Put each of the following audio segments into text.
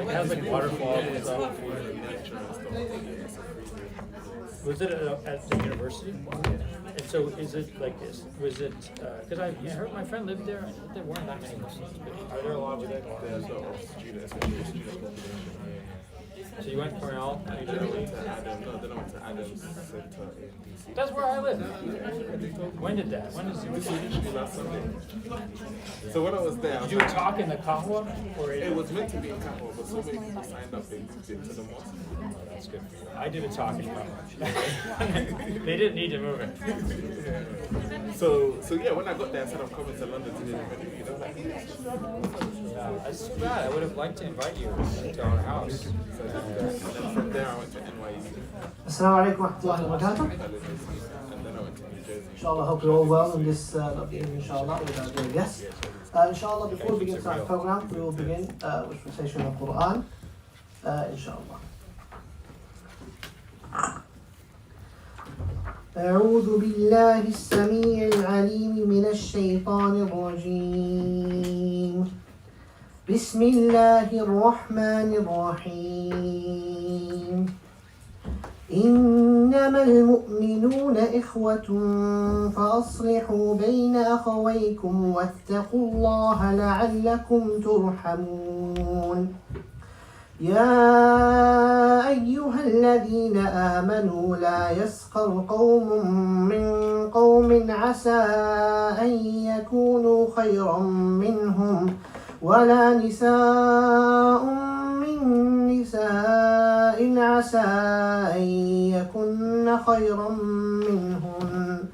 It has like waterfalls and stuff. Was it at the university? And so is it like this? Was it, because I heard my friend lived there, and there weren't that many Muslims. But are there a lot of that? There's a lot of students, especially student population. So you went to Cornell? Then I went to Adams Center in DC. That's where I live. When did that? When is This was literally last Sunday. So when I was there, Did you talk in the kahwa? Or it was meant to be in Capital, but so many people signed up, they moved it to the mosque. That's good for you. I did a talk in kahwa. They didn't need to move it. So yeah, when I got there, I said I'm coming to London to do an interview. They were like, Yeah, that's too bad. I would have liked to invite you to our house. and then from there I went to NYU. Assalamu alaikum wa rahmatullahi wa barakatuh. And then I went to New Jersey. Inshallah, I hope you're all well in this lovely evening, inshallah, with our dear guests. Inshallah, before we begin tonight's program, we will begin with recitation of the Quran, inshallah. أعوذ بالله السميع العليم من الشيطان الرجيم بسم الله الرحمن الرحيم إنما المؤمنون إخوة فأصلحوا بين أخويكم واتقوا الله لعلكم ترحمون يا أيها الذين آمنوا لا يسخر قوم من قوم عسى أن يكونوا خيرا منهم ولا نساء من نساء عسى أن يكن خيرا منهن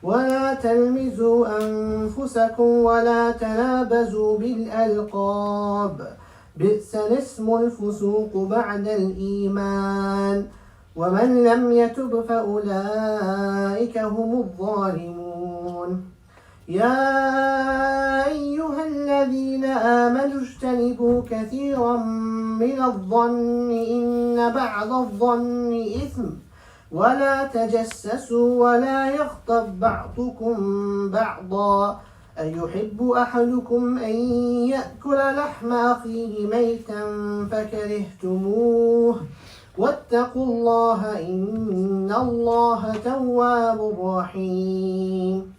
ولا تلمزوا أنفسكم ولا تنابزوا بالألقاب بئس الاسم الفسوق بعد الإيمان ومن لم يتب فأولئك هم الظالمون يا أيها الذين آمنوا اجتنبوا كثيرا من الظن إن بعض الظن إثم ولا تجسسوا ولا يغتب بعضكم بعضا أيحب أحدكم أن يأكل لحم أخيه ميتا فكرهتموه واتقوا الله إن الله تواب رحيم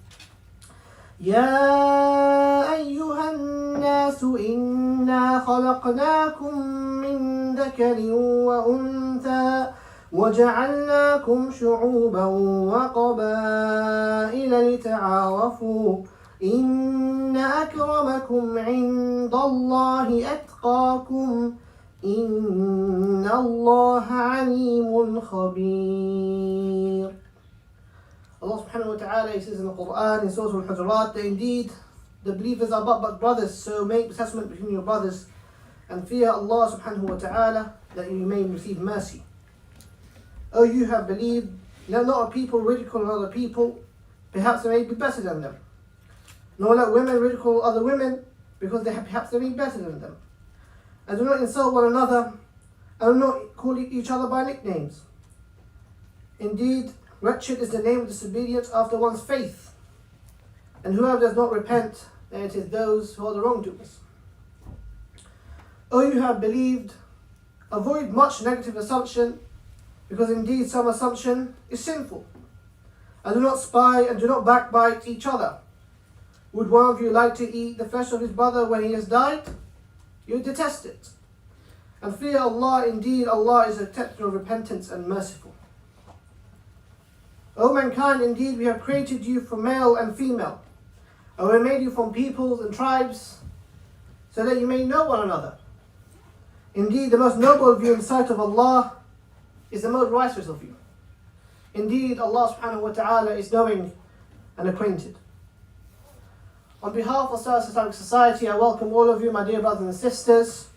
يا أيها الناس إنا خلقناكم من ذكر وأنثى وجعلناكم شعوبا وقبائل لتعارفوا إن أكرمكم عند الله أتقاكم إن الله عليم خبير. Allah subhanahu wa ta'ala, he says in the Quran, in Surah Al-Hujurat, that indeed the believers are but brothers, so make assessment between your brothers and fear Allah subhanahu wa ta'ala that you may receive mercy. Oh, you have believed, let not a people ridicule other people, perhaps they may be better than them. Nor let women ridicule other women, because perhaps they may be better than them. And do not insult one another, and do not call each other by nicknames. Indeed, wretched is the name of disobedience after one's faith. And whoever does not repent, then it is those who are the wrongdoers. O you have believed, avoid much negative assumption, because indeed some assumption is sinful. And do not spy and do not backbite each other. Would one of you like to eat the flesh of his brother when he has died? You detest it. And fear Allah, indeed Allah is a acceptor of repentance and merciful. O mankind, indeed we have created you from male and female. And we made you from peoples and tribes, so that you may know one another. Indeed, the most noble of you in sight of Allah is the most righteous of you. Indeed, Allah subhanahu wa ta'ala is knowing and acquainted. On behalf of Ustadh Islamic Society, I welcome all of you, my dear brothers and sisters,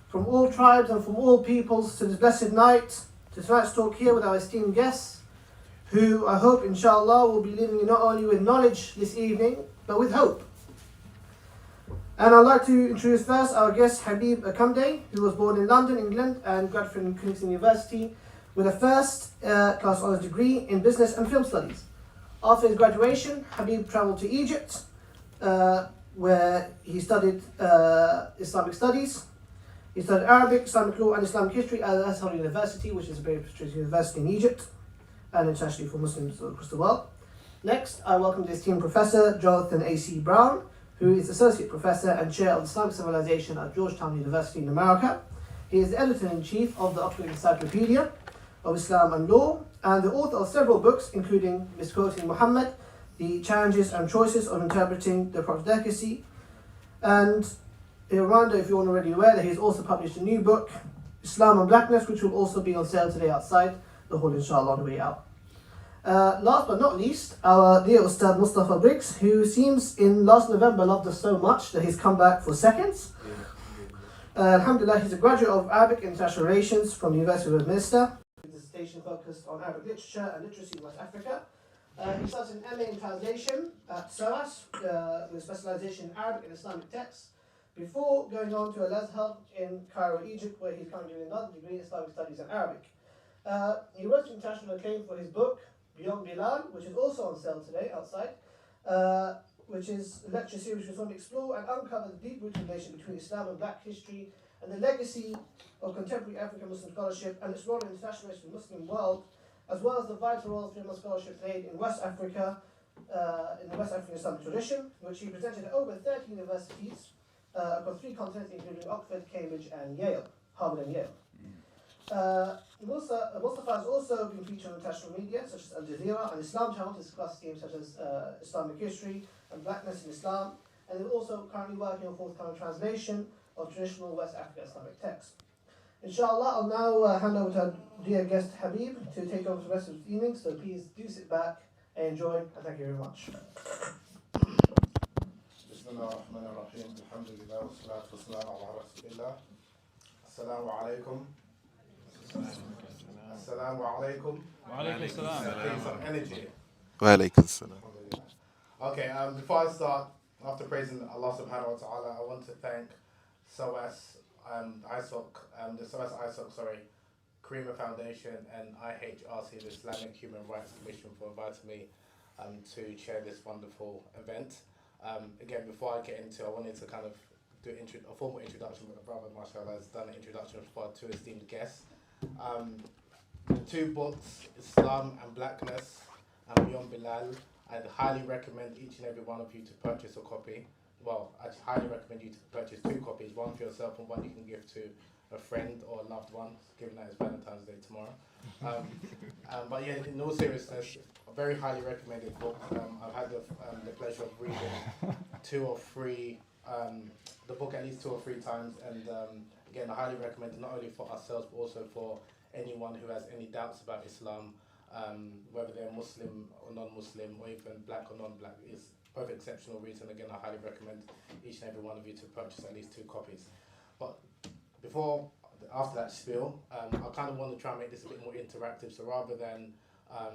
from all tribes and from all peoples, to this blessed night, to tonight's talk here with our esteemed guests, who I hope, inshallah, will be leaving you not only with knowledge this evening, but with hope. And I'd like to introduce first our guest, Habib Akamde, who was born in London, England, and graduated from Kingston University with a first class honours degree in business and film studies. After his graduation, Habib travelled to Egypt, where he studied Islamic studies, He studied Arabic, Islamic law, and Islamic history at Al-Azhar University, which is a very prestigious university in Egypt and internationally for Muslims across the world. Next, I welcome to this team Professor Jonathan A.C. Brown, who is Associate Professor and Chair of Islamic Civilization at Georgetown University in America. He is the Editor-in-Chief of the Oxford Encyclopedia of Islam and Law, and the author of several books, including Misquoting Muhammad, The Challenges and Choices of Interpreting the Prophet's Legacy. And a reminder, if you're not already aware, that he's also published a new book, Islam and Blackness, which will also be on sale today outside the hall, inshallah, on the way out. Last but not least, our dear Ustadh Mustafa Briggs, who seems in last November loved us so much that he's come back for seconds. Alhamdulillah, he's a graduate of Arabic and International Relations from the University of Westminster. His dissertation focused on Arabic literature and literacy in West Africa. He started an MA in translation at SOAS with specialization in Arabic and Islamic texts, before going on to Al-Azhar in Cairo, Egypt, where he's currently doing another degree in Islamic Studies and Arabic. He wrote to international acclaim for his book, Beyond Bilal, which is also on sale today outside, which is a lecture series which is going to explore and uncover the deep-rooted relation between Islam and Black history and the legacy of contemporary African Muslim scholarship and its role in the international the Muslim world, as well as the vital role female scholarship played in West Africa, in the West African Islamic tradition, which he presented at over 30 universities across 3 continents, including Oxford, Cambridge, and Yale, Harvard and Yale. Mustafa has also been featured on international media such as Al Jazeera and Islam Channel to discuss themes such as Islamic history and Blackness in Islam, and is also currently working on forthcoming translation of traditional West African Islamic texts. Inshallah, I'll now hand over to our dear guest Habib to take over the rest of the evening, so please do sit back and enjoy, and thank you very much. Bismillahirrahmanirrahim. Alhamdulillah, wassalatu wassalamu ala rasulillah. Assalamu alaikum. Assalamu alaikum. Wa alaikum salam. Some energy. Wa alaikum salam. Okay, before I start, after praising Allah subhanahu wa ta'ala, I want to thank SOAS, the SOAS ISOC, Karima Foundation, and IHRC, the Islamic Human Rights Commission, for inviting me to chair this wonderful event. Again, before I get into it, I wanted to kind of do a formal introduction, but my brother, mashallah, has done an introduction for our 2 esteemed guests. The 2 books, Islam and Blackness and Beyond Bilal, I'd highly recommend each and every one of you to purchase a copy. Well, I'd highly recommend you to purchase 2 copies, one for yourself and one you can give to a friend or a loved one, given that it's Valentine's Day tomorrow. But yeah, in all seriousness, a very highly recommended book. I've had the pleasure of reading 2 or 3, the book at least 2 or 3 times, and again, I highly recommend it not only for ourselves but also for anyone who has any doubts about Islam, whether they're Muslim or non-Muslim or even Black or non-Black. It's both exceptional reads, and again, I highly recommend each and every one of you to purchase at least 2 copies. But after that spiel, I kind of want to try and make this a bit more interactive. So rather than our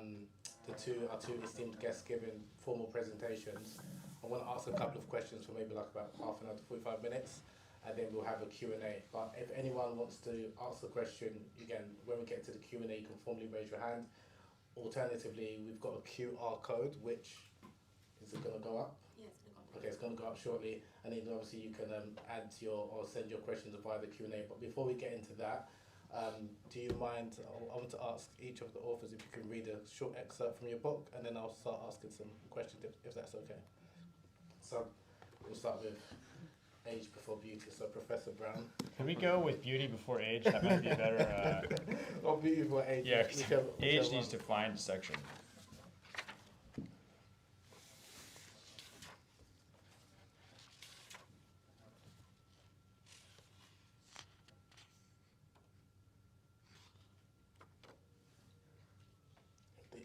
2 esteemed guests giving formal presentations, I want to ask a couple of questions for maybe like about half an hour to 45 minutes, and then we'll have a Q&A. But if anyone wants to ask a question, again, when we get to the Q&A, you can formally raise your hand. Alternatively, we've got a QR code, which is it going to go up? Yeah, it's going to go up. Okay, it's going to go up shortly, and then obviously you can add or send your questions via the Q&A. But before we get into that, do you mind, I want to ask each of the authors if you can read a short excerpt from your book, and then I'll start asking some questions if that's okay. So we'll start with age before beauty. So Professor Brown. Can we go with beauty before age? That might be a better. Or beauty before age. Yeah, 'cause whichever age one. needs to find section.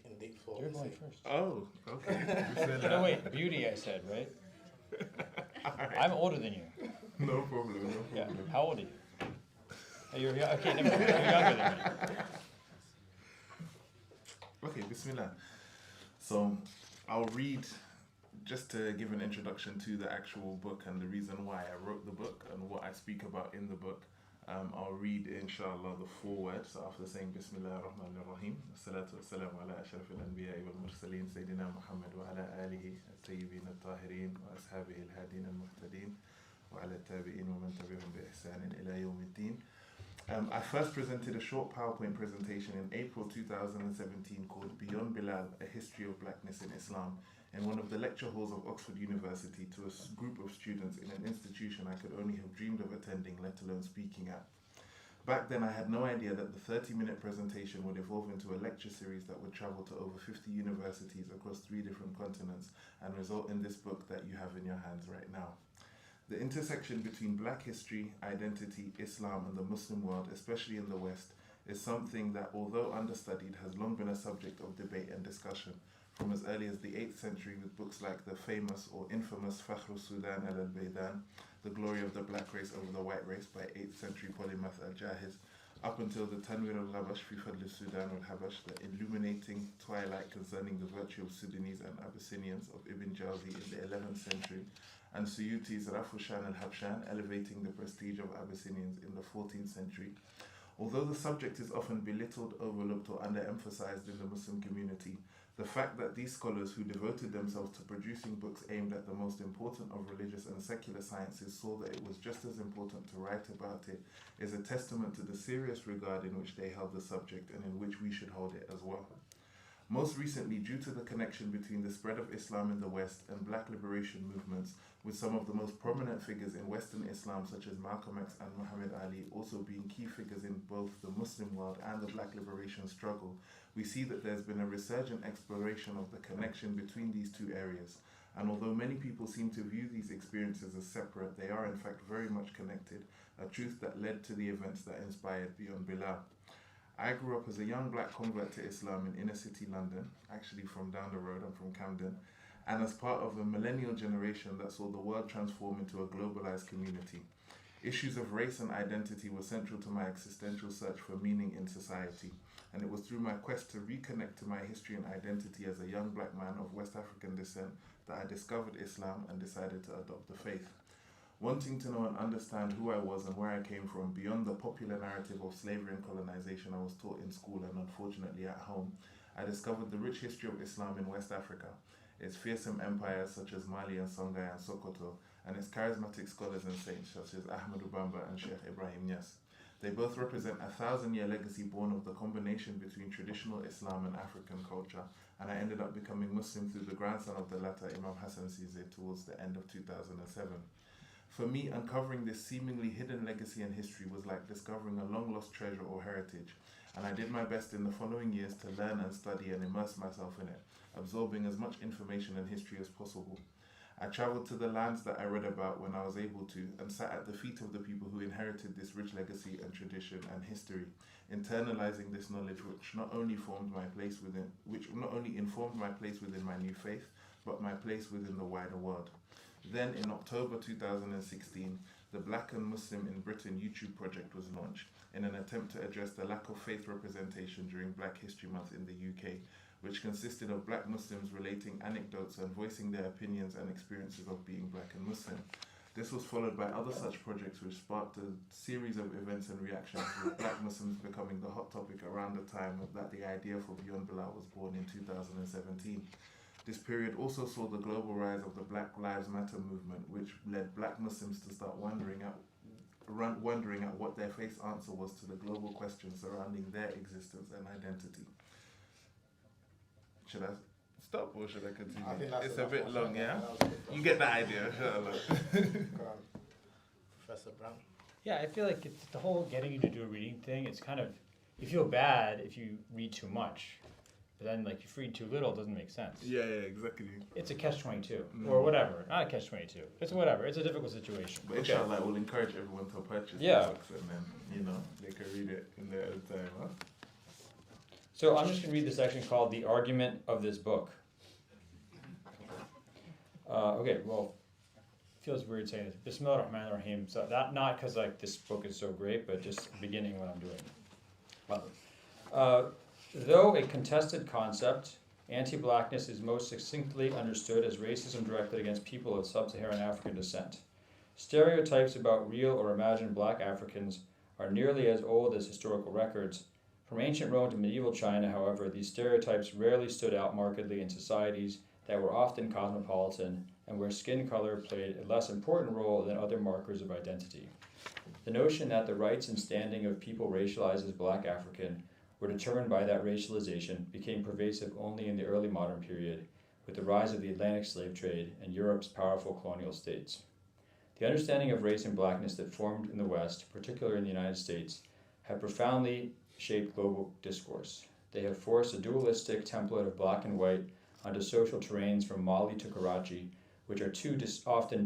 In deep thought. You're going first. Oh, okay. No, wait, beauty I said, right? I'm older than you. No problem, no Yeah. problem. How old are you? Oh, you're okay. Never mind. You're younger than me. Okay, Bismillah. So I'll read just to give an introduction to the actual book and the reason why I wrote the book and what I speak about in the book. I'll read, inshallah, the foreword. So after saying Bismillah ar-Rahman ar-Rahim, As-salatu wa-salamu ala ashraf al-anbiya wal-mursaleen, Sayyidina Muhammad wa ala alihi al-tayyibin al-tahirin wa ashabihi al-hadin al-muhtadin وعلى التابعين ومن تبعهم بإحسان إلى يوم الدين. I first presented a short PowerPoint presentation in April 2017 called Beyond Bilal, A History of Blackness in Islam, in one of the lecture halls of Oxford University to a group of students in an institution I could only have dreamed of attending, let alone speaking at. Back then I had no idea that the 30-minute presentation would evolve into a lecture series that would travel to over 50 universities across 3 different continents and result in this book that you have in your hands right now. The intersection between black history, identity, Islam and the Muslim world, especially in the West, is something that, although understudied, has long been a subject of debate and discussion, from as early as the 8th century with books like the famous or infamous Fakhr Sudan al-Baydan, The Glory of the Black Race over the White Race by 8th century polymath al-Jahiz, up until the Tanwir al-Ghabash fi Fadl Sudan al-Habash, the illuminating twilight concerning the virtue of Sudanese and Abyssinians of Ibn Jawzi in the 11th century, and Suyuti's Rafushan al-Habshan, elevating the prestige of Abyssinians in the 14th century. Although the subject is often belittled, overlooked or underemphasized in the Muslim community, the fact that these scholars who devoted themselves to producing books aimed at the most important of religious and secular sciences saw that it was just as important to write about it is a testament to the serious regard in which they held the subject and in which we should hold it as well. Most recently, due to the connection between the spread of Islam in the West and black liberation movements, with some of the most prominent figures in Western Islam such as Malcolm X and Muhammad Ali also being key figures in both the Muslim world and the black liberation struggle, we see that there's been a resurgent exploration of the connection between these two areas. And although many people seem to view these experiences as separate, they are in fact very much connected, a truth that led to the events that inspired Beyond Bilal. I grew up as a young black convert to Islam in inner city London, actually from down the road, I'm from Camden, and as part of a millennial generation that saw the world transform into a globalized community. Issues of race and identity were central to my existential search for meaning in society, and it was through my quest to reconnect to my history and identity as a young black man of West African descent that I discovered Islam and decided to adopt the faith. Wanting to know and understand who I was and where I came from beyond the popular narrative of slavery and colonization I was taught in school and unfortunately at home, I discovered the rich history of Islam in West Africa, its fearsome empires such as Mali and Songhai and Sokoto, and its charismatic scholars and saints such as Ahmadu Bamba and Sheikh Ibrahim Niass. They both represent a 1,000-year legacy born of the combination between traditional Islam and African culture, and I ended up becoming Muslim through the grandson of the latter, Imam Hassan Sizeh, towards the end of 2007. For me, uncovering this seemingly hidden legacy and history was like discovering a long-lost treasure or heritage, and I did my best in the following years to learn and study and immerse myself in it, absorbing as much information and history as possible. I traveled to the lands that I read about when I was able to, and sat at the feet of the people who inherited this rich legacy and tradition and history, internalizing this knowledge which not only informed my place within my new faith, but my place within the wider world. Then in October 2016, the Black and Muslim in Britain YouTube project was launched in an attempt to address the lack of faith representation during Black History Month in the UK, which consisted of black Muslims relating anecdotes and voicing their opinions and experiences of being black and Muslim. This was followed by other such projects which sparked a series of events and reactions, with black Muslims becoming the hot topic around the time that the idea for Beyond Bilal was born in 2017. This period also saw the global rise of the Black Lives Matter movement, which led black Muslims to start wondering at what their faith's answer was to the global questions surrounding their existence and identity. Should I stop or should I continue? I think that's it's a enough bit for long, now. yeah? That was a good You get the idea, inshallah. Go on. Professor Brown. Yeah, I feel like it's the whole getting you to do a reading thing. It's kind of, you feel bad if you read too much, but then like if you read too little, it doesn't make sense. Yeah, exactly. It's a catch-22 or whatever. Not a catch-22. It's whatever. It's a difficult situation. But inshallah, we'll encourage everyone to purchase Yeah. the books and then, they can read it in their own time, huh? So I'm just going to read the section called The Argument of This Book. Okay, well, feels weird saying this. Bismillah ar-Rahman ar-Rahim. So that, not because like this book is so great, but just beginning what I'm doing. Though a contested concept, anti-blackness is most succinctly understood as racism directed against people of sub-Saharan African descent. Stereotypes about real or imagined black Africans are nearly as old as historical records. From ancient Rome to medieval China, however, these stereotypes rarely stood out markedly in societies that were often cosmopolitan and where skin color played a less important role than other markers of identity. The notion that the rights and standing of people racialized as Black African were determined by that racialization became pervasive only in the early modern period, with the rise of the Atlantic slave trade and Europe's powerful colonial states. The understanding of race and blackness that formed in the West, particularly in the United States, have profoundly shaped global discourse. They have forced a dualistic template of black and white onto social terrains from Mali to Karachi, which are often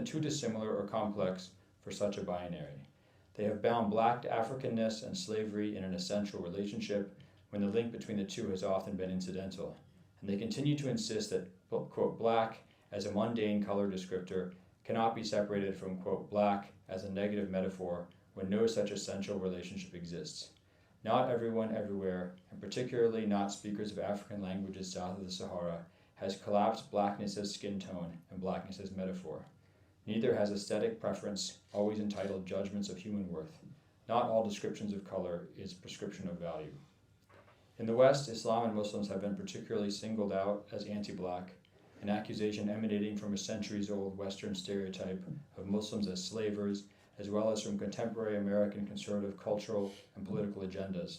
too dissimilar or complex for such a binary. They have bound Black Africanness and slavery in an essential relationship when the link between the two has often been incidental. And they continue to insist that, quote, black as a mundane color descriptor cannot be separated from, quote, black as a negative metaphor when no such essential relationship exists. Not everyone everywhere, and particularly not speakers of African languages south of the Sahara, has collapsed blackness as skin tone and blackness as metaphor. Neither has aesthetic preference, always entitled judgments of human worth. Not all descriptions of color is prescription of value. In the West, Islam and Muslims have been particularly singled out as anti-black, an accusation emanating from a centuries-old Western stereotype of Muslims as slavers, as well as from contemporary American conservative cultural and political agendas.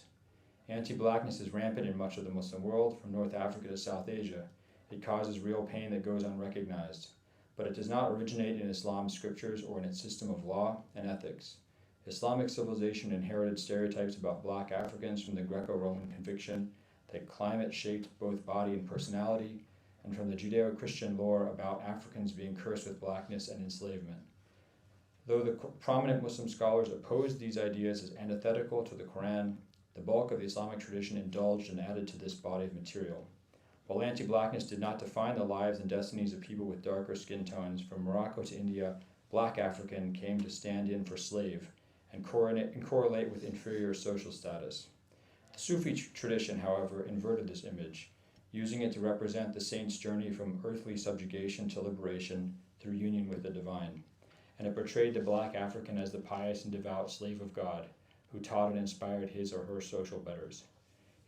Anti-blackness is rampant in much of the Muslim world, from North Africa to South Asia. It causes real pain that goes unrecognized, but it does not originate in Islam's scriptures or in its system of law and ethics. Islamic civilization inherited stereotypes about Black Africans from the Greco-Roman conviction that climate shaped both body and personality, and from the Judeo-Christian lore about Africans being cursed with blackness and enslavement. Though the prominent Muslim scholars opposed these ideas as antithetical to the Quran, the bulk of the Islamic tradition indulged and added to this body of material. While anti-blackness did not define the lives and destinies of people with darker skin tones, from Morocco to India, Black African came to stand in for slave and correlate with inferior social status. The Sufi tradition, however, inverted this image, using it to represent the saint's journey from earthly subjugation to liberation through union with the divine. And it portrayed the Black African as the pious and devout slave of God, who taught and inspired his or her social betters.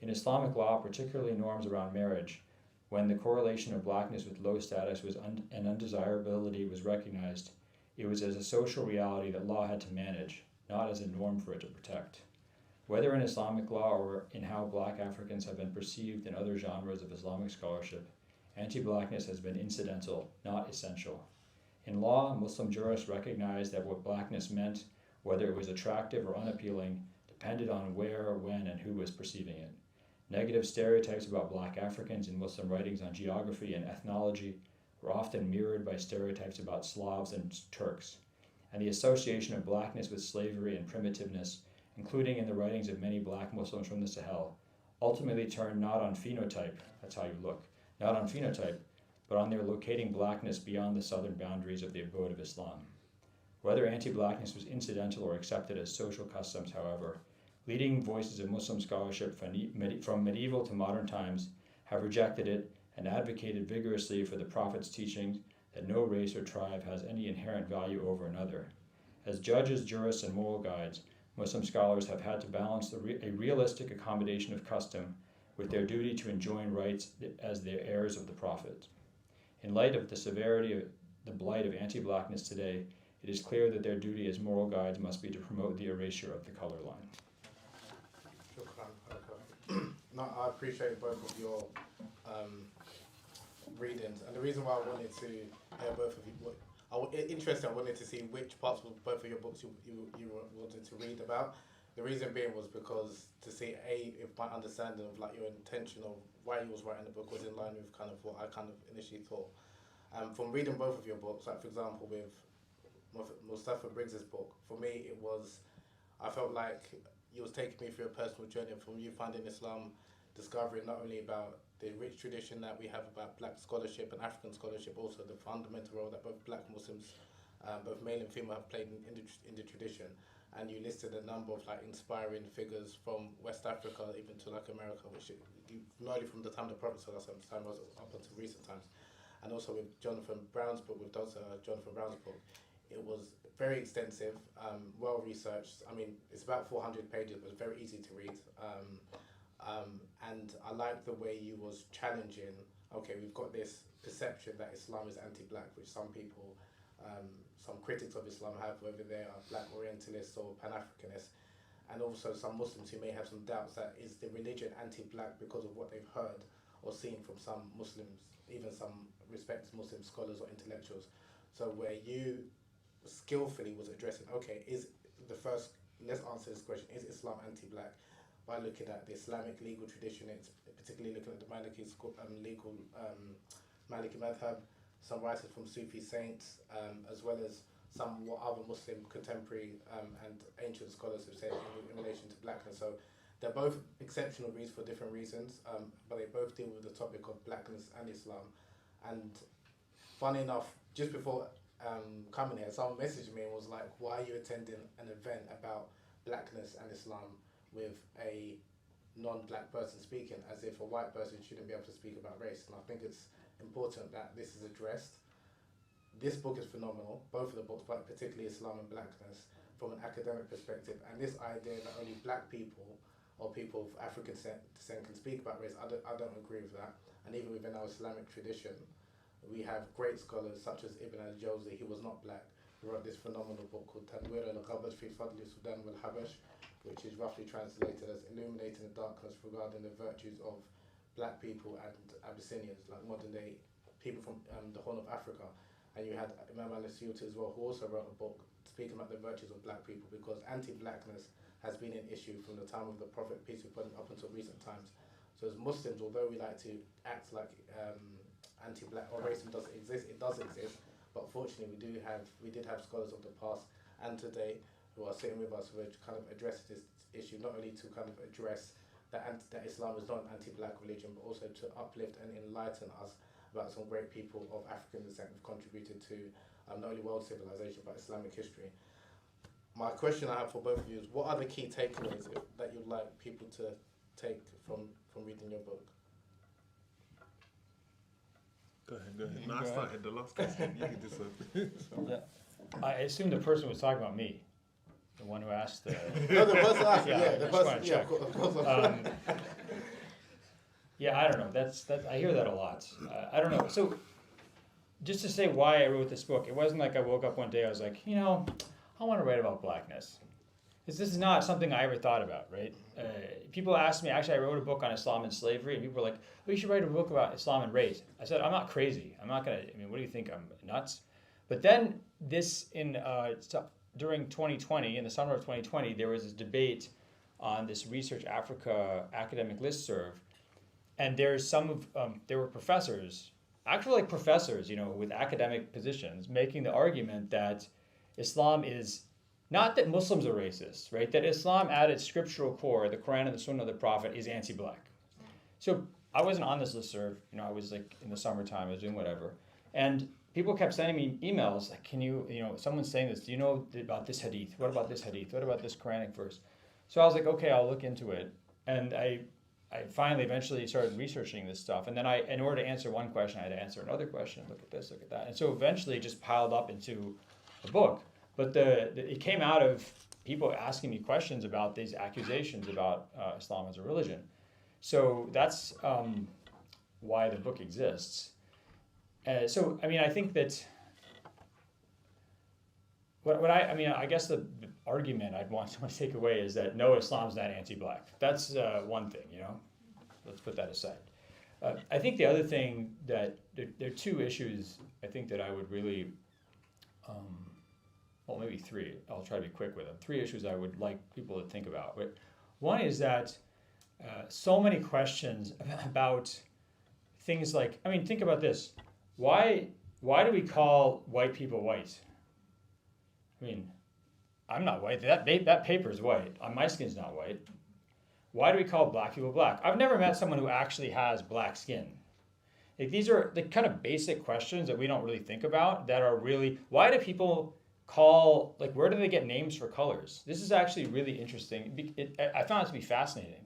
In Islamic law, particularly norms around marriage, when the correlation of blackness with low status and undesirability was recognized, it was as a social reality that law had to manage, not as a norm for it to protect. Whether in Islamic law or in how Black Africans have been perceived in other genres of Islamic scholarship, anti-blackness has been incidental, not essential. In law, Muslim jurists recognized that what blackness meant, whether it was attractive or unappealing, depended on where, when, and who was perceiving it. Negative stereotypes about Black Africans in Muslim writings on geography and ethnology were often mirrored by stereotypes about Slavs and Turks, and the association of blackness with slavery and primitiveness, including in the writings of many Black Muslims from the Sahel, ultimately turned not on phenotype, that's how you look, not on phenotype, but on their locating blackness beyond the southern boundaries of the abode of Islam. Whether anti-blackness was incidental or accepted as social customs, however, leading voices of Muslim scholarship from medieval to modern times have rejected it and advocated vigorously for the Prophet's teachings that no race or tribe has any inherent value over another. As judges, jurists, and moral guides, Muslim scholars have had to balance a realistic accommodation of custom with their duty to enjoin rights as the heirs of the Prophet. In light of the severity of the blight of anti-blackness today, it is clear that their duty as moral guides must be to promote the erasure of the color line. No, I appreciate both of your readings, and the reason why I wanted to hear both of you, I wanted to see which parts of both of your books you wanted to read about. The reason being was because to see if my understanding of like your intention of why you was writing the book was in line with kind of what I kind of initially thought. From reading both of your books, like for example with Mustafa Briggs's book, for me I felt like you was taking me through a personal journey from you finding Islam, discovering not only about the rich tradition that we have about Black scholarship and African scholarship, also the fundamental role that both Black Muslims, both male and female, have played in the tradition. And you listed a number of like inspiring figures from West Africa even to like America, which not only from the time of the Prophet time was up until recent times. And also with Jonathan Brown's book, it was very extensive, well researched. I mean, it's about 400 pages, but it's very easy to read. And I like the way you was challenging okay, we've got this perception that Islam is anti-black, which some people, some critics of Islam have, whether they are black Orientalists or Pan-Africanists, and also some Muslims who may have some doubts that is the religion anti-black because of what they've heard or seen from some Muslims, even some respected Muslim scholars or intellectuals. So where you skillfully was addressing, okay, is the first, let's answer this question, is Islam anti-black? By looking at the Islamic legal tradition, it's particularly looking at the Maliki Maliki madhab, some writers from Sufi saints, as well as some other Muslim contemporary and ancient scholars have said in relation to blackness. So they're both exceptional reads for different reasons, but they both deal with the topic of blackness and Islam. And funny enough, just before coming here, someone messaged me and was like, why are you attending an event about blackness and Islam with a non-black person speaking, as if a white person shouldn't be able to speak about race? And I think it's important that this is addressed. This book is phenomenal, both of the books, but particularly Islam and Blackness, from an academic perspective. And this idea that only black people or people of African descent can speak about race, I don't agree with that. And even within our Islamic tradition, we have great scholars such as Ibn al-Jawzi, who was not black, who wrote this phenomenal book called Tanwir al-Ghabash fi Fadli Sudan wal-Habash, which is roughly translated as Illuminating the Darkness regarding the virtues of black people and Abyssinians, like modern day people from the Horn of Africa. And you had Imam al-Suyuti as well, who also wrote a book speaking about the virtues of black people, because anti-blackness has been an issue from the time of the Prophet, peace be upon him, up until recent times. So as Muslims, although we like to act like anti-black or racism doesn't exist, it does exist. But fortunately, we did have scholars of the past and today who are sitting with us, which kind of address this issue, not only to kind of address that Islam is not an anti-black religion, but also to uplift and enlighten us about some great people of African descent who've contributed to not only world civilization, but Islamic history. My question I have for both of you is, what are the key takeaways that you'd like people to take from reading your book? Go ahead. No, I started the last question. You can just Yeah. I assume the person was talking about me, the one who asked the... No, the person asked, Yeah, yeah, I the just person, wanna yeah, check. of course. Yeah, I don't know. That's I hear that a lot. I don't know. So, just to say why I wrote this book, it wasn't like I woke up one day, I was like, I want to write about blackness. Because this is not something I ever thought about, right? People ask me, actually I wrote a book on Islam and slavery, and people were like, oh, you should write a book about Islam and race. I said, I'm not crazy. I'm not going to, what do you think, I'm nuts? But then during 2020, in the summer of 2020, there was this debate on this Research Africa academic listserv. And there's there were professors, actually like professors, with academic positions, making the argument that Islam is, not that Muslims are racist, right? That Islam at its scriptural core, the Quran and the Sunnah of the Prophet, is anti-black. So I wasn't on this listserv, I was like in the summertime, I was doing whatever. And people kept sending me emails, like, can you, someone's saying this, do you know about this hadith? What about this hadith? What about this Quranic verse? So I was like, okay, I'll look into it. And I finally eventually started researching this stuff. And then in order to answer one question, I had to answer another question, look at this, look at that. And so eventually it just piled up into a book. But it came out of people asking me questions about these accusations about Islam as a religion. So that's why the book exists. I think that I guess the argument I'd want someone to take away is that no, Islam's not anti-black. That's one thing, Let's put that aside. I think the other thing that there are two issues I think that I would really, maybe three. I'll try to be quick with them. Three issues I would like people to think about. But one is that so many questions about things like, think about this. Why do we call white people white? I'm not white. That paper's white. My skin's not white. Why do we call black people black? I've never met someone who actually has black skin. Like, these are the kind of basic questions that we don't really think about that are really, why do people where do they get names for colors? This is actually really interesting. I found it to be fascinating.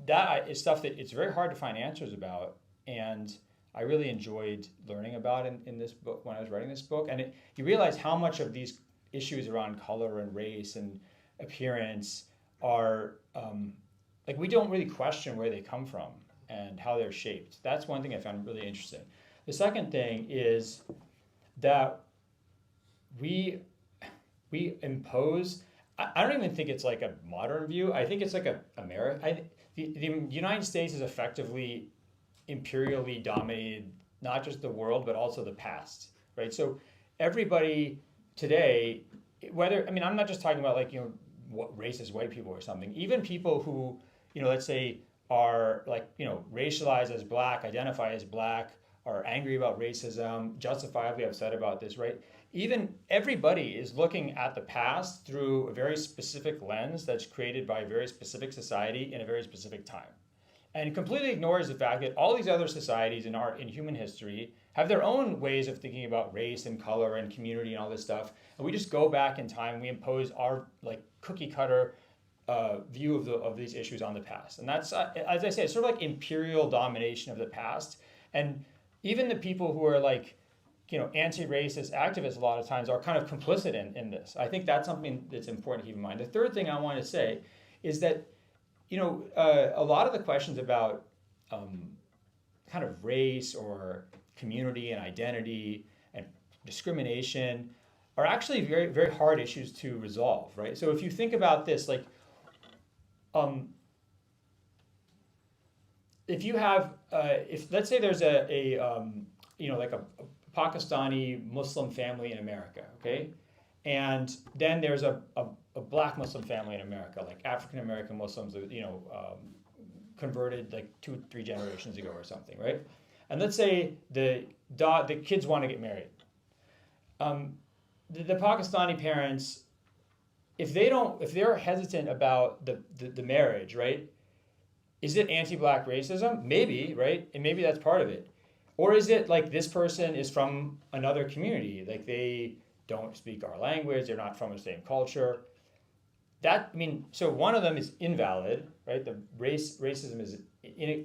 That is stuff that it's very hard to find answers about. And I really enjoyed learning about in this book when I was writing this book. And you realize how much of these issues around color and race and appearance are like we don't really question where they come from and how they're shaped. That's one thing I found really interesting. The second thing is that we impose. I don't even think it's like a modern view. I think it's like a America. The United States is effectively imperially dominated not just the world but also the past, right? So everybody today, whether, I mean, I'm not just talking about like, you know, what racist white people or something. Even people who, you know, let's say are like, you know, racialized as black, identify as black, are angry about racism, justifiably upset about this, right? Even everybody is looking at the past through a very specific lens that's created by a very specific society in a very specific time. And completely ignores the fact that all these other societies in human history have their own ways of thinking about race and color and community and all this stuff. And we just go back in time, we impose our like cookie cutter view of these issues on the past. And that's, as I say, it's sort of like imperial domination of the past. And even the people who are like, you know, anti-racist activists a lot of times are kind of complicit in this. I think that's something that's important to keep in mind. The third thing I want to say is that, you know, a lot of the questions about kind of race or community and identity and discrimination are actually very, very hard issues to resolve, right? So if you think about this, like, if you have, if let's say there's you know, like a Pakistani Muslim family in America, okay? And then there's a black Muslim family in America, like African American Muslims, you know, converted like 2-3 generations ago or something, right? And let's say the kids want to get married. The Pakistani parents, if they're hesitant about the marriage, right? Is it anti-black racism? Maybe, right? And maybe that's part of it. Or is it like this person is from another community, like they don't speak our language, they're not from the same culture. That, I mean, so one of them is invalid, right? The racism is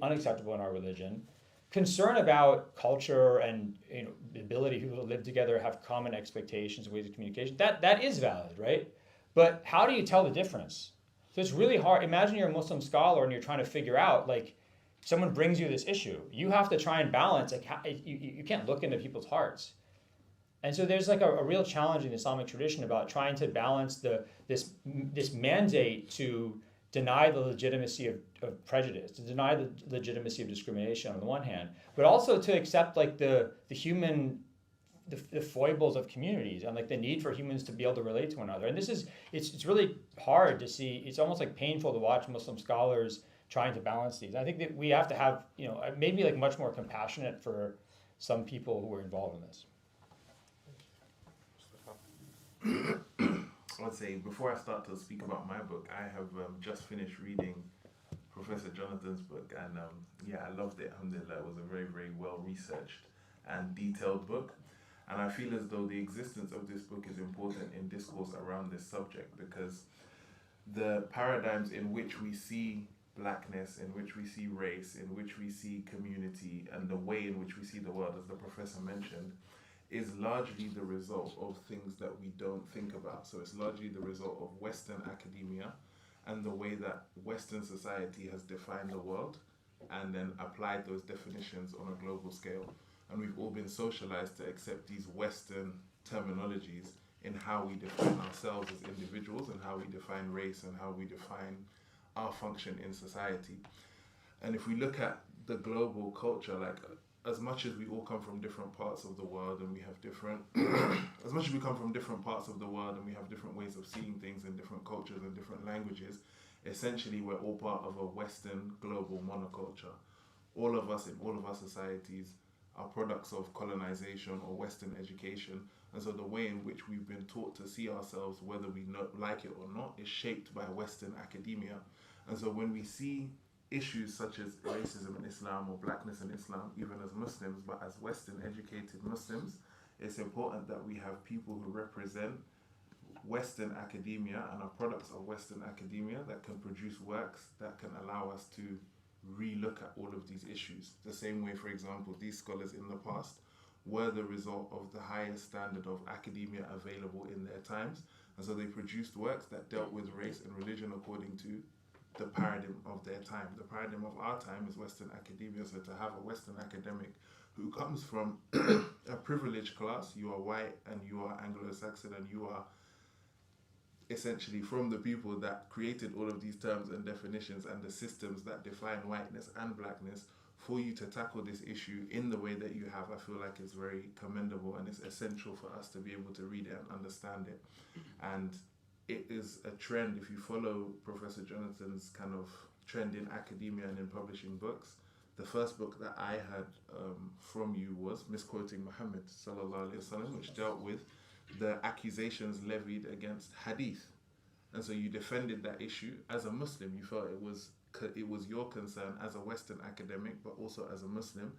unacceptable in our religion. Concern about culture and, you know, the ability of people to live together, have common expectations, ways of communication, that is valid, right? But how do you tell the difference? So it's really hard. Imagine you're a Muslim scholar and you're trying to figure out, like, someone brings you this issue. You have to try and balance, like, you can't look into people's hearts. And so there's like a real challenge in the Islamic tradition about trying to balance this mandate to deny the legitimacy of prejudice, to deny the legitimacy of discrimination on the one hand, but also to accept like the human, the foibles of communities and like the need for humans to be able to relate to one another. And this is, it's really hard to see, it's almost like painful to watch Muslim scholars trying to balance these. I think that we have to have, you know, maybe like much more compassionate for some people who are involved in this. I'd say before I start to speak about my book, I have just finished reading Professor Jonathan's book, and yeah, I loved it. Alhamdulillah, it was a very, very well researched and detailed book. And I feel as though the existence of this book is important in discourse around this subject, because the paradigms in which we see blackness, in which we see race, in which we see community, and the way in which we see the world, as the professor mentioned, is largely the result of things that we don't think about. So it's largely the result of Western academia and the way that Western society has defined the world and then applied those definitions on a global scale. And we've all been socialized to accept these Western terminologies in how we define ourselves as individuals and how we define race and how we define our function in society. And if we look at the global culture, like, as much as we all come from different parts of the world and we have different, as much as we come from different parts of the world and we have different ways of seeing things in different cultures and different languages, essentially we're all part of a Western global monoculture. All of us in all of our societies are products of colonization or Western education. And so the way in which we've been taught to see ourselves, whether we like it or not, is shaped by Western academia. And so when we see issues such as racism in Islam or blackness in Islam, even as Muslims, but as Western educated Muslims, it's important that we have people who represent Western academia and are products of Western academia that can produce works that can allow us to re-look at all of these issues. The same way, for example, these scholars in the past were the result of the highest standard of academia available in their times. And so they produced works that dealt with race and religion according to the paradigm of their time. The paradigm of our time is Western academia. So to have a Western academic who comes from a privileged class, you are white and you are Anglo-Saxon and you are essentially from the people that created all of these terms and definitions and the systems that define whiteness and blackness, for you to tackle this issue in the way that you have, I feel like it's very commendable, and it's essential for us to be able to read it and understand it. And it is a trend. If you follow Professor Jonathan's kind of trend in academia and in publishing books, the first book that I had from you was Misquoting Muhammad sallallahu alaihi wasallam, which dealt with the accusations levied against hadith. And so you defended that issue as a Muslim. You felt it was your concern as a Western academic, but also as a Muslim,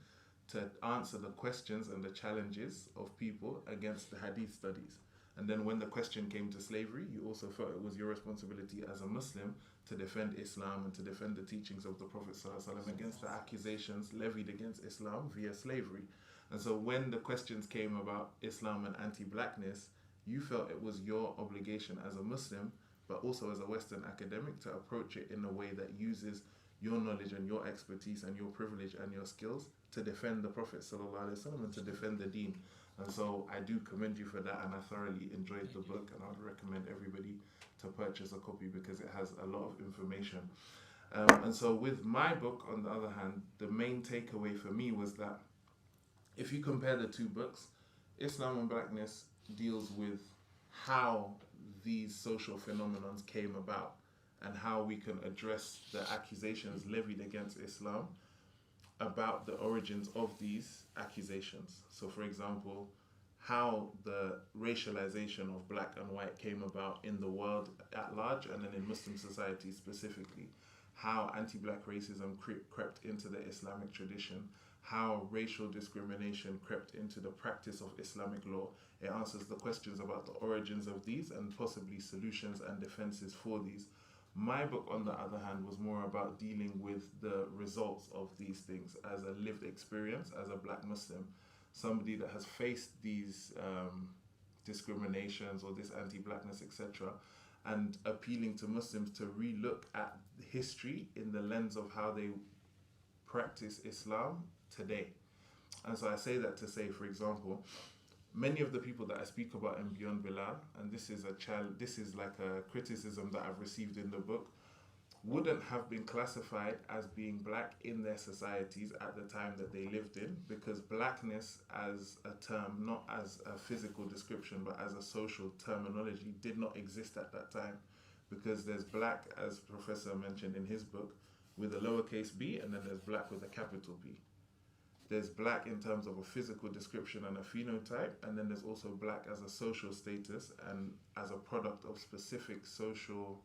to answer the questions and the challenges of people against the hadith studies. And then when the question came to slavery, you also felt it was your responsibility as a Muslim to defend Islam and to defend the teachings of the Prophet ﷺ against the accusations levied against Islam via slavery. And so when the questions came about Islam and anti-blackness, you felt it was your obligation as a Muslim, but also as a Western academic, to approach it in a way that uses your knowledge and your expertise and your privilege and your skills to defend the Prophet ﷺ and to defend the deen. And so I do commend you for that, and I thoroughly enjoyed the book, and I would recommend everybody to purchase a copy because it has a lot of information. And so with my book, on the other hand, the main takeaway for me was that if you compare the two books, Islam and Blackness deals with how these social phenomena came about and how we can address the accusations levied against Islam about the origins of these accusations. So for example, how the racialization of black and white came about in the world at large and then in Muslim society specifically, how anti-black racism crept into the Islamic tradition, how racial discrimination crept into the practice of Islamic law. It answers the questions about the origins of these and possibly solutions and defenses for these. My book, on the other hand, was more about dealing with the results of these things as a lived experience, as a black Muslim, somebody that has faced these discriminations or this anti-blackness, etc., and appealing to Muslims to re-look at history in the lens of how they practice Islam today. And so I say that to say, for example, many of the people that I speak about in Beyond Bilal, and this is like a criticism that I've received in the book, wouldn't have been classified as being black in their societies at the time that they lived in, because blackness as a term, not as a physical description, but as a social terminology, did not exist at that time. Because there's black, as Professor mentioned in his book, with a lowercase b, and then there's black with a capital B. There's black in terms of a physical description and a phenotype, and then there's also black as a social status and as a product of specific social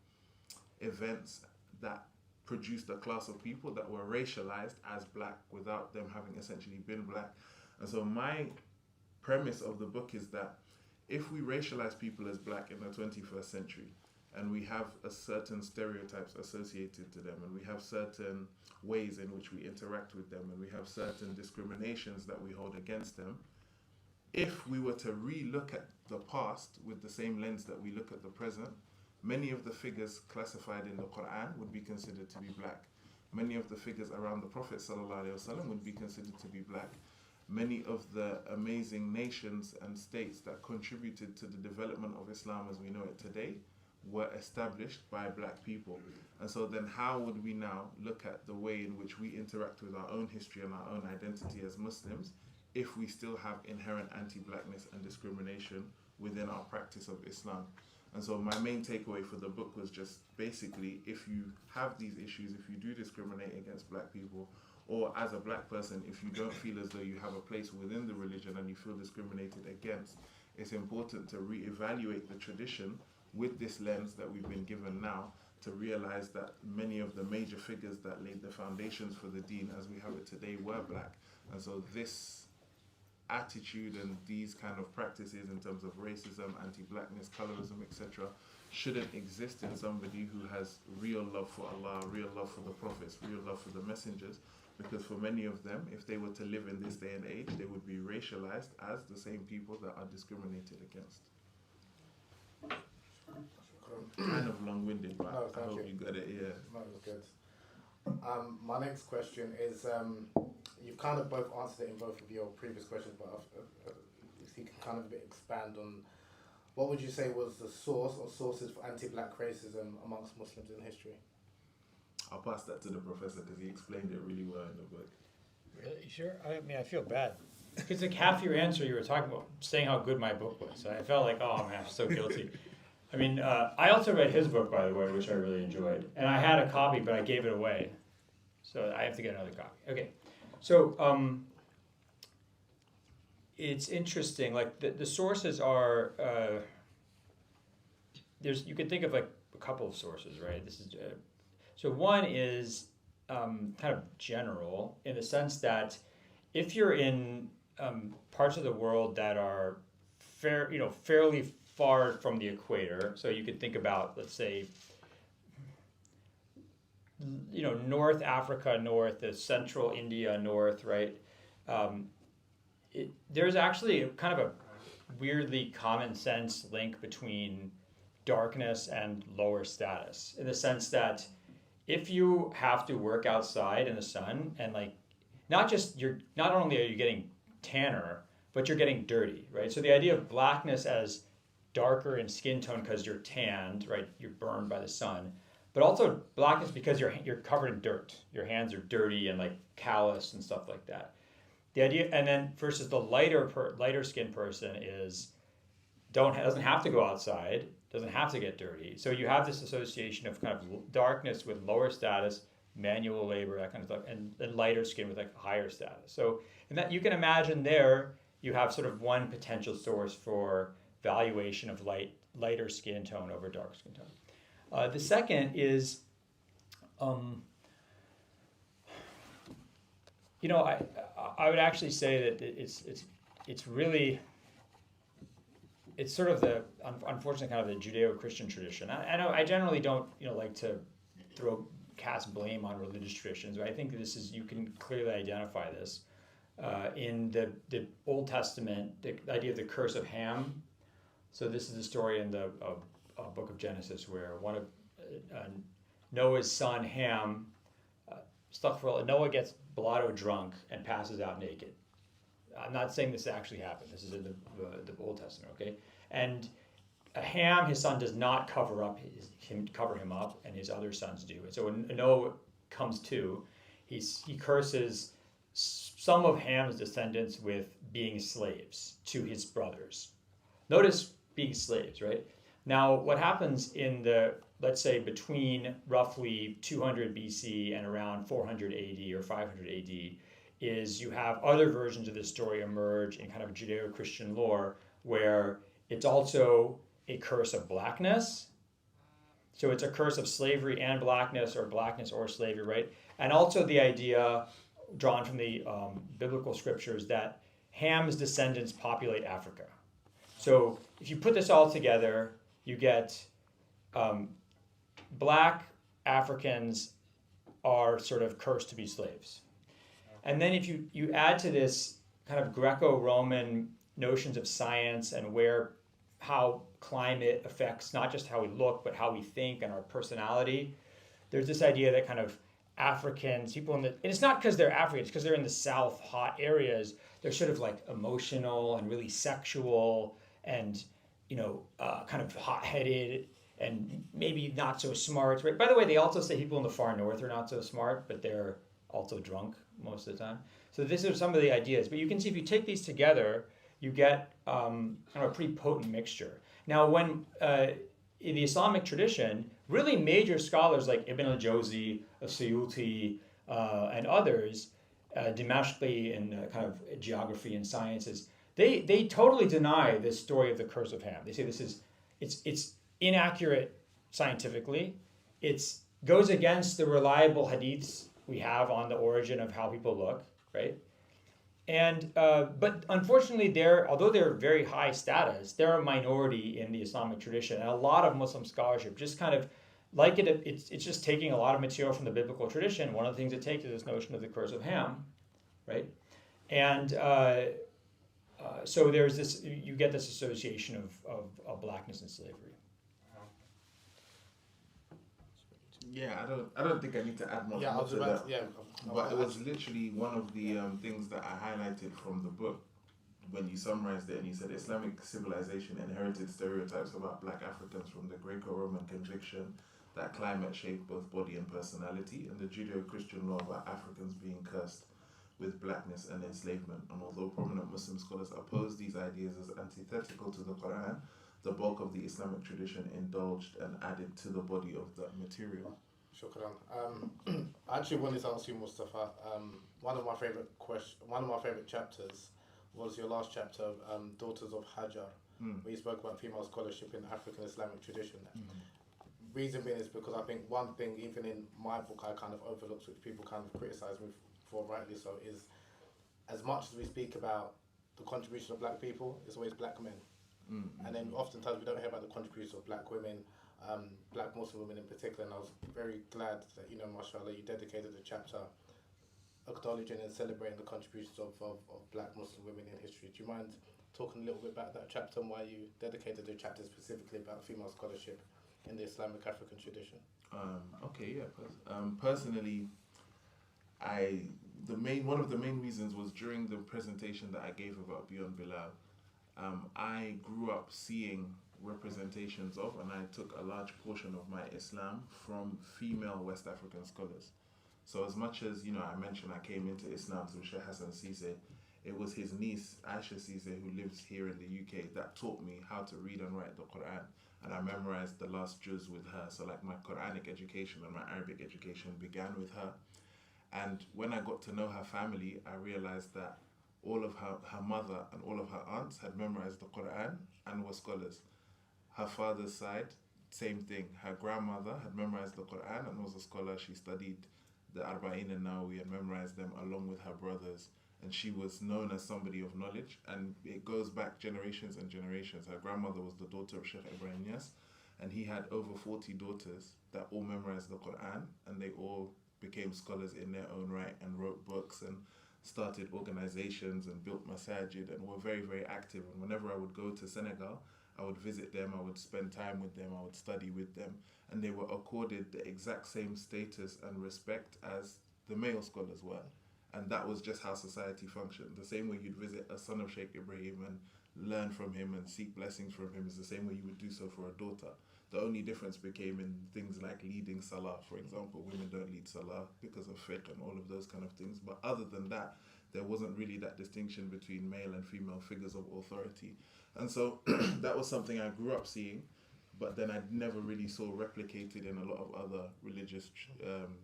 events that produced a class of people that were racialized as black without them having essentially been black. And so my premise of the book is that if we racialize people as black in the 21st century, and we have a certain stereotypes associated to them, and we have certain ways in which we interact with them, and we have certain discriminations that we hold against them, if we were to re-look at the past with the same lens that we look at the present, many of the figures classified in the Quran would be considered to be black. Many of the figures around the Prophet ﷺ would be considered to be black. Many of the amazing nations and states that contributed to the development of Islam as we know it today were established by black people. And so then how would we now look at the way in which we interact with our own history and our own identity as Muslims if we still have inherent anti-blackness and discrimination within our practice of Islam? And so my main takeaway for the book was just basically, if you have these issues, if you do discriminate against black people, or as a black person, if you don't feel as though you have a place within the religion and you feel discriminated against, it's important to reevaluate the tradition with this lens that we've been given now, to realize that many of the major figures that laid the foundations for the deen as we have it today were black. And so this attitude and these kind of practices in terms of racism, anti-blackness, colorism, etc., shouldn't exist in somebody who has real love for Allah, real love for the prophets, real love for the messengers, because for many of them, if they were to live in this day and age, they would be racialized as the same people that are discriminated against. Kind of long-winded. but No, I thank hope you. you got it. Yeah. No, it was good. My next question is, you've kind of both answered it in both of your previous questions, but if you can kind of expand on, what would you say was the source or sources for anti-black racism amongst Muslims in history? I'll pass that to the professor because he explained it really well in the book. Really? Sure. I mean, I feel bad. Because like half your answer, you were talking about saying how good my book was. So I felt like, oh man, I'm so guilty. I mean, I also read his book, by the way, which I really enjoyed. And I had a copy, but I gave it away. So I have to get another copy. Okay. So it's interesting. Like the sources are, you can think of like a couple of sources, right? This is so one is kind of general in the sense that if you're in parts of the world that are fairly far from the equator, so you could think about, let's say, North Africa north, the central India north, right? There's actually kind of a weirdly common sense link between darkness and lower status, in the sense that if you have to work outside in the sun and like not only are you getting tanner, but you're getting dirty, right? So the idea of blackness as darker in skin tone because you're tanned, right? You're burned by the sun, but also blackness because you're covered in dirt. Your hands are dirty and like calloused and stuff like that. The idea, and then versus the lighter skinned person is doesn't have to go outside, doesn't have to get dirty. So you have this association of kind of darkness with lower status, manual labor, that kind of stuff, and lighter skin with like higher status. So and that you can imagine there you have sort of one potential source for valuation of lighter skin tone over dark skin tone. The second is, I would actually say that it's really, it's sort of the unfortunate kind of the Judeo-Christian tradition. I generally don't like to cast blame on religious traditions, but I think you can clearly identify this in the Old Testament, the idea of the curse of Ham. So this is the story in the book of Genesis where one of Noah's son Ham, Noah gets blotto drunk and passes out naked. I'm not saying this actually happened. This is in the Old Testament, okay? And Ham, his son, does not cover him up, and his other sons do. And so when Noah comes to, he curses some of Ham's descendants with being slaves to his brothers. Notice being slaves, right? Now, what happens let's say between roughly 200 BC and around 400 AD or 500 AD, is you have other versions of this story emerge in kind of Judeo-Christian lore where it's also a curse of blackness. So it's a curse of slavery and blackness or slavery, right? And also the idea drawn from the biblical scriptures that Ham's descendants populate Africa. So if you put this all together, you get black Africans are sort of cursed to be slaves. And then if you add to this kind of Greco-Roman notions of science and how climate affects not just how we look, but how we think and our personality, there's this idea that kind of Africans, and it's not because they're Africans, because they're in the South hot areas, they're sort of like emotional and really sexual and, kind of hot-headed and maybe not so smart. Right? By the way, they also say people in the far north are not so smart, but they're also drunk most of the time. So these are some of the ideas. But you can see if you take these together, you get kind of a pretty potent mixture. Now, when in the Islamic tradition, really major scholars like Ibn al-Jawzi, Suyuti, and others, Dimashqi in kind of geography and sciences, they totally deny this story of the curse of Ham. They say it's inaccurate scientifically. It goes against the reliable hadiths we have on the origin of how people look, right? And but unfortunately, although they're very high status, they're a minority in the Islamic tradition, and a lot of Muslim scholarship just kind of like it's just taking a lot of material from the biblical tradition. One of the things it takes is this notion of the curse of Ham, right? And so there's this, you get this association of blackness and slavery. Yeah, I don't think I need to add much Yeah, I more was to about that. yeah. But it was literally one of the things that I highlighted from the book when you summarized it and you said Islamic civilization inherited stereotypes about black Africans from the Greco-Roman conviction that climate shaped both body and personality, and the Judeo-Christian law about Africans being cursed with blackness and enslavement. And although prominent Muslim scholars oppose these ideas as antithetical to the Quran, the bulk of the Islamic tradition indulged and added to the body of that material. Shukran. I actually wanted to ask you, Mustafa. One of my favorite chapters was your last chapter, Daughters of Hajar, where you spoke about female scholarship in African Islamic tradition. Reason being is because I think one thing, even in my book, I kind of overlooked, which people kind of criticise me for, rightly so, is as much as we speak about the contribution of black people, it's always black men. And then oftentimes we don't hear about the contribution of black women, black Muslim women in particular. And I was very glad that, mashallah, you dedicated a chapter acknowledging and celebrating the contributions of black Muslim women in history. Do you mind talking a little bit about that chapter and why you dedicated a chapter specifically about female scholarship in the Islamic African tradition? Okay, yeah. Personally, one of the main reasons was during the presentation that I gave about Beyond Bilal. I grew up seeing representations of, and I took a large portion of my Islam from female West African scholars. So as much as, I mentioned I came into Islam through Sheikh Hassan Cisse, it was his niece, Aisha Cisse, who lives here in the UK, that taught me how to read and write the Quran. And I memorized the last juz with her. So like my Quranic education and my Arabic education began with her. And when I got to know her family, I realized that all of her mother and all of her aunts had memorized the Quran and were scholars. Her father's side, same thing. Her grandmother had memorized the Quran and was a scholar. She studied the Arba'in and Nawawi and memorized them along with her brothers. And she was known as somebody of knowledge. And it goes back generations and generations. Her grandmother was the daughter of Sheikh Ibrahim Yas. And he had over 40 daughters that all memorized the Quran. And they all became scholars in their own right and wrote books and started organizations and built masajid and were very, very active. And whenever I would go to Senegal, I would visit them, I would spend time with them, I would study with them, and they were accorded the exact same status and respect as the male scholars were. And that was just how society functioned. The same way you'd visit a son of Sheikh Ibrahim and learn from him and seek blessings from him is the same way you would do so for a daughter. The only difference became in things like leading salah, for example. Women don't lead salah because of fiqh and all of those kind of things. But other than that, there wasn't really that distinction between male and female figures of authority. And so that was something I grew up seeing, but then I never really saw replicated in a lot of other religious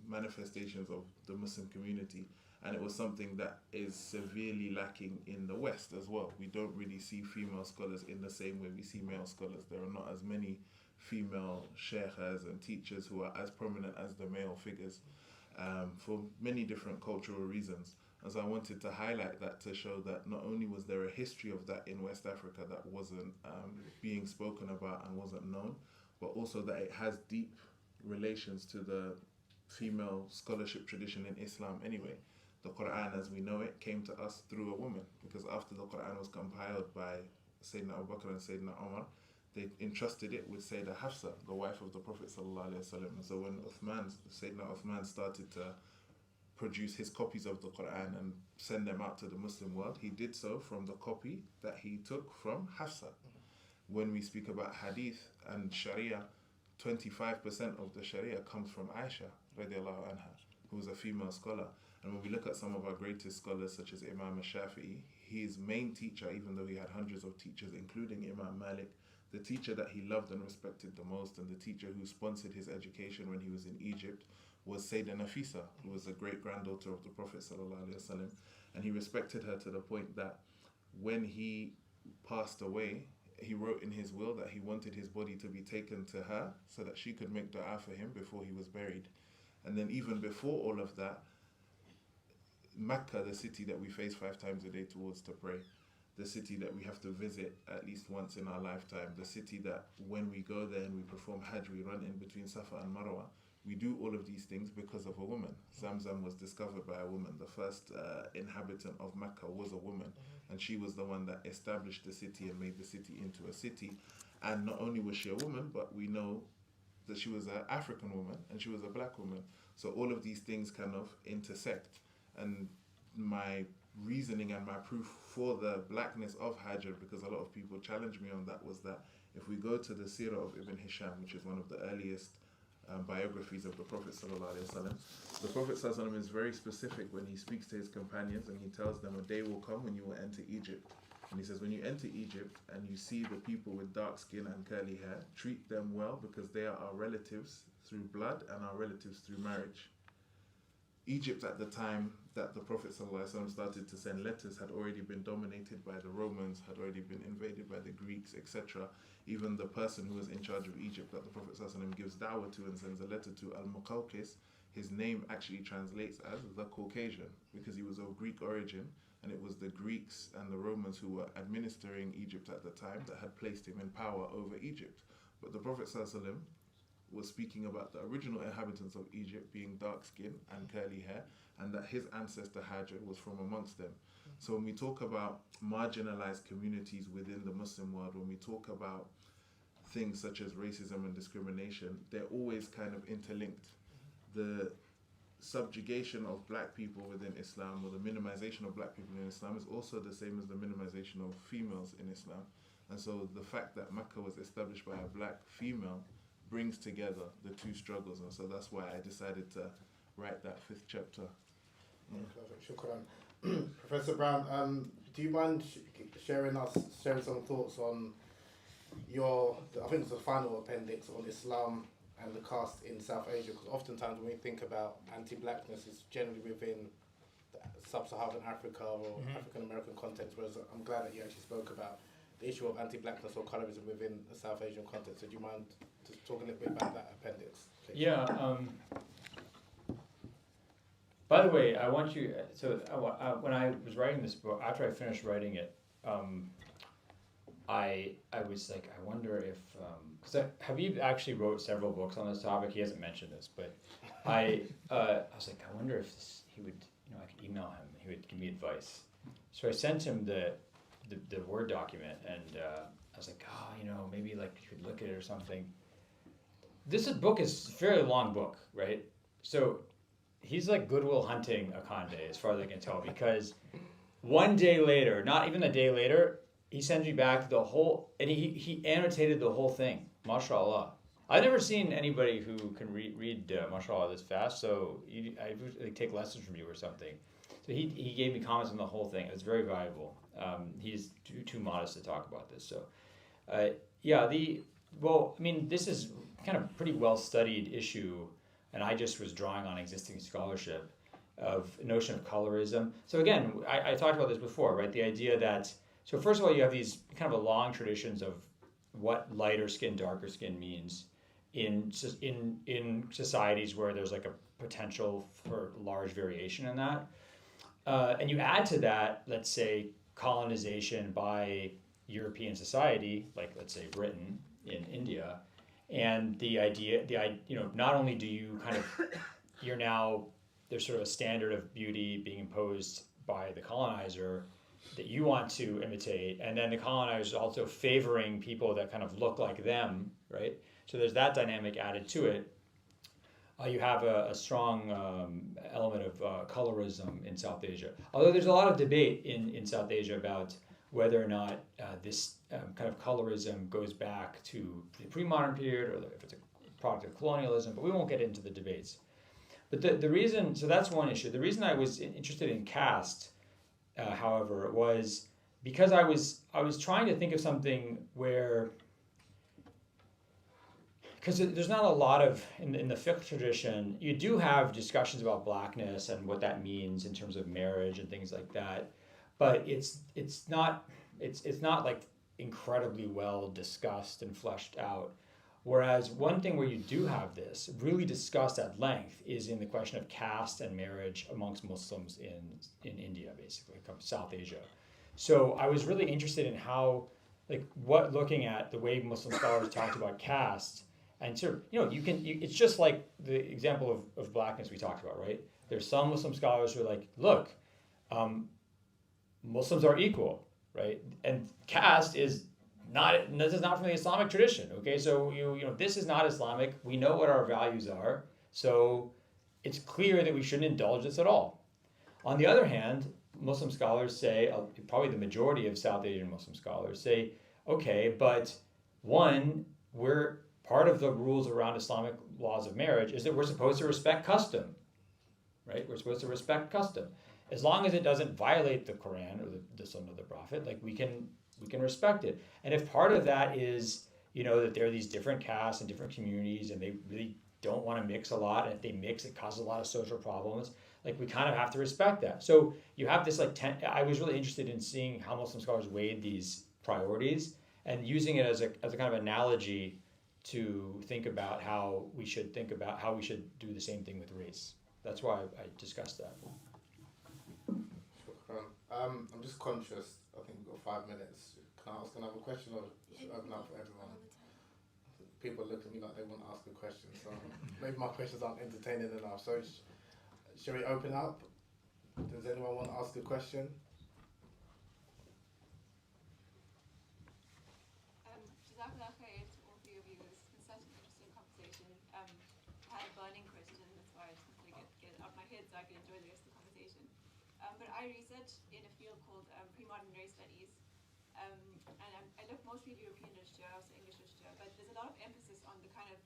manifestations of the Muslim community. And it was something that is severely lacking in the West as well. We don't really see female scholars in the same way we see male scholars. There are not as many female sheikhas and teachers who are as prominent as the male figures for many different cultural reasons. And so I wanted to highlight that to show that not only was there a history of that in West Africa that wasn't being spoken about and wasn't known, but also that it has deep relations to the female scholarship tradition in Islam anyway. The Quran as we know it came to us through a woman, because after the Quran was compiled by Sayyidina Abu Bakr and Sayyidina Umar, they entrusted it with Sayyidah Hafsa, the wife of the Prophet ﷺ. And so when Sayyidina Uthman started to produce his copies of the Quran and send them out to the Muslim world, he did so from the copy that he took from Hafsa. When we speak about hadith and Sharia, 25% of the Sharia comes from Aisha radiallahu anha, who was a female scholar. And when we look at some of our greatest scholars, such as Imam al-Shafi'i, his main teacher, even though he had hundreds of teachers, including Imam Malik, the teacher that he loved and respected the most, and the teacher who sponsored his education when he was in Egypt, was Sayyidah Nafisa, who was a great-granddaughter of the Prophet ﷺ. And he respected her to the point that when he passed away, he wrote in his will that he wanted his body to be taken to her so that she could make dua for him before he was buried. And then even before all of that, Mecca, the city that we face 5 times a day towards to pray, the city that we have to visit at least once in our lifetime, the city that when we go there and we perform Hajj, we run in between Safa and Marwa. We do all of these things because of a woman. Zamzam was discovered by a woman. The first inhabitant of Mecca was a woman, and she was the one that established the city and made the city into a city. And not only was she a woman, but we know that she was an African woman and she was a black woman. So all of these things kind of intersect. And my reasoning and my proof for the blackness of Hajar, because a lot of people challenged me on that, was that if we go to the Sirah of Ibn Hisham, which is one of the earliest biographies of the Prophet ﷺ, the Prophet ﷺ is very specific when he speaks to his companions, and he tells them a day will come when you will enter Egypt. And he says, when you enter Egypt and you see the people with dark skin and curly hair, treat them well because they are our relatives through blood and our relatives through marriage. Egypt at the time that the Prophet ﷺ started to send letters had already been dominated by the Romans, had already been invaded by the Greeks, etc. Even the person who was in charge of Egypt that the Prophet ﷺ gives da'wah to and sends a letter to, Al-Muqawqis, his name actually translates as the Caucasian because he was of Greek origin, and it was the Greeks and the Romans who were administering Egypt at the time that had placed him in power over Egypt. But the Prophet ﷺ was speaking about the original inhabitants of Egypt being dark skin and curly hair, and that his ancestor Hajar was from amongst them. So when we talk about marginalized communities within the Muslim world, when we talk about things such as racism and discrimination, they're always kind of interlinked. The subjugation of black people within Islam, or the minimization of black people in Islam, is also the same as the minimization of females in Islam. And so the fact that Mecca was established by a black female brings together the two struggles, and so that's why I decided to write that 5th chapter. Perfect. Shukran. Professor Brown, do you mind sharing some thoughts on I think it's the final appendix on Islam and the caste in South Asia? Because oftentimes when we think about anti-blackness, it's generally within the sub-Saharan Africa or African American context, whereas I'm glad that you actually spoke about the issue of anti-blackness or colorism within the South Asian context. So do you mind just talking a little bit about that appendix, please? Yeah. By the way, I want you. So when I was writing this book, after I finished writing it, I was like, I wonder if because Habib actually wrote several books on this topic. He hasn't mentioned this, but I was like, I wonder if he would, I could email him. He would give me advice. So I sent him the Word document, and I was like, maybe like you could look at it or something. This book is a fairly long book, right? So he's like Goodwill Hunting a Conde, as far as I can tell, because one day later, not even a day later, he sends me back the whole, and he annotated the whole thing. MashaAllah. I've never seen anybody who can read MashaAllah this fast, so I would like, take lessons from you or something. So he gave me comments on the whole thing. It was very valuable. He's too modest to talk about this. So, this is kind of pretty well-studied issue, and I just was drawing on existing scholarship of notion of colorism. So again, I talked about this before, right? The idea that, so first of all, you have these kind of a long traditions of what lighter skin, darker skin means in societies where there's like a potential for large variation in that. And you add to that, let's say, colonization by European society, like let's say Britain in India, and the idea, not only do you kind of, there's sort of a standard of beauty being imposed by the colonizer that you want to imitate, and then the colonizer is also favoring people that kind of look like them, right? So there's that dynamic added to it. You have a strong element of colorism in South Asia. Although there's a lot of debate in South Asia about whether or not this kind of colorism goes back to the pre-modern period or if it's a product of colonialism, but we won't get into the debates. But the reason, so that's one issue. The reason I was interested in caste, however, was because I was trying to think of something where, because there's not a lot of, in the fiqh tradition, you do have discussions about blackness and what that means in terms of marriage and things like that, but it's not like incredibly well discussed and fleshed out. Whereas one thing where you do have this really discussed at length is in the question of caste and marriage amongst Muslims in India, basically, South Asia. So I was really interested in how, looking at the way Muslim scholars talked about caste. And sort of, it's just like the example of blackness we talked about, right? There's some Muslim scholars who are like, look, Muslims are equal, right? And caste is this is not from the Islamic tradition. Okay, so this is not Islamic. We know what our values are, so it's clear that we shouldn't indulge this at all. On the other hand, Muslim scholars say, probably the majority of South Asian Muslim scholars say, okay, but one, we're part of the rules around Islamic laws of marriage is that we're supposed to respect custom, right? We're supposed to respect custom. As long as it doesn't violate the Quran or the Sunnah of the Prophet, like we can respect it. And if part of that is, that there are these different castes and different communities and they really don't want to mix a lot, and if they mix, it causes a lot of social problems, like we kind of have to respect that. So you have this I was really interested in seeing how Muslim scholars weighed these priorities and using it as a kind of analogy to think about how we should do the same thing with race. That's why I discussed that. I'm just conscious. I think we've got 5 minutes. Can I ask another question, or just open up for everyone? People look at me like they want to ask a question, so maybe my questions aren't entertaining enough. So, shall we open up? Does anyone want to ask a question? Jazakallah khair to all three of you. It's been such an interesting conversation. I had a burning question, that's why I just wanted to get it out of my head so I could enjoy the rest of the conversation. But I research in a field called pre-modern race studies, and I look mostly at European literature, also English literature, but there's a lot of emphasis on the kind of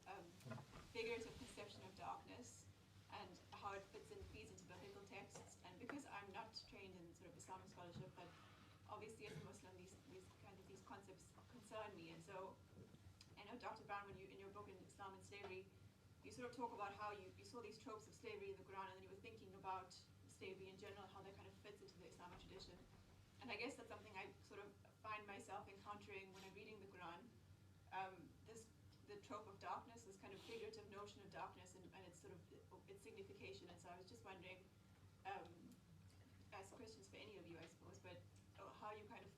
figurative conception of darkness and how it feeds into biblical texts. And because I'm not trained in sort of Islamic scholarship, but obviously as a Muslim, these concepts concern me. And so I know, Dr. Brown, when in your book in Islam and Slavery, you sort of talk about how you saw these tropes of slavery in the Quran, and then you were thinking about slavery in general, how that kind of fits into the Islamic tradition. And I guess that's something I sort of find myself encountering when I'm reading the Quran. The trope of darkness, this kind of figurative notion of darkness, and its sort of its signification. And so I was just wondering, as questions for any of you, I suppose, but how you kind of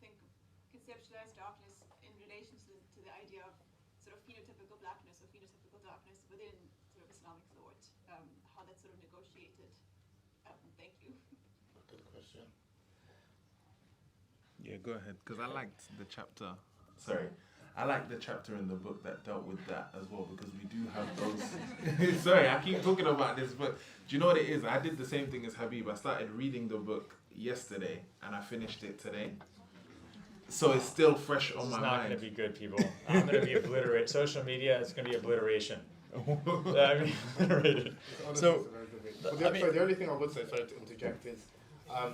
conceptualize darkness in relation to the idea of sort of phenotypical blackness or phenotypical darkness within sort of Islamic thought, how that's sort of negotiated. Thank you. Good question. Yeah, go ahead. Because I liked the chapter. Sorry. I like the chapter in the book that dealt with that as well, because we do have those. Sorry, I keep talking about this, but do you know what it is? I did the same thing as Habib. I started reading the book yesterday and I finished it today. So it's still fresh on my mind. It's not going to be good, people. I'm going to be obliterated. Social media, it's going to be obliteration. Obliterated. So, the only thing I would say, sorry to interject, is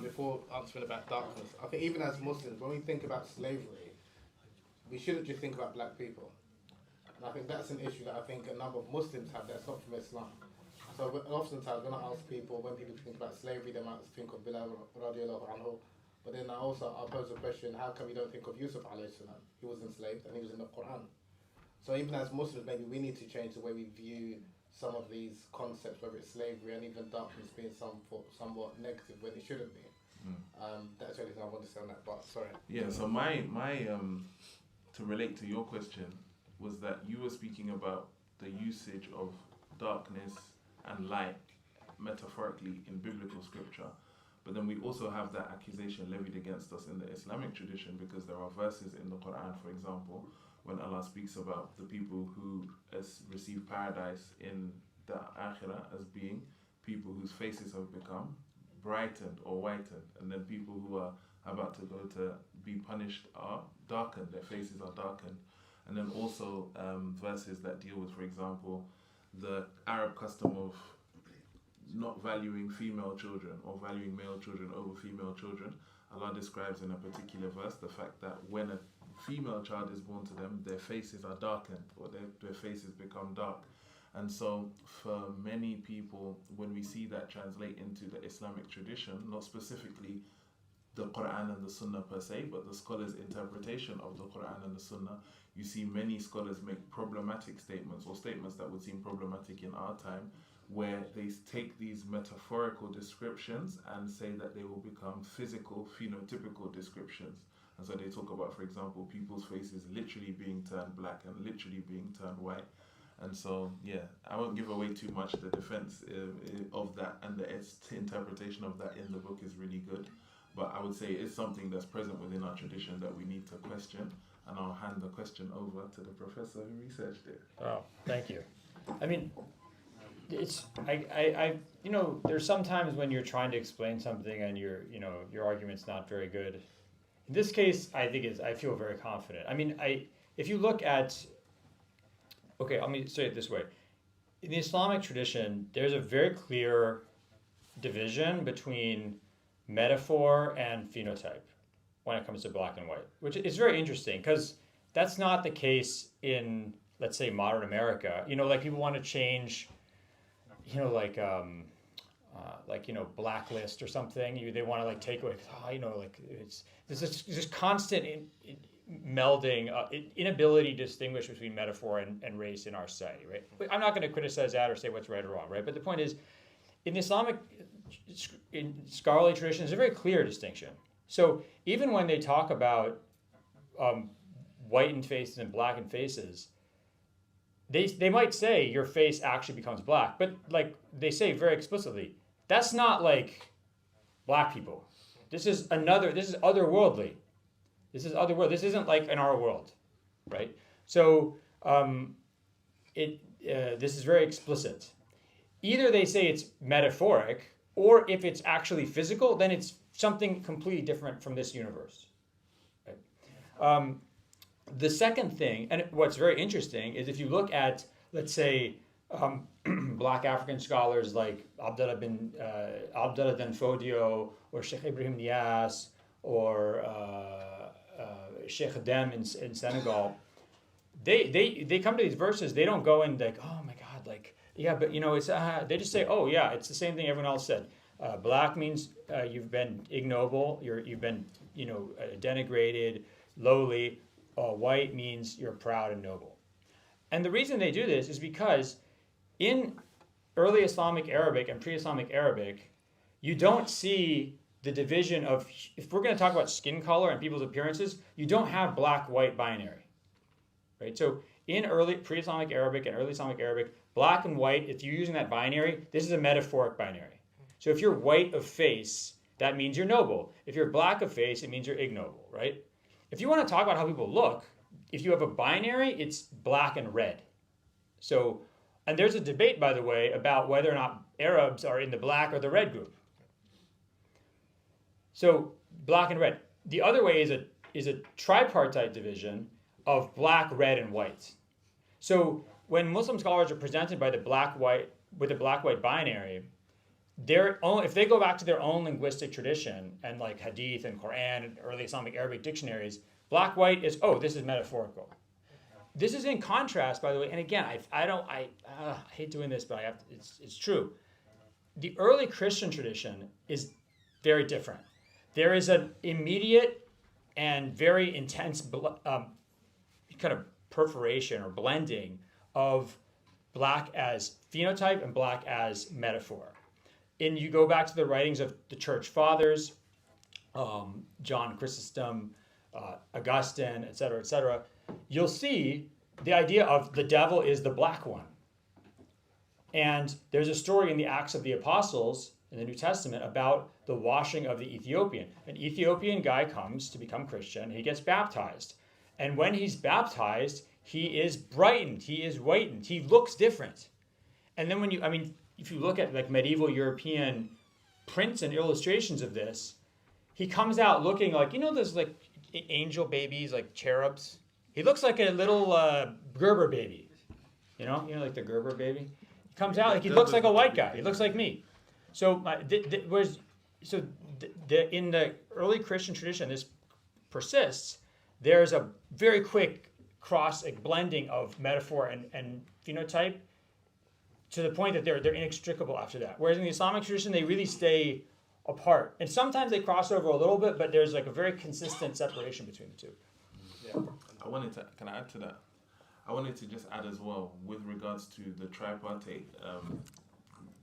before answering about darkness, I think even as Muslims, when we think about slavery, we shouldn't just think about black people. And I think that's an issue that I think a number of Muslims have that's not from Islam. So oftentimes when I ask people, when people think about slavery, they might think of Bilal radiallahu anhu. But then I pose a question, how come we don't think of Yusuf alayhi salam? He was enslaved and he was in the Quran. So even as Muslims, maybe we need to change the way we view some of these concepts, whether it's slavery and even darkness being somewhat negative when it shouldn't be. That's the only thing I want to say on that, but sorry. Yeah, so my to relate to your question was that you were speaking about the usage of darkness and light metaphorically in biblical scripture, but then we also have that accusation levied against us in the Islamic tradition, because there are verses in the Quran, for example, when Allah speaks about the people who receive paradise in the Akhirah as being people whose faces have become brightened or whitened, and then people who are about to go to be punished are darkened, their faces are darkened. And then also verses that deal with, for example, the Arab custom of not valuing female children or valuing male children over female children. Allah describes in a particular verse the fact that when a female child is born to them, their faces are darkened, or their faces become dark. And so for many people, when we see that translate into the Islamic tradition, not specifically the Quran and the Sunnah per se, but the scholars' interpretation of the Quran and the Sunnah, you see many scholars make problematic statements, or statements that would seem problematic in our time, where they take these metaphorical descriptions and say that they will become physical, phenotypical descriptions. And so they talk about, for example, people's faces literally being turned black and literally being turned white. And so, yeah, I won't give away too much. The defense of that and the interpretation of that in the book is really good. But I would say it's something that's present within our tradition that we need to question and I'll hand the question over to the professor who researched it. Oh, thank you. I mean, there's sometimes when you're trying to explain something and your argument's not very good. In this case, I feel very confident. I mean, if you look at, okay, let me say it this way. In the Islamic tradition, there's a very clear division between metaphor and phenotype when it comes to black and white, which is very interesting because that's not the case in, let's say, modern America. Like people want to change, Blacklist or something. They want to like take away, there's this constant melding, inability to distinguish between metaphor and race in our society, right? But I'm not going to criticize that or say what's right or wrong, right? But the point is, in the Islamic scholarly tradition, there's a very clear distinction. So even when they talk about whitened faces and blackened faces, they might say your face actually becomes black, but like they say very explicitly, that's not like black people. This is otherworldly. This is otherworldly. This isn't like in our world, right? So this is very explicit. Either they say it's metaphoric, or if it's actually physical, then it's something completely different from this universe. Right? The second thing, and what's very interesting, is if you look at, let's say, black African scholars like Abdallah Danfodio or Sheikh Ibrahim Niasse or Sheikh Dem in Senegal, they come to these verses, they don't go in like, oh my God, like, yeah, but it's they just say, oh yeah, it's the same thing everyone else said. Black means you've been ignoble, you've been denigrated, lowly. White means you're proud and noble. And the reason they do this is because in early Islamic Arabic and pre-Islamic Arabic, you don't see the division of, if we're going to talk about skin color and people's appearances, you don't have black-white binary, right? So in early pre-Islamic Arabic and early Islamic Arabic, black and white, if you're using that binary, this is a metaphoric binary. So if you're white of face, that means you're noble. If you're black of face, it means you're ignoble, right? If you want to talk about how people look, if you have a binary, it's black and red. So, and there's a debate, by the way, about whether or not Arabs are in the black or the red group. So, black and red. The other way is a tripartite division of black, red, and white. So, when Muslim scholars are presented by the black-white binary, if they go back to their own linguistic tradition and like Hadith and Quran and early Islamic Arabic dictionaries, black-white is, this is metaphorical. This is in contrast, by the way, and again, I hate doing this, but it's true. The early Christian tradition is very different. There is an immediate and very intense kind of perforation or blending of black as phenotype and black as metaphor. And you go back to the writings of the church fathers, John Chrysostom, Augustine, etc., you'll see the idea of the devil is the black one. And there's a story in the Acts of the Apostles in the New Testament about the washing of the Ethiopian. An Ethiopian guy comes to become Christian, he gets baptized. And when he's baptized, he is brightened, he is whitened, he looks different. And then if you look at like medieval European prints and illustrations of this, he comes out looking like, those like angel babies, like cherubs. He looks like a little Gerber baby, like the Gerber baby. He comes out like he looks like a white guy. He looks like me. So in the early Christian tradition, this persists. There's a very quick blending of metaphor and phenotype, to the point that they're inextricable after that. Whereas in the Islamic tradition, they really stay apart. And sometimes they cross over a little bit, but there's like a very consistent separation between the two. Yeah. Can I add to that? I wanted to just add as well, with regards to the tripartite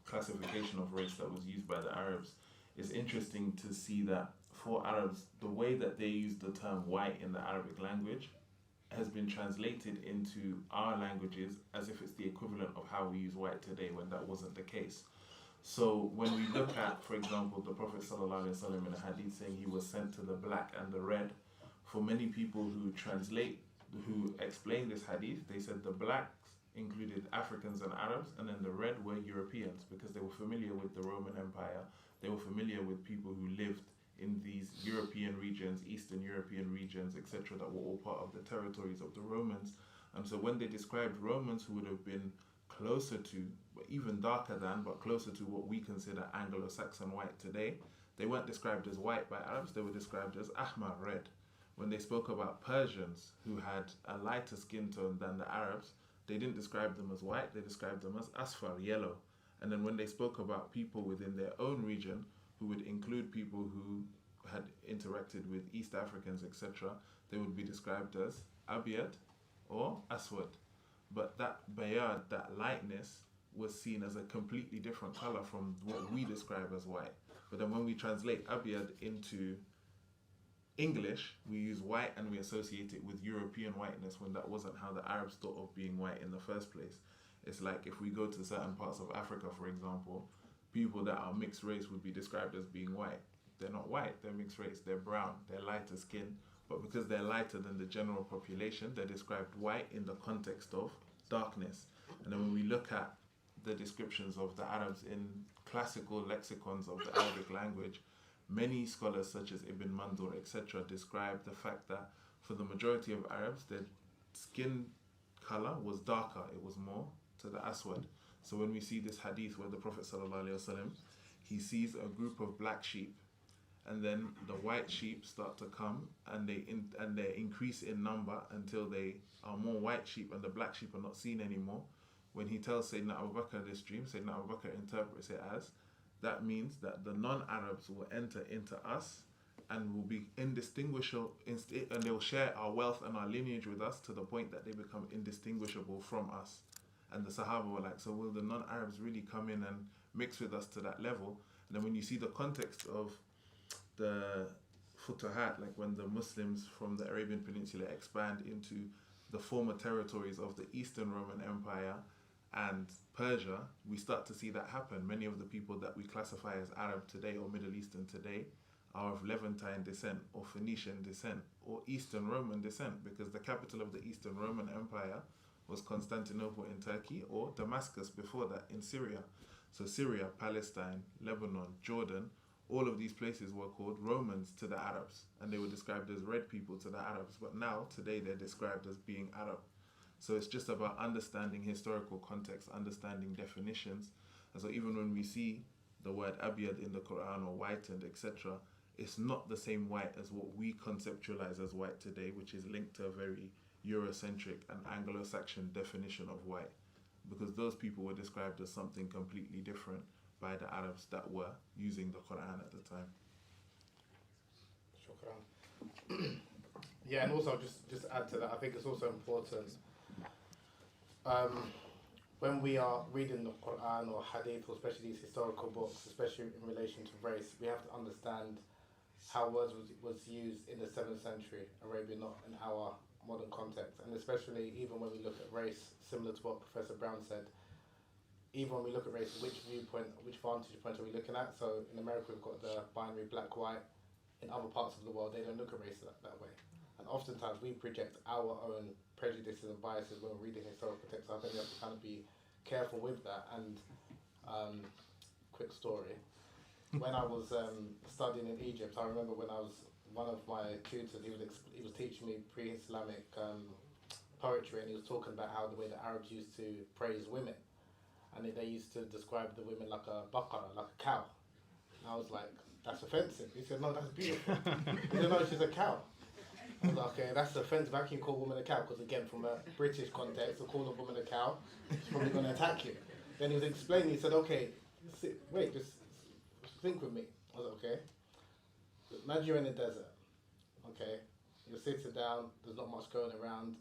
classification of race that was used by the Arabs, it's interesting to see that for Arabs, the way that they use the term white in the Arabic language has been translated into our languages as if it's the equivalent of how we use white today, when that wasn't the case. So when we look at, for example, the Prophet ﷺ in a hadith saying he was sent to the black and the red, for many people who explain this hadith, they said the blacks included Africans and Arabs, and then the red were Europeans, because they were familiar with the Roman Empire. They were familiar with people who lived in these European regions, Eastern European regions, etc., that were all part of the territories of the Romans. And so when they described Romans who would have been closer to, even darker than, but closer to what we consider Anglo-Saxon white today, they weren't described as white by Arabs, they were described as Ahmar, red. When they spoke about Persians who had a lighter skin tone than the Arabs, they didn't describe them as white, they described them as Asfar, yellow. And then when they spoke about people within their own region, who would include people who had interacted with East Africans, etc., they would be described as Abiyad or Aswad. But that bayad, that lightness, was seen as a completely different color from what we describe as white. But then when we translate Abiyad into English, we use white and we associate it with European whiteness, when that wasn't how the Arabs thought of being white in the first place. It's like if we go to certain parts of Africa, for example, people that are mixed race would be described as being white. They're not white, they're mixed race, they're brown, they're lighter skin, but because they're lighter than the general population, they're described white in the context of darkness. And then when we look at the descriptions of the Arabs in classical lexicons of the Arabic language, many scholars such as Ibn Mandur, etc., describe the fact that for the majority of Arabs, their skin color was darker, it was more to the Aswad. So when we see this hadith where the Prophet ﷺ, he sees a group of black sheep, and then the white sheep start to come, and they increase in number until they are more white sheep and the black sheep are not seen anymore. When he tells Sayyidina Abu Bakr this dream, Sayyidina Abu Bakr interprets it as, that means that the non-Arabs will enter into us and will be indistinguishable, and they will share our wealth and our lineage with us to the point that they become indistinguishable from us. And the Sahaba were like, so will the non-Arabs really come in and mix with us to that level? And then when you see the context of the Futuhat, like when the Muslims from the Arabian Peninsula expand into the former territories of the Eastern Roman Empire and Persia, we start to see that happen. Many of the people that we classify as Arab today or Middle Eastern today are of Levantine descent or Phoenician descent or Eastern Roman descent, because the capital of the Eastern Roman Empire was Constantinople in Turkey, or Damascus before that in Syria. So Syria, Palestine, Lebanon, Jordan, all of these places were called Romans to the Arabs, and they were described as red people to the Arabs, but now, today, they're described as being Arab. So it's just about understanding historical context, understanding definitions. And so even when we see the word Abiyad in the Quran or whitened, etc., it's not the same white as what we conceptualize as white today, which is linked to a very Eurocentric and Anglo-Saxon definition of white, because those people were described as something completely different by the Arabs that were using the Quran at the time. Shukran. Yeah, and also just add to that, I think it's also important when we are reading the Quran or Hadith, or especially these historical books, especially in relation to race, we have to understand how words was used in the 7th century Arabia, not in our modern context. And especially even when we look at race, similar to what Professor Brown said, even when we look at race, which viewpoint, which vantage point are we looking at? So in America, we've got the binary black-white. In other parts of the world, they don't look at race that way. And oftentimes, we project our own prejudices and biases when we're reading historical texts. So I think we have to kind of be careful with that. And quick story. When I was studying in Egypt, I remember when I was, one of my tutors, he was teaching me pre-Islamic poetry, and he was talking about how the way the Arabs used to praise women. And they used to describe the women like a baqara, like a cow. And I was like, that's offensive. He said, no, that's beautiful. He said, no, she's a cow. I was like, okay, that's offensive. How can you call a woman a cow? Because again, from a British context, to call a woman a cow, she's probably going to attack you. Then he was explaining, he said, okay, wait, just think with me. I was like, okay. Imagine you're in the desert, okay? You're sitting down, there's not much going around,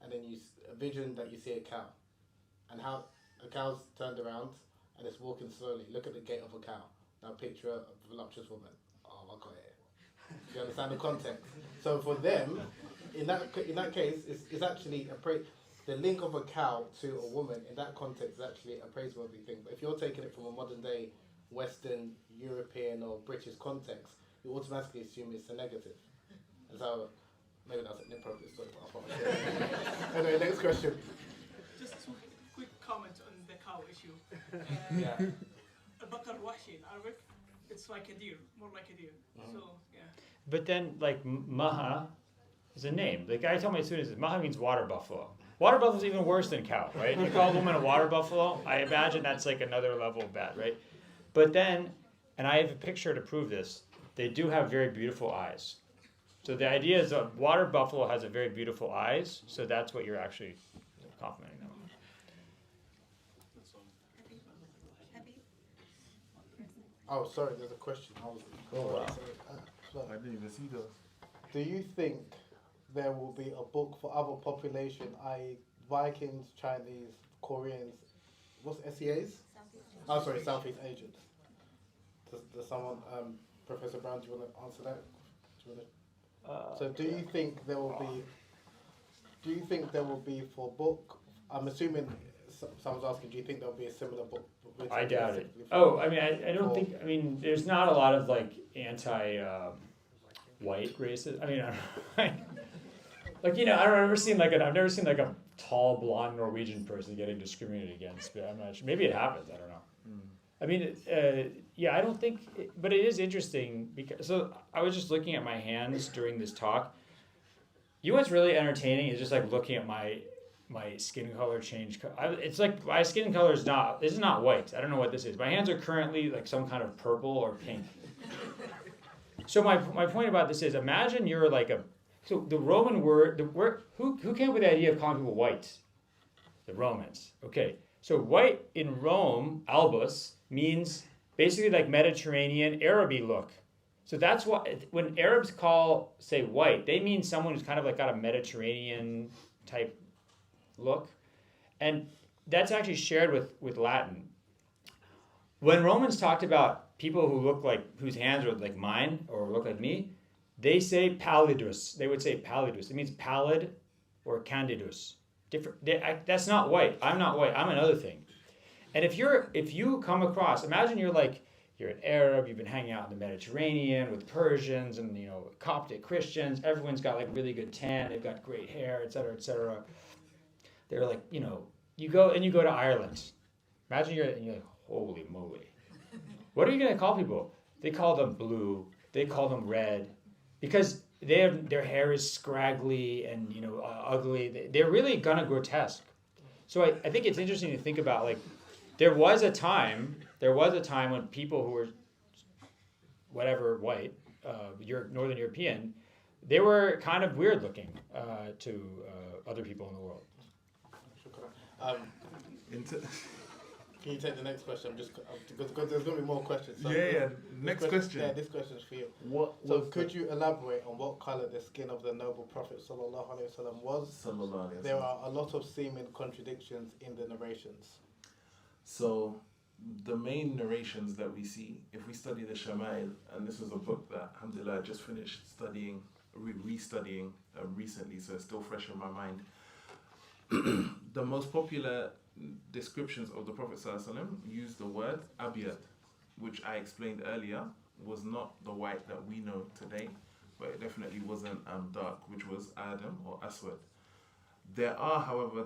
and then you envision that you see a cow. And how a cow's turned around and it's walking slowly. Look at the gait of a cow. Now picture a voluptuous woman. Oh, I got it. Do you understand the context? So for them, in that case, it's actually the link of a cow to a woman in that context is actually a praiseworthy thing. But if you're taking it from a modern day Western, European or British context, you automatically assume it's a negative. And so Maybe that's an inappropriate story, but I thought I'd share it. Anyway, next question. Just two quick comments on the cow issue. Yeah. Bakar washi in Arabic, it's like a deer, more like a deer. So, yeah. But then, like, maha is a name. The guy told my students that maha means water buffalo. Water buffalo is even worse than cow, right? You call a woman a water buffalo, I imagine that's like another level of bad, right? But then, and I have a picture to prove this, they do have very beautiful eyes. So the idea is a water buffalo has a very beautiful eyes, so that's what you're actually complimenting them on. Oh, sorry, there's a question. I was. Oh, wow. Sorry. I didn't even see those. Do you think there will be a book for other population, i.e. Vikings, Chinese, Koreans, what's SEAs? Oh, sorry, Southeast Asians. Does someone, Professor Brown, do you want to answer that? So do you think there will be for book, I'm assuming someone's asking, do you think there will be a similar book? I doubt it. Oh, I mean, I don't think, I mean, there's not a lot of like anti-white races. I mean, I don't, like, you know, I've never seen like a tall blonde Norwegian person getting discriminated against, but I'm not sure. Maybe it happens, I don't know. I mean, yeah, I don't think, but it is interesting because, so I was just looking at my hands during this talk. You know what's really entertaining is just like looking at my skin color change. It's like my skin color is not, this is not white. I don't know what this is. My hands are currently like some kind of purple or pink. So my point about this is, imagine you're like so the Roman word, who came up with the idea of calling people white? The Romans. Okay, so white in Rome, albus, means basically like Mediterranean, Araby look. So that's why when Arabs say white, they mean someone who's kind of like got a Mediterranean type look. And that's actually shared with Latin. When Romans talked about people who look like, whose hands are like mine or look like me, they say pallidus. They would say pallidus. It means pallid or candidus. That's not white. I'm not white. I'm another thing. And if you come across, imagine you're an Arab, you've been hanging out in the Mediterranean with Persians and, you know, Coptic Christians, everyone's got like really good tan, they've got great hair, et cetera, et cetera. They're like, you know, you go to Ireland. Imagine you're like, holy moly. What are you gonna call people? They call them blue, they call them red, because their hair is scraggly and, you know, ugly. They're really kind of grotesque. So I think it's interesting to think about, like, there was a time when people who were whatever white, Northern European, they were kind of weird looking to other people in the world. Can you take the next question? Because there's going to be more questions. So Next question. Yeah, this question is for you. Could you elaborate on what color the skin of the noble Prophet ﷺ was? There are a lot of seeming contradictions in the narrations. So the main narrations that we see, if we study the Shama'il, and this was a book that, alhamdulillah, I just finished restudying recently, so it's still fresh in my mind. The most popular descriptions of the Prophet ﷺ use the word abiyad, which I explained earlier was not the white that we know today, but it definitely wasn't dark, which was Adam or Aswad. There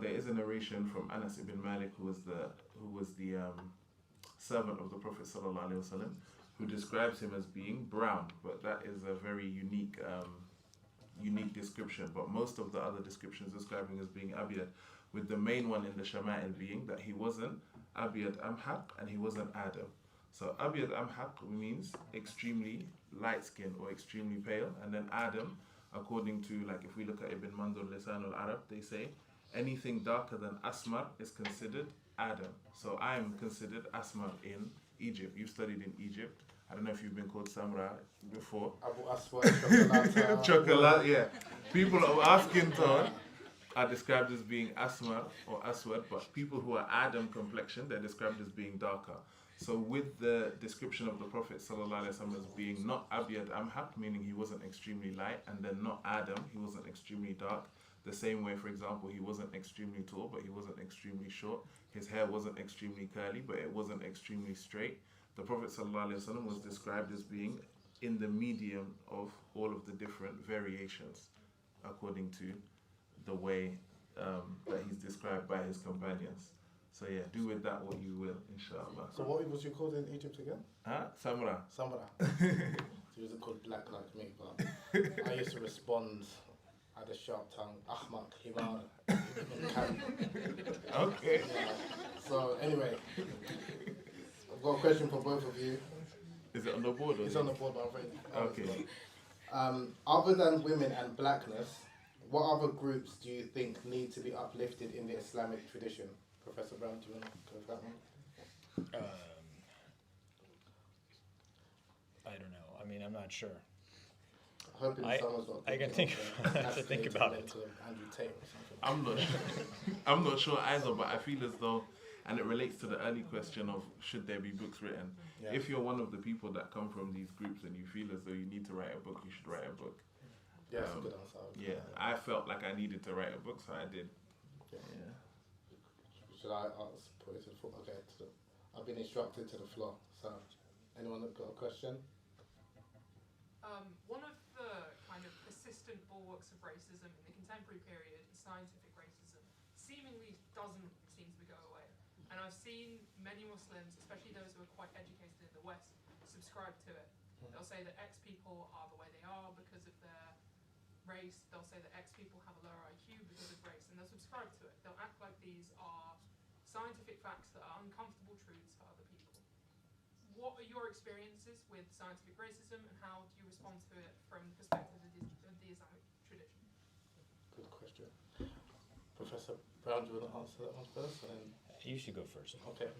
is a narration from Anas ibn Malik, who was the servant of the Prophet ﷺ, who describes him as being brown, but that is a very unique description. But most of the other descriptions describe him as being abiyad, with the main one in the Shama'il being that he wasn't abiyad amhaq and he wasn't Adam. So abiyad amhaq means extremely light skin or extremely pale, and then Adam, according to, like, if we look at Ibn Mandur Lisan al-Arab, they say anything darker than asmar is considered Adam. So I'm considered asmar in Egypt. You've studied in Egypt. I don't know if you've been called Samra before. Abu Aswad, Chocolate, yeah. People of our skin tone are described as being asmar or aswad, but people who are Adam complexion, they're described as being darker. So with the description of the Prophet ﷺ as being not abiyad amhaq, meaning he wasn't extremely light, and then not Adam, he wasn't extremely dark. The same way, for example, he wasn't extremely tall, but he wasn't extremely short. His hair wasn't extremely curly, but it wasn't extremely straight. The Prophet ﷺ was described as being in the medium of all of the different variations. according to the way that he's described by his companions. So yeah, do with that what you will, inshallah. So what was you called in Egypt again? Huh? Samra. Samra. He wasn't called black like me, but I used to respond. I had a sharp tongue. Ahmak, Himar, Okay. yeah. So anyway, I've got a question for both of you. Is it on the board? Or It's on the board, but I'm afraid. Okay. Other than women and blackness, what other groups do you think need to be uplifted in the Islamic tradition? Professor Brown, do you want to go for that one? I don't know. I mean, I'm not sure. Hoping someone's not. I can think. I have to think about it. Andrew Tate or something. I'm not sure either, but I feel as though, and it relates to the early question of should there be books written. Yeah. If you're one of the people that come from these groups and you feel as though you need to write a book, you should write a book. Yeah, that's a good answer. Yeah, I felt like I needed to write a book, so I did. Yeah. Yeah. Should I put it to the floor? Okay, I've been instructed to the floor. So, anyone got a question? One of the kind of persistent bulwarks of racism in the contemporary period is scientific racism. Seemingly doesn't seem to go away. And I've seen many Muslims, especially those who are quite educated in the West, subscribe to it. They'll say that X people are the way they are because of their race. They'll say that X people have a lower IQ because of race, and they'll subscribe to it. They'll act like these are scientific facts that are uncomfortable truths for other people. What are your experiences with scientific racism, and how do you respond to it from the perspective of the Islamic tradition? Good question. Professor Brown, do you want to answer that one first? And then... You should go first. Okay.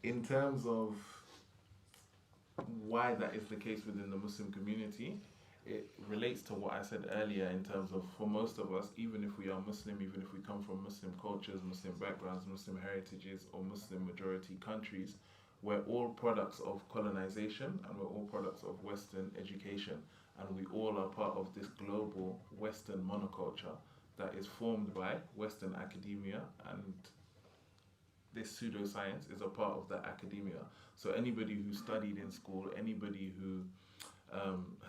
In terms of why that is the case within the Muslim community, it relates to what I said earlier in terms of, for most of us, even if we are Muslim, even if we come from Muslim cultures, Muslim backgrounds, Muslim heritages, or Muslim majority countries, we're all products of colonization and we're all products of Western education. And we all are part of this global Western monoculture that is formed by Western academia, and this pseudoscience is a part of that academia. So anybody who studied in school, anybody who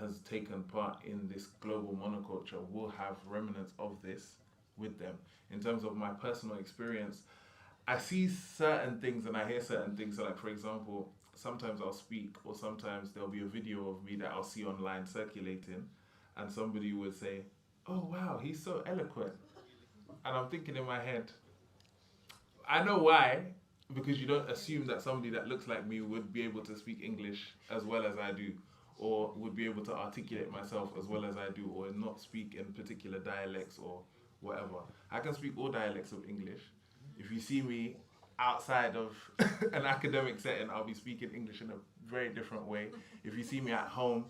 has taken part in this global monoculture will have remnants of this with them. In terms of my personal experience, I see certain things and I hear certain things. So like, for example, sometimes I'll speak, or sometimes there'll be a video of me that I'll see online circulating, and somebody would say, "Oh wow, he's so eloquent." And I'm thinking in my head, I know why, because you don't assume that somebody that looks like me would be able to speak English as well as I do, or would be able to articulate myself as well as I do, or not speak in particular dialects or whatever. I can speak all dialects of English. If you see me outside of an academic setting, I'll be speaking English in a very different way. If you see me at home,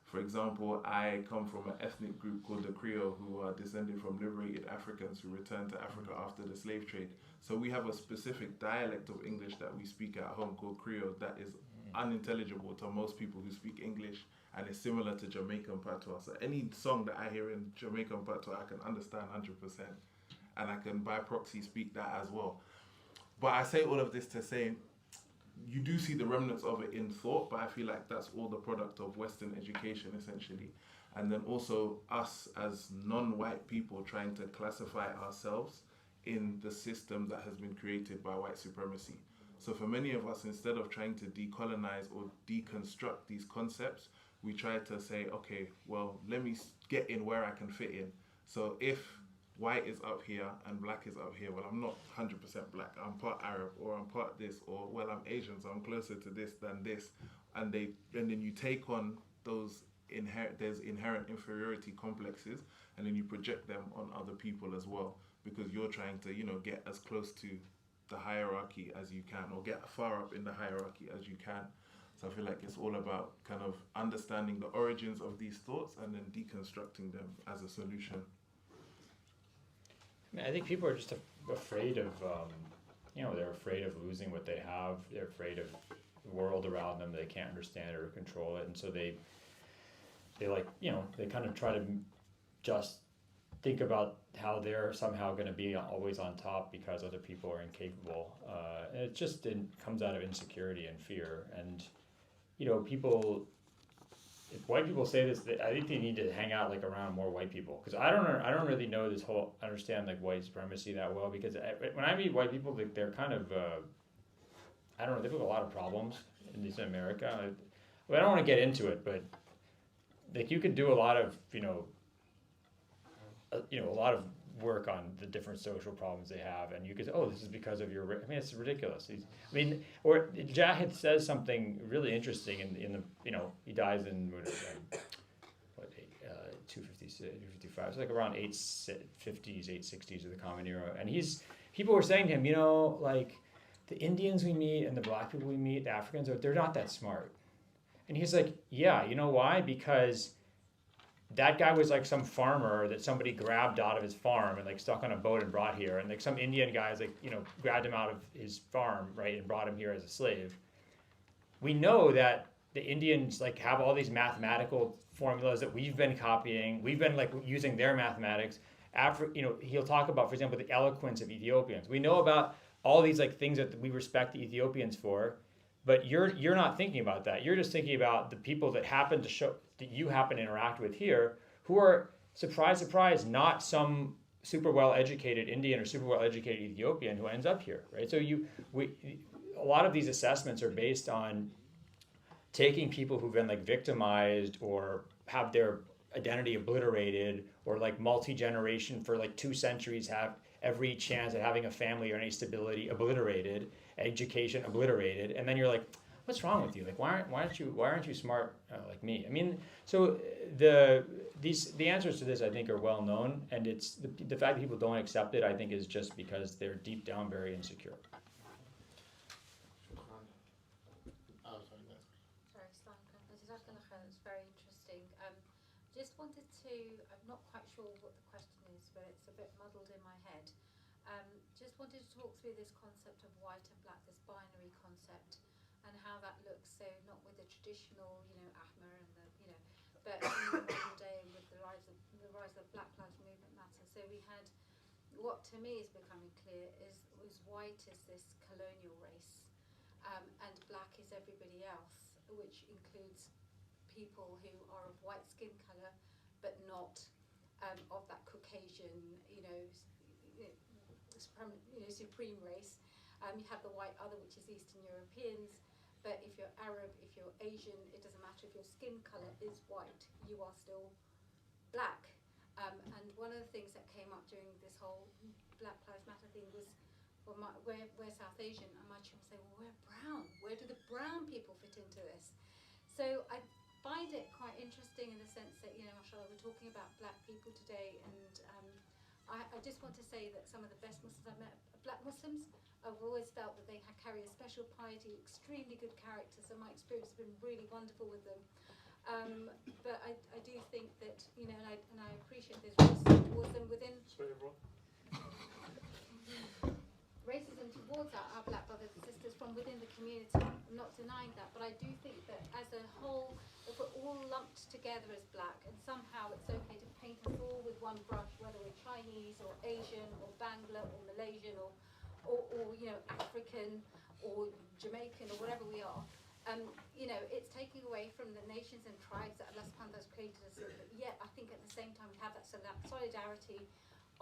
for example, I come from an ethnic group called the Creole, who are descended from liberated Africans who returned to Africa after the slave trade. So we have a specific dialect of English that we speak at home called Creole that is unintelligible to most people who speak English, and it's similar to Jamaican patois. So any song that I hear in Jamaican patois, I can understand 100%, and I can by proxy speak that as well. But I say all of this to say, you do see the remnants of it in thought, but I feel like that's all the product of Western education, essentially. And then also us as non-white people trying to classify ourselves in the system that has been created by white supremacy. So for many of us, instead of trying to decolonize or deconstruct these concepts, we try to say, okay, well, let me get in where I can fit in. So if white is up here and black is up here, well, I'm not 100% black, I'm part Arab, or I'm part this, or well, I'm Asian, so I'm closer to this than this. And then you take on those inherent inferiority complexes, and then you project them on other people as well, because you're trying to, get as close to the hierarchy as you can, or get far up in the hierarchy as you can. So I feel like it's all about kind of understanding the origins of these thoughts and then deconstructing them as a solution. I think people are just afraid of, they're afraid of losing what they have. They're afraid of the world around them. They can't understand or control it. And so they kind of try to just think about how they're somehow going to be always on top because other people are incapable. And it comes out of insecurity and fear. And, people, if white people say this, I think they need to hang out like around more white people, because I don't really know this whole understand like white supremacy that well, because when I meet white people, they're kind of I don't know, they've got a lot of problems in this America. I don't want to get into it, but like you could do a lot of a lot of work on the different social problems they have, and you could say, oh, this is because of your. I mean, it's ridiculous. Or Jahid says something really interesting in the he dies in what 256, 255. It's like around 850s, 860s of the Common Era, and people were saying to him, like the Indians we meet and the black people we meet, the Africans, they're not that smart, and he's like, yeah, you know why? Because that guy was like some farmer that somebody grabbed out of his farm and like stuck on a boat and brought here, and like some Indian guys like grabbed him out of his farm, right, and brought him here as a slave. We know that the Indians like have all these mathematical formulas that we've been copying. We've been like using their mathematics. He'll talk about, for example, the eloquence of Ethiopians. We know about all these like things that we respect the Ethiopians for, but you're not thinking about that. You're just thinking about the people that you happen to interact with here, who are, surprise, not some super well educated Indian or super well educated Ethiopian who ends up here, right? So a lot of these assessments are based on taking people who've been like victimized or have their identity obliterated, or like multi-generation for like 2 centuries have every chance at having a family or any stability obliterated, education obliterated, and then you're like, what's wrong with you? Like, why aren't you smart like me? I mean, so the answers to this I think are well known, and it's the fact that people don't accept it, I think, is just because they're deep down very insecure. Sorry, it's very interesting. Just wanted to, I'm not quite sure what the question is, but it's a bit muddled in my head. Just wanted to talk through this concept of white and black, this binary concept, and how that looks. So not with the traditional, Ahmer and but in the modern day with the rise of the Black Lives Movement matter. So we had, what to me is becoming clear was white is this colonial race, and black is everybody else, which includes people who are of white skin colour, but not of that Caucasian, supreme race. You have the white other, which is Eastern Europeans, but if you're Arab, if you're Asian, it doesn't matter if your skin colour is white, you are still black. And one of the things that came up during this whole Black Lives Matter thing was, well, we're South Asian, and my children say, well, we're brown. Where do the brown people fit into this? So I find it quite interesting in the sense that, mashallah, we're talking about black people today, and I just want to say that some of the best Muslims I've met are black Muslims. I've always felt that they carry a special piety, extremely good character, so my experience has been really wonderful with them. But I do think that, and I appreciate there's racism towards them within... racism towards our black brothers and sisters from within the community. I'm not denying that, but I do think that as a whole, if we're all lumped together as black, and somehow it's okay to paint us all with one brush, whether we're Chinese or Asian or Bangla or Malaysian or African or Jamaican or whatever we are, it's taking away from the nations and tribes that Allah subhanahu wa ta'ala has created us. But yet, I think at the same time we have that solidarity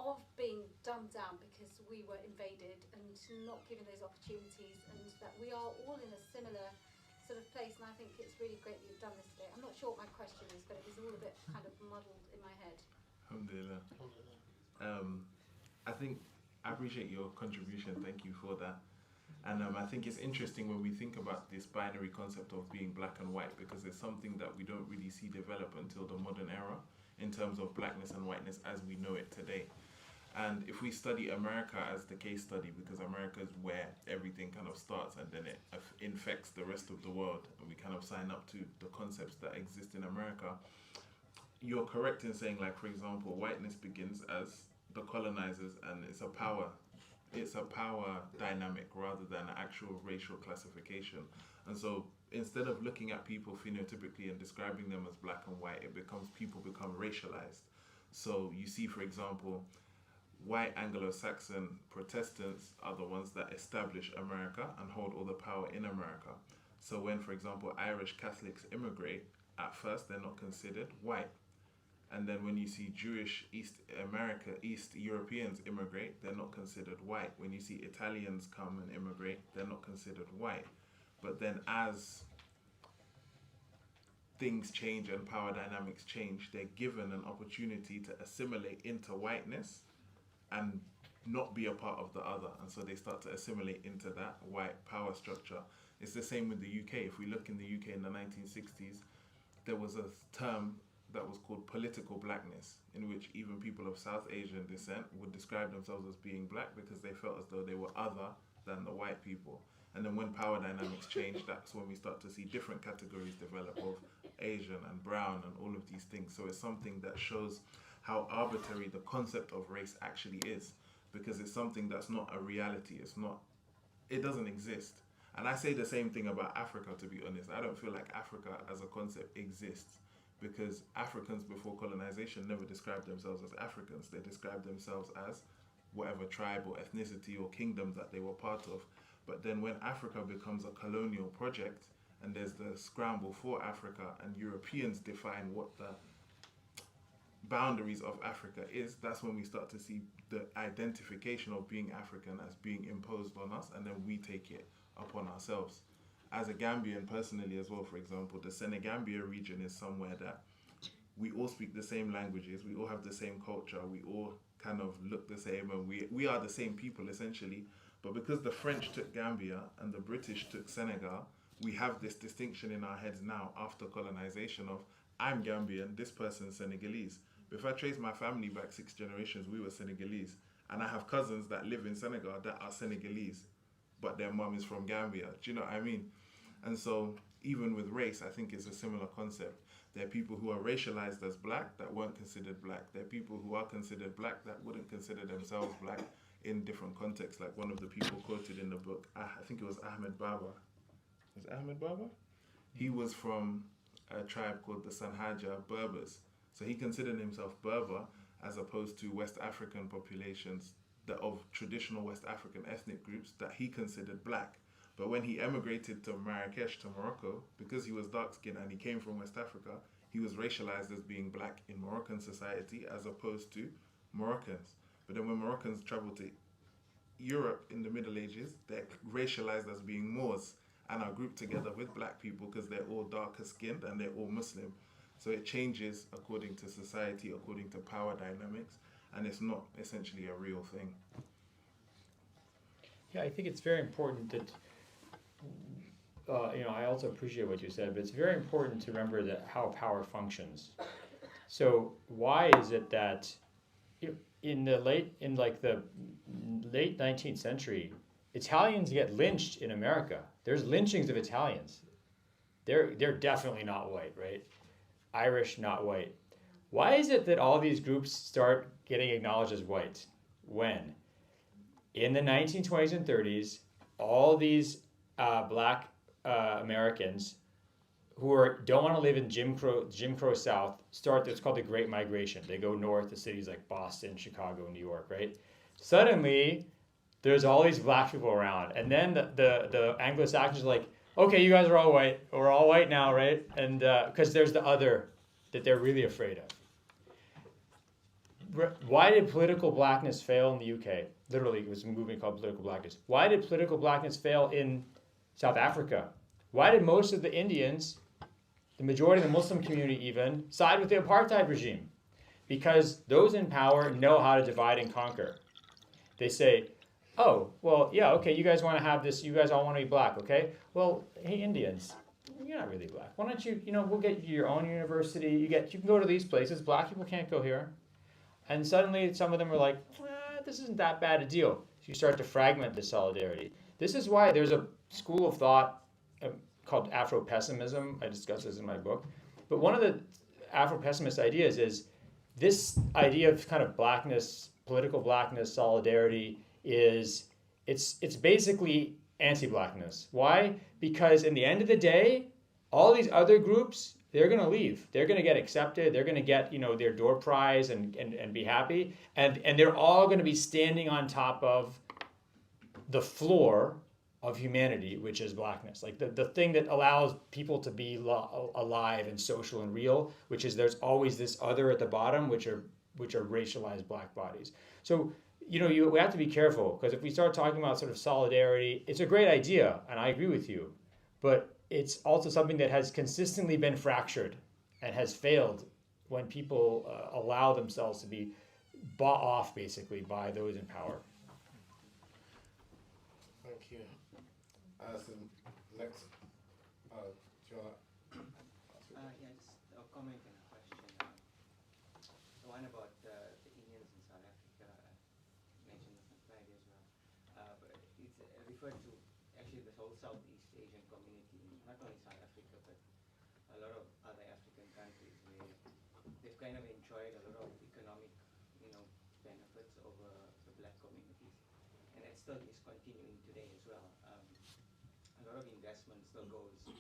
of being dumbed down because we were invaded and not given those opportunities, and that we are all in a similar sort of place. And I think it's really great that you've done this today. I'm not sure what my question is, but it was all a bit kind of muddled in my head. Alhamdulillah. I appreciate your contribution. Thank you for that. And I think it's interesting when we think about this binary concept of being black and white, because it's something that we don't really see develop until the modern era in terms of blackness and whiteness as we know it today. And if we study America as the case study, because America is where everything kind of starts and then it infects the rest of the world, and we kind of sign up to the concepts that exist in America, you're correct in saying, like, for example, whiteness begins as the colonizers, and it's a power dynamic rather than an actual racial classification. And so instead of looking at people phenotypically and describing them as black and white, people become racialized. So you see, for example, white Anglo-Saxon Protestants are the ones that establish America and hold all the power in America. So when, for example, Irish Catholics immigrate, at first they're not considered white. And then when you see Jewish East Europeans immigrate, they're not considered white. When you see Italians come and immigrate, they're not considered white. But then as things change and power dynamics change, they're given an opportunity to assimilate into whiteness and not be a part of the other. And so they start to assimilate into that white power structure. It's the same with the UK. If we look in the UK in the 1960s, there was a term that was called political blackness, in which even people of South Asian descent would describe themselves as being black because they felt as though they were other than the white people. And then when power dynamics change, that's when we start to see different categories develop of Asian and brown and all of these things. So it's something that shows how arbitrary the concept of race actually is, because it's something that's not a reality. It doesn't exist. And I say the same thing about Africa, to be honest. I don't feel like Africa as a concept exists, because Africans before colonization never described themselves as Africans. They described themselves as whatever tribe or ethnicity or kingdom that they were part of. But then when Africa becomes a colonial project and there's the scramble for Africa and Europeans define what the boundaries of Africa is, that's when we start to see the identification of being African as being imposed on us, and then we take it upon ourselves. As a Gambian personally as well, for example, the Senegambia region is somewhere that we all speak the same languages, we all have the same culture, we all kind of look the same, and we are the same people essentially. But because the French took Gambia and the British took Senegal, we have this distinction in our heads now after colonization of, I'm Gambian, this person's Senegalese. But if I trace my family back 6 generations, we were Senegalese. And I have cousins that live in Senegal that are Senegalese, but their mum is from Gambia. Do you know what I mean? And so even with race, I think it's a similar concept. There are people who are racialized as black that weren't considered black. There are people who are considered black that wouldn't consider themselves black in different contexts. Like one of the people quoted in the book, I think it was Ahmed Baba. Was it Ahmed Baba? He was from a tribe called the Sanhaja Berbers. So he considered himself Berber as opposed to West African populations that of traditional West African ethnic groups that he considered black. But when he emigrated to Marrakesh, to Morocco, because he was dark-skinned and he came from West Africa, he was racialized as being black in Moroccan society as opposed to Moroccans. But then when Moroccans traveled to Europe in the Middle Ages, they're racialized as being Moors and are grouped together with black people because they're all darker skinned and they're all Muslim. So it changes according to society, according to power dynamics, and it's not essentially a real thing. Yeah, I think it's very important that, I also appreciate what you said, but it's very important to remember that how power functions. So why is it that in the late 19th century, Italians get lynched in America? There's lynchings of Italians. They're definitely not white, right? Irish, not white. Why is it that all these groups start getting acknowledged as white? When? In the 1920s and 30s, all these black Americans who don't want to live in Jim Crow South start what's called the Great Migration. They go north to cities like Boston, Chicago, New York, right? Suddenly, there's all these black people around. And then the Anglo-Saxons are like, okay, you guys are all white. We're all white now, right? And because there's the other that they're really afraid of. Why did political blackness fail in the UK? Literally, it was a movement called political blackness. Why did political blackness fail in South Africa? Why did most of the Indians, the majority of the Muslim community even, side with the apartheid regime? Because those in power know how to divide and conquer. They say, oh, well, yeah, okay, you guys want to have this, you guys all want to be black, okay? Well, hey, Indians, you're not really black. Why don't you, we'll get you your own university. You can go to these places. Black people can't go here. And suddenly some of them are like, this isn't that bad a deal. So you start to fragment the solidarity. This is why there's a school of thought called Afro-pessimism. I discuss this in my book. But one of the Afro-pessimist ideas is this idea of kind of blackness, political blackness, solidarity it's basically anti-blackness. Why? Because in the end of the day, all these other groups, they're going to leave. They're going to get accepted. They're going to get, their door prize and be happy. And they're all going to be standing on top of the floor of humanity, which is blackness. Like the thing that allows people to be alive and social and real, which is there's always this other at the bottom, which are racialized black bodies. So, we have to be careful, because if we start talking about sort of solidarity, it's a great idea, and I agree with you, but it's also something that has consistently been fractured and has failed when people allow themselves to be bought off, basically, by those in power. Thank you. So next, do you want Yeah, just a comment and a question. The one about the Indians in South Africa, mentioned this on Friday as well. But it's referred to actually the whole Southeast Asian community, not only South Africa, but a lot of other African countries where they've kind of enjoyed a lot of economic, benefits over the black communities. And that still is continuing today as well. A lot of investment still goes, the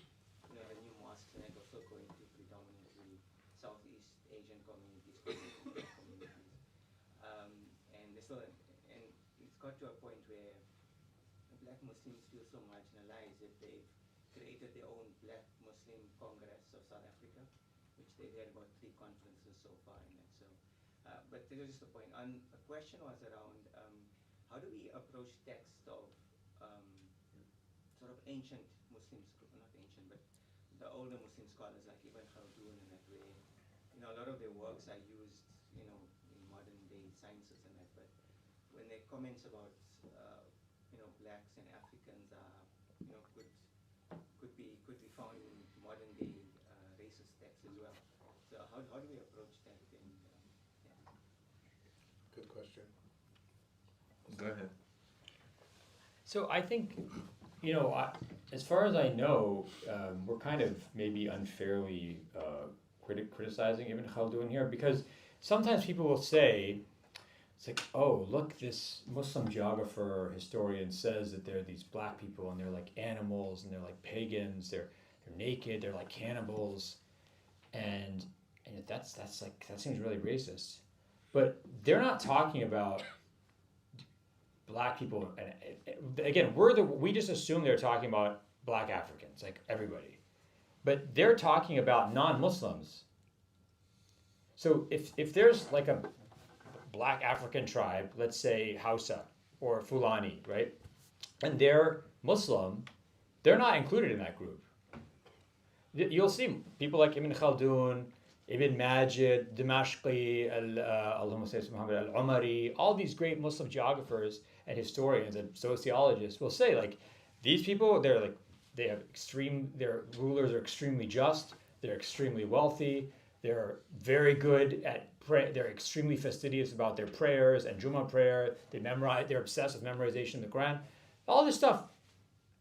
new mosques and that are still going to predominantly Southeast Asian communities, black communities. And they still, and it's got to a point where black Muslims feel so marginalized that they've created their own Black Muslim Congress of South Africa, which they've had about 3 conferences so far in it. So, but there was just a point. A question was around how do we approach text of sort of ancient Muslims, not ancient, but the older Muslim scholars like Ibn Khaldun, and that way, a lot of their works are used, in modern day sciences and that, but when their comments about, blacks and Africans are, could be found in modern day racist texts as well. So how do we approach that? And, yeah. Good question. Go ahead. So I think, as far as I know, we're kind of maybe unfairly criticizing Ibn Khaldun here, because sometimes people will say, it's like, oh, look, this Muslim geographer, historian says that they're these black people and they're like animals and they're like pagans, they're naked, they're like cannibals, and that seems really racist. But they're not talking about black people, and again, we just assume they're talking about black Africans, like everybody, but they're talking about non-Muslims. So if there's like a black African tribe, let's say Hausa or Fulani, right, and they're Muslim, they're not included in that group. You'll see people like Ibn Khaldun, Ibn Majid, Dimashqi, Al-Umari, all these great Muslim geographers and historians and sociologists will say, like, these people, their rulers are extremely just, they're extremely wealthy, they're very good at they're extremely fastidious about their prayers and Jummah prayer, they're obsessed with memorization of the Quran, all this stuff.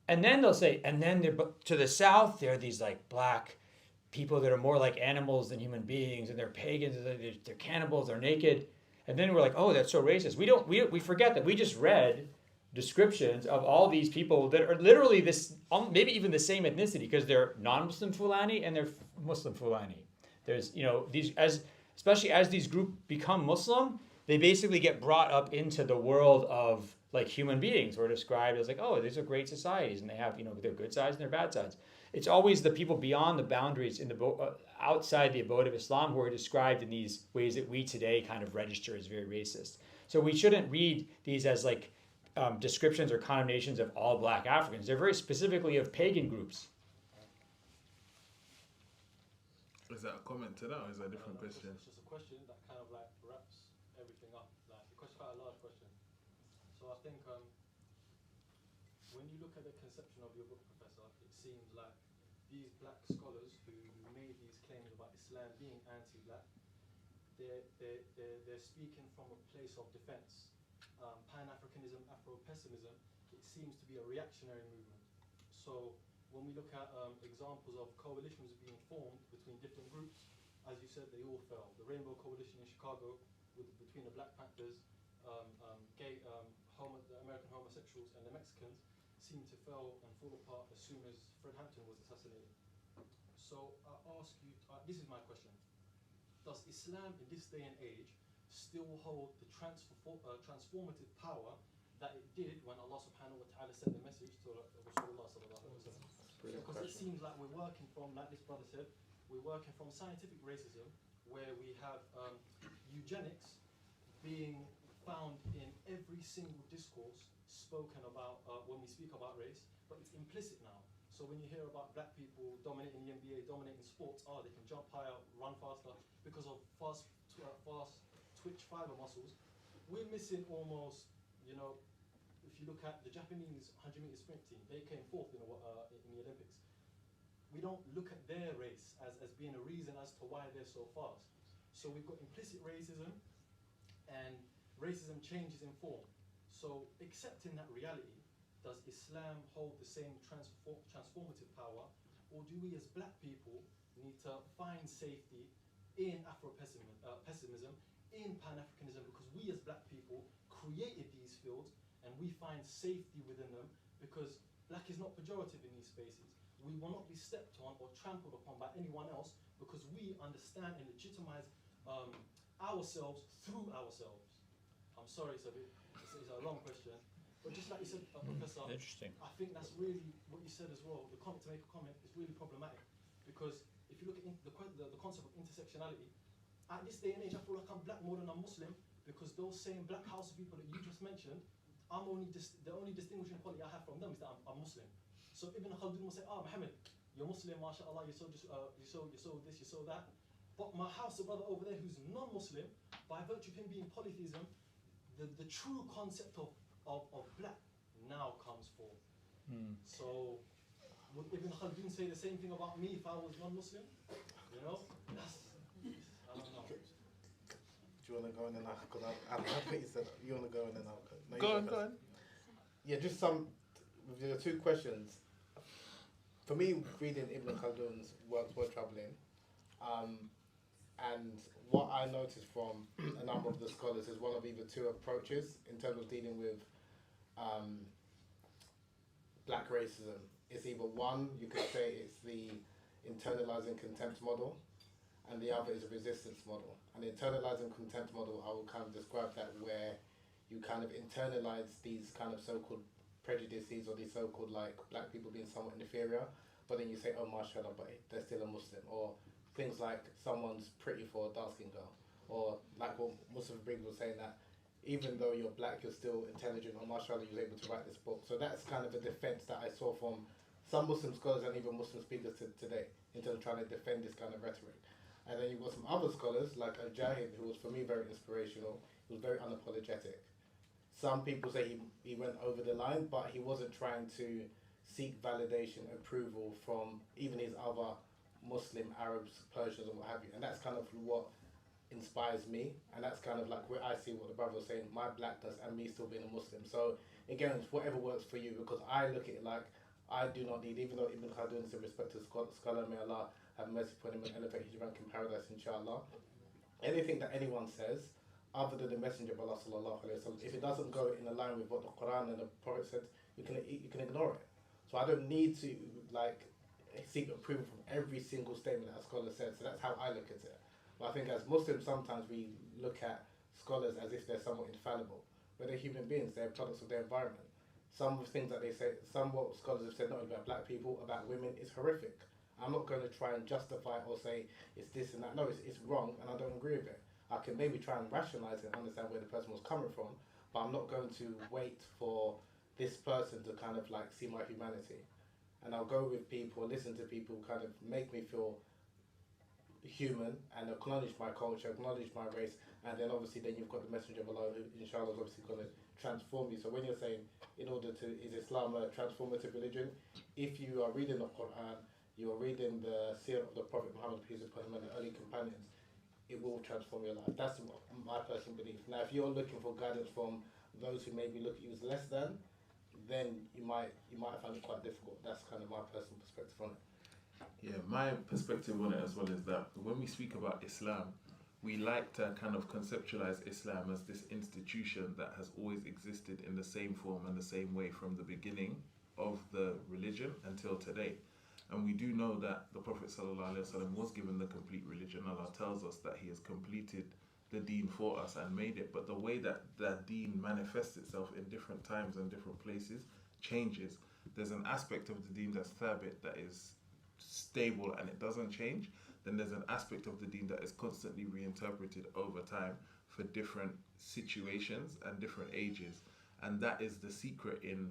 And then they'll say, and then to the south, there are these like black people that are more like animals than human beings, and they're pagans, they're cannibals, they're naked. And then we're like, oh, that's so racist. We forget that we just read descriptions of all these people that are literally this, maybe even the same ethnicity, because they're non-Muslim Fulani and they're Muslim Fulani. There's, especially as these groups become Muslim, they basically get brought up into the world of like human beings, who are described as like, oh, these are great societies, and they have, their good sides and their bad sides. It's always the people beyond the boundaries, outside the abode of Islam, who are described in these ways that we today kind of register as very racist. So we shouldn't read these as like descriptions or condemnations of all black Africans. They're very specifically of pagan groups. Is that a comment to that, or is that a different question? It's just a question that kind of like wraps everything up. Like, the question, quite a large question. So I think when you look at the conception of your book, Professor, it seems like these black scholars who made these claims about Islam being anti-black, they're speaking from a place of defense. Pan-Africanism, Afro-pessimism, it seems to be a reactionary movement. So when we look at examples of coalitions being formed between different groups, as you said, they all fell. The Rainbow Coalition in Chicago between the Black Panthers, the American homosexuals and the Mexicans seemed to fall and fall apart as soon as Fred Hampton was assassinated. So I ask you, this is my question. Does Islam in this day and age still hold the transformative power that it did when Allah subhanahu wa ta'ala sent the message to Rasulullah sallallahu alaihi wasallam. Because it seems like we're working from, like this brother said, we're working from scientific racism, where we have eugenics being found in every single discourse spoken about when we speak about race, but it's implicit now. So when you hear about black people dominating the NBA, dominating sports, they can jump higher, run faster because of fast twitch fiber muscles. We're missing almost, you know, if you look at the Japanese 100-meter sprint team, they came fourth in the Olympics. We don't look at their race as being a reason as to why they're so fast. So we've got implicit racism, and racism changes in form. So accepting that reality, does Islam hold the same transformative power, or do we as black people need to find safety in Afro-pessimism, in Pan-Africanism, because we as black people created these fields and we find safety within them, because black is not pejorative in these spaces. We will not be stepped on or trampled upon by anyone else, because we understand and legitimize ourselves through ourselves. I'm sorry, it's a long question. But just like you said, Professor, Interesting. I think that's really what you said as well. To make a comment is really problematic, because if you look at the concept of intersectionality, at this day and age, I feel like I'm black more than I'm Muslim, because those same black house people that you just mentioned, the only distinguishing quality I have from them is that I'm Muslim. So Ibn Khaldun will say, Muhammad, you're Muslim, mashallah, you're so this, you're so that. But my house brother over there who's non-Muslim, by virtue of him being polytheism, the true concept of black now comes forth. So would Ibn Khaldun say the same thing about me if I was non-Muslim? You know, I don't know. Do you want to go in and out? Because I think you said you want to go in and out. No, Go on. Yeah, just there are two questions. For me, reading Ibn Khaldun's works were troubling. And what I noticed from a number of the scholars is one of either two approaches in terms of dealing with black racism. It's either one, you could say it's the internalizing contempt model, and the other is a resistance model. And the internalizing contempt model, I will kind of describe that where you kind of internalize these kind of so-called prejudices, or these so-called like black people being somewhat inferior, but then you say, oh mashallah, but they're still a Muslim, or things like someone's pretty for a dark-skinned girl, or like what Mustafa Briggs was saying, that even though you're black, you're still intelligent, or mashallah, you was able to write this book. So that's kind of a defense that I saw from some Muslim scholars and even Muslim speakers today, in terms of trying to defend this kind of rhetoric. And then you've got some other scholars, like Al-Jahid, who was for me very inspirational. He was very unapologetic. Some people say he went over the line, but he wasn't trying to seek validation, approval from even his other Muslim Arabs, Persians, and what have you. And that's kind of what inspires me, and that's kind of like where I see what the brother was saying, my blackness and me still being a Muslim. So again, it's whatever works for you, because I look at it like I do not need, even though Ibn Khaldun is a respected scholar, may Allah have mercy upon him and elevate his rank in paradise, inshallah. Anything that anyone says, other than the Messenger of Allah sallallahu alaihi wasallam, if it doesn't go in line with what the Quran and the Prophet said, you can ignore it. So I don't need to like seek approval from every single statement that a scholar says. So that's how I look at it. But I think as Muslims, sometimes we look at scholars as if they're somewhat infallible, but they're human beings. They're products of their environment. Some of the things that they say, some what scholars have said, not only about black people, about women, is horrific. I'm not going to try and justify it or say it's this and that. No, it's wrong, and I don't agree with it. I can maybe try and rationalize it and understand where the person was coming from, but I'm not going to wait for this person to kind of like see my humanity. And I'll go with people, listen to people, kind of make me feel human and acknowledge my culture, acknowledge my race, and then obviously then you've got the Messenger of Allah who inshallah is obviously going to transform you. So when you're saying is Islam a transformative religion, if you are reading the Quran, you are reading the seerah of the Prophet Muhammad, peace upon him, and the early companions, it will transform your life. That's my personal belief. Now if you're looking for guidance from those who maybe look at you as less than, then you might find it quite difficult. That's kind of my personal perspective on it. Yeah, my perspective on it as well is that when we speak about Islam, we like to kind of conceptualize Islam as this institution that has always existed in the same form and the same way from the beginning of the religion until today. And we do know that the Prophet ﷺ was given the complete religion. Allah tells us that he has completed the deen for us and made it, but the way that that deen manifests itself in different times and different places changes. There's an aspect of the deen that's thabit, that is stable and it doesn't change. Then there's an aspect of the deen that is constantly reinterpreted over time for different situations and different ages. And that is the secret in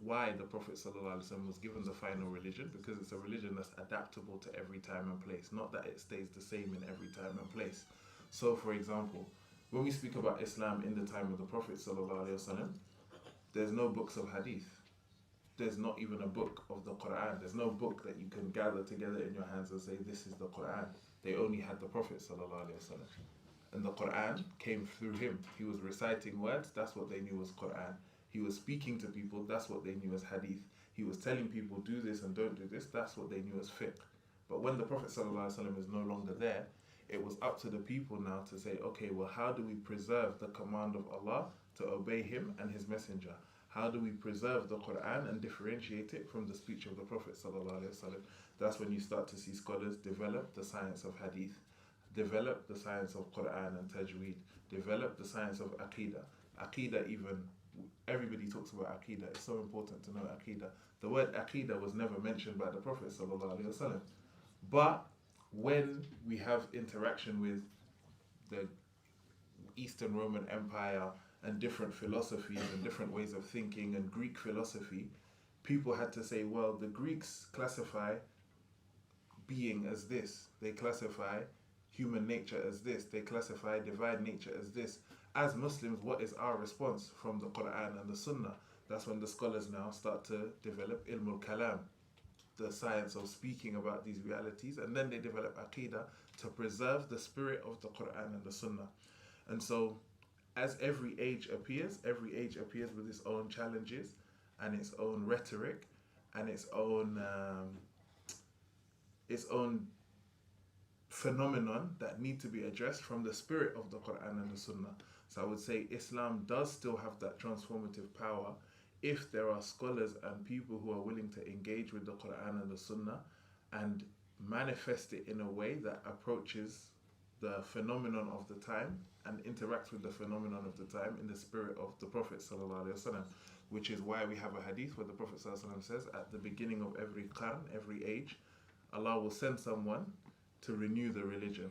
why the Prophet ﷺ was given the final religion, because it's a religion that's adaptable to every time and place, not that it stays the same in every time and place. So, for example, when we speak about Islam in the time of the Prophet ﷺ, there's no books of hadith. There's not even a book of the Quran. There's no book that you can gather together in your hands and say, this is the Quran. They only had the Prophet ﷺ. And the Quran came through him. He was reciting words, that's what they knew was Quran. He was speaking to people, that's what they knew as hadith. He was telling people, do this and don't do this, that's what they knew as fiqh. But when the Prophet ﷺ is no longer there, it was up to the people now to say, okay, well, how do we preserve the command of Allah to obey him and his messenger? How do we preserve the Quran and differentiate it from the speech of the Prophet ﷺ? That's when you start to see scholars develop the science of hadith, develop the science of Quran and tajweed, develop the science of Aqidah. Aqidah, even, everybody talks about Aqidah. It's so important to know Aqidah. The word Aqidah was never mentioned by the Prophet ﷺ. But when we have interaction with the Eastern Roman Empire and different philosophies and different ways of thinking and Greek philosophy, people had to say, well, the Greeks classify being as this. They classify human nature as this. They classify divine nature as this. As Muslims, what is our response from the Quran and the Sunnah? That's when the scholars now start to develop ilm al-kalam, the science of speaking about these realities, and then they develop aqidah to preserve the spirit of the Quran and the Sunnah. And so, as every age appears with its own challenges and its own rhetoric and its own phenomenon that need to be addressed from the spirit of the Quran and the Sunnah. So I would say Islam does still have that transformative power if there are scholars and people who are willing to engage with the Quran and the Sunnah and manifest it in a way that approaches the phenomenon of the time and interacts with the phenomenon of the time in the spirit of the Prophet ﷺ, which is why we have a hadith where the Prophet ﷺ says at the beginning of every qarn, every age, Allah will send someone to renew the religion.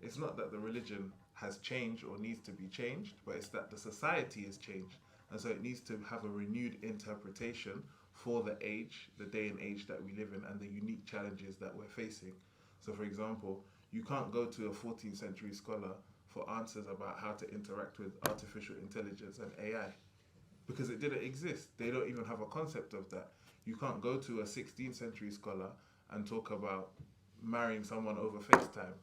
It's not that the religion has changed or needs to be changed, but it's that the society has changed. And so it needs to have a renewed interpretation for the age, the day and age that we live in and the unique challenges that we're facing. So for example, you can't go to a 14th century scholar for answers about how to interact with artificial intelligence and AI because it didn't exist. They don't even have a concept of that. You can't go to a 16th century scholar and talk about marrying someone over FaceTime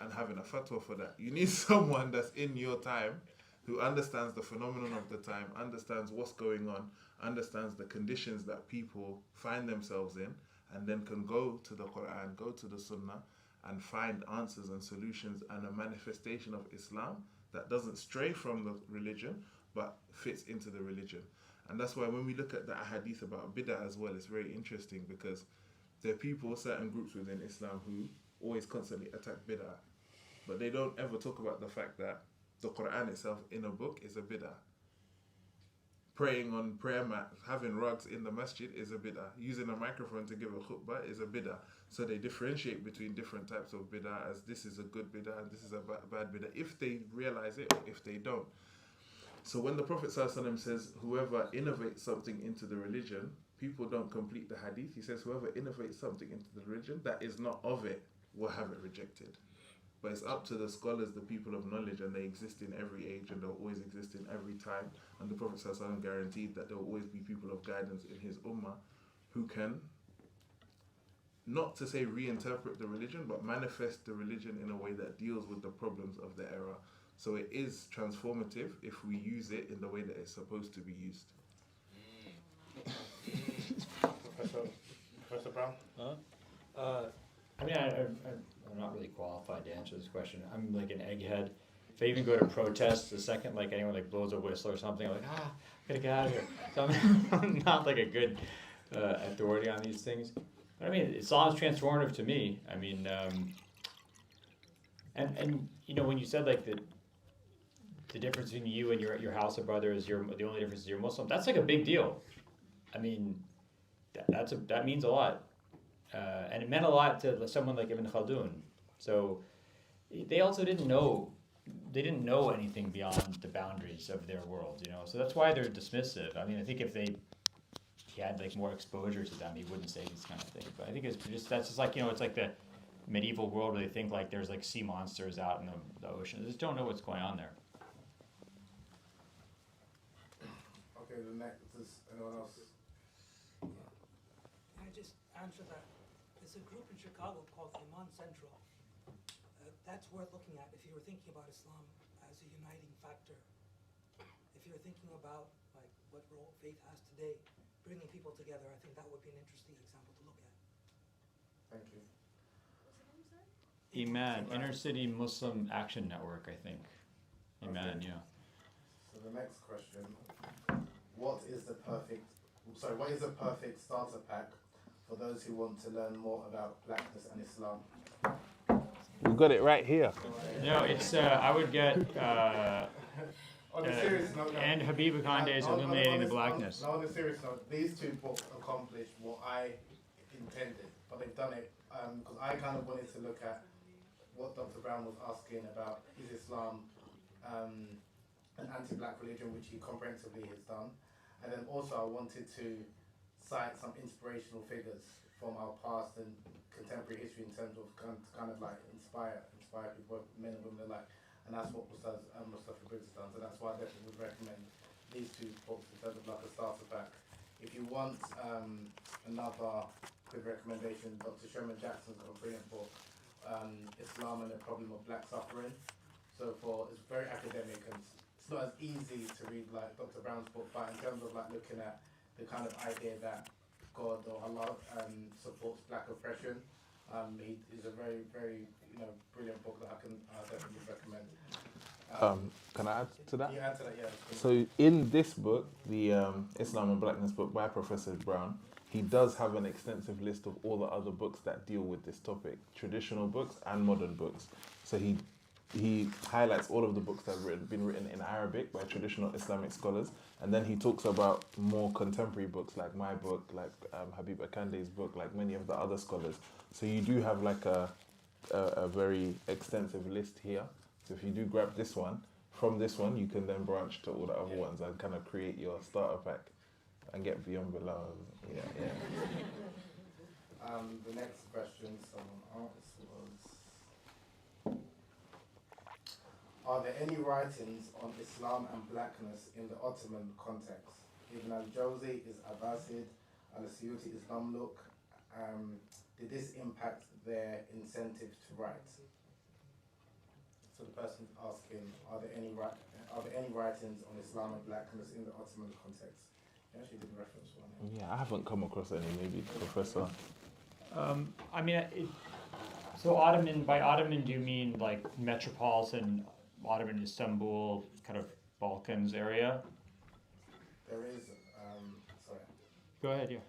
and having a fatwa for that. You need someone that's in your time who understands the phenomenon of the time, understands what's going on, understands the conditions that people find themselves in, and then can go to the Quran, go to the Sunnah, and find answers and solutions and a manifestation of Islam that doesn't stray from the religion, but fits into the religion. And that's why when we look at the ahadith about bid'ah as well, it's very interesting because there are people, certain groups within Islam who always constantly attack bid'ah, but they don't ever talk about the fact that the Quran itself in a book is a bid'ah. Praying on prayer mat, having rugs in the masjid is a bid'ah. Using a microphone to give a khutbah is a bid'ah. So they differentiate between different types of bid'ah as this is a good bid'ah and this is a bad bid'ah, if they realize it or if they don't. So when the Prophet ﷺ says, whoever innovates something into the religion, people don't complete the hadith. He says, whoever innovates something into the religion that is not of it will have it rejected. But it's up to the scholars, the people of knowledge, and they exist in every age and they'll always exist in every time. And the Prophet ﷺ guaranteed that there will always be people of guidance in his ummah who can, not to say reinterpret the religion, but manifest the religion in a way that deals with the problems of the era. So it is transformative if we use it in the way that it's supposed to be used. Professor Brown? I mean, I'm not really qualified to answer this question. I'm like an egghead. If I even go to protests, the second like anyone like blows a whistle or something, I'm like, gotta get out of here. So I'm not like a good authority on these things. But I mean, Islam's transformative to me. I mean, and you know, when you said like that, the difference between you and your house of brothers, the only difference is you're Muslim. That's like a big deal. I mean, that means a lot, and it meant a lot to someone like Ibn Khaldun. So they also didn't know anything beyond the boundaries of their world, you know. So that's why they're dismissive. I mean, I think if he had like more exposure to them, he wouldn't say these kind of things. But I think that's just like, you know, it's like the medieval world where they think like there's like sea monsters out in the ocean. They just don't know what's going on there. Okay, the next is anyone else? Can I just answer that? There's a group in Chicago called Iman Central. That's worth looking at if you were thinking about Islam as a uniting factor. If you're thinking about like what role faith has today, bringing people together, I think that would be an interesting example to look at. Thank you. Iman, Inner City Muslim Action Network, I think. Iman, Okay. yeah. So the next question, what is the perfect starter pack for those who want to learn more about Blackness and Islam? We've got it right here. No, it's I would get On a serious note, and Habib Akande's Illuminating the Blackness. On a serious note, these two books accomplished what I intended, but they've done it because I kind of wanted to look at what Dr. Brown was asking about, is Islam an anti-black religion, which he comprehensively has done, and then also I wanted to cite some inspirational figures from our past and contemporary history in terms of kind of like inspire people, men and women alike, and that's what Mustafa Briggs has done. So that's why I definitely would recommend these two books in terms of like a starter pack. If you want another quick recommendation, Dr. Sherman Jackson's got a brilliant book, Islam and the Problem of Black Suffering. So it's very academic and it's not as easy to read like Dr. Brown's book, but in terms of like looking at the kind of idea that God or Allah supports black oppression, he is a very, very brilliant book that I definitely recommend. Can I add to that? Yeah, add to that, yeah. So in this book, the Islam and Blackness book by Professor Brown, he does have an extensive list of all the other books that deal with this topic, traditional books and modern books. So he highlights all of the books that have been written in Arabic by traditional Islamic scholars, and then he talks about more contemporary books like my book, like Habib Akande's book, like many of the other scholars. So you do have like a very extensive list here. So if you do grab this one, from this one you can then branch to all the other ones and kind of create your starter pack and get beyond below. Yeah. The next question someone asked was, are there any writings on Islam and Blackness in the Ottoman context? Ibn al-Jawzi is Abbasid, al-Suyuti is Mamluk. Did this impact their incentive to write? So the person's asking, are there any writings on Islam and Blackness in the Ottoman context? You actually did reference one. Yeah, I haven't come across any, maybe Professor. I mean, so Ottoman, by Ottoman do you mean like metropolitan Ottoman Istanbul, kind of Balkans area? There is, sorry. Go ahead, yeah.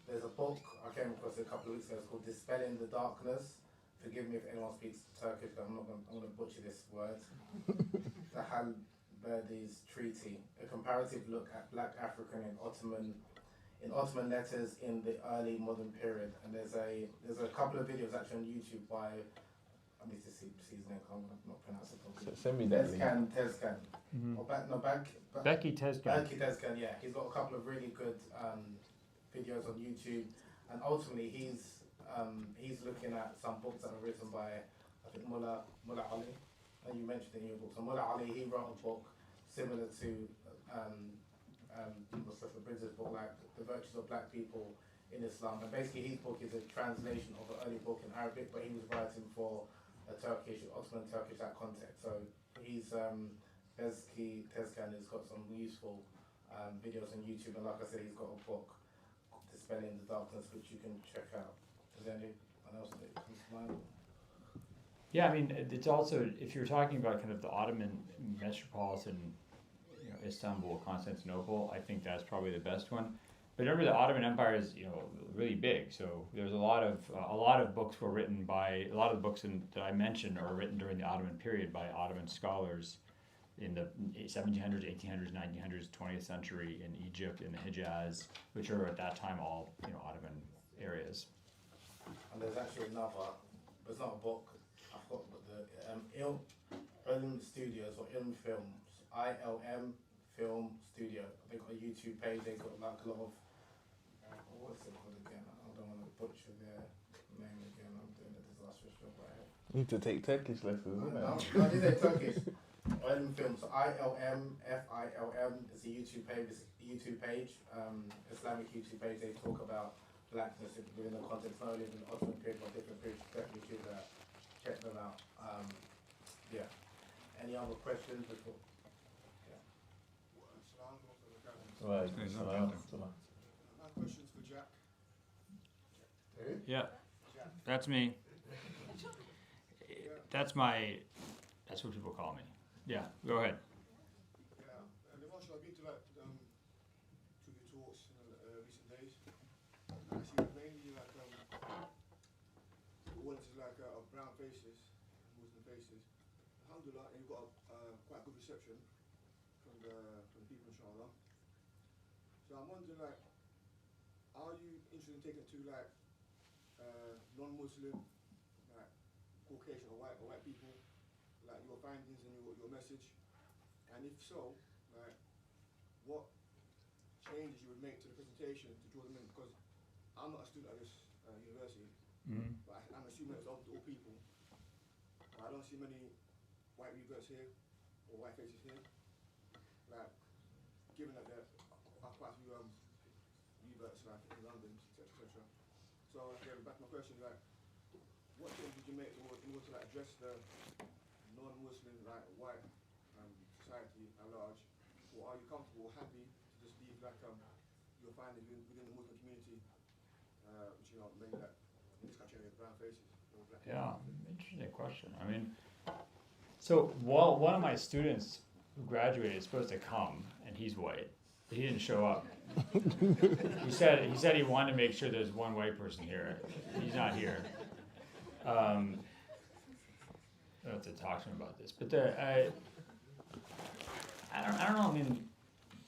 There's a book I came across a couple of weeks ago. It's called Dispelling the Darkness. Forgive me if anyone speaks Turkish, but I'm going to butcher this word. The Halberdi's Treaty, a comparative look at Black African in Ottoman letters in the early modern period. And there's a couple of videos actually on YouTube by, I need to see his name, I'm not pronouncing it properly. Send me that link. Tezcan. Mm-hmm. Becky Tezcan. Becky Tezcan, yeah. He's got a couple of really good videos on YouTube, and ultimately he's looking at some books that are written by, I think, Mullah Ali, and you mentioned it in your book. So Mullah Ali, he wrote a book similar to Mustafa Briggs' book, like The Virtues of Black People in Islam. And basically his book is a translation of an early book in Arabic, but he was writing for a Ottoman Turkish that context. So he's Becky Tezcan has got some useful videos on YouTube, and like I said, he's got a book, Dispelling the Darkness, which you can check out. Is there anyone else that comes to mind? Yeah, I mean, it's also, if you're talking about kind of the Ottoman metropolitan, Istanbul, Constantinople, I think that's probably the best one. But remember, the Ottoman Empire is, really big. So there's a lot of books were written by, a lot of the books that I mentioned are written during the Ottoman period by Ottoman scholars. in the 1700s, 1800s, 1900s, 20th century in Egypt, in the Hijaz, which are at that time all, Ottoman areas. And there's actually another, but it's not a book, I forgot, but the Ilm Studios or Ilm Films, ILM Film Studio. They've got a YouTube page, they've got like a lot of, what's it called again? I don't want to butcher their name again, I'm doing a disastrous job right here. You need to take Turkish lessons, isn't it? No, I did say Turkish. Ilm Films, ILM, FILM, it's a YouTube page, Islamic YouTube page. They talk about Blackness within the context not only of the Ottoman period but different periods. Definitely should check them out. Yeah. Any other questions before? Yeah. Right. My question's for Jack. Yeah, that's me. That's what people call me. Yeah, go ahead. Yeah, and also I've been to to your talks in recent days. I see mainly audiences of brown faces, Muslim faces. Alhamdulillah, and you've got quite good reception from the people, inshallah. So I'm wondering, are you interested in taking it to non-Muslim, Caucasian or white people, your findings and your message, and if so, what changes you would make to the presentation to draw them in? Because I'm not a student at this university, but I'm assuming it's open to all people. I don't see many white reverts here or white faces here. Given that there are quite a few reverts in London, etc. So back to my question, what change did you make in order to address the non-Muslim white society at large, or are you comfortable, happy to just leave your findings within the Muslim community, which maybe in this country have brown faces or black faces? Yeah, interesting question. I mean, so one of my students who graduated is supposed to come, and he's white. But he didn't show up. He said he wanted to make sure there's one white person here. He's not here. I don't have to talk to him about this, but I don't know. I mean,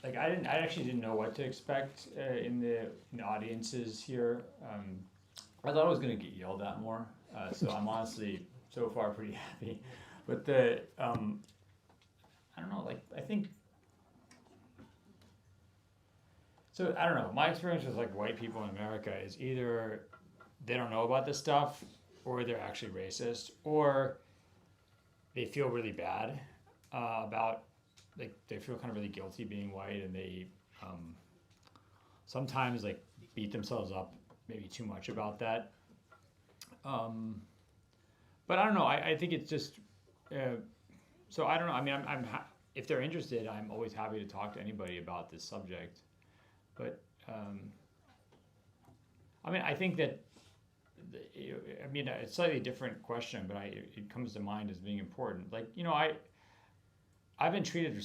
I actually didn't know what to expect in the audiences here. I thought I was going to get yelled at more, so I'm honestly so far pretty happy. But I don't know. I think. So I don't know. My experience with white people in America is either they don't know about this stuff, or they're actually racist, or they feel really bad about, they feel kind of really guilty being white, and they sometimes beat themselves up maybe too much about that. But I don't know. I think it's just so I don't know. I mean, if they're interested, I'm always happy to talk to anybody about this subject. But I mean, I think that. I mean, it's a slightly different question, but it comes to mind as being important. I've been treated.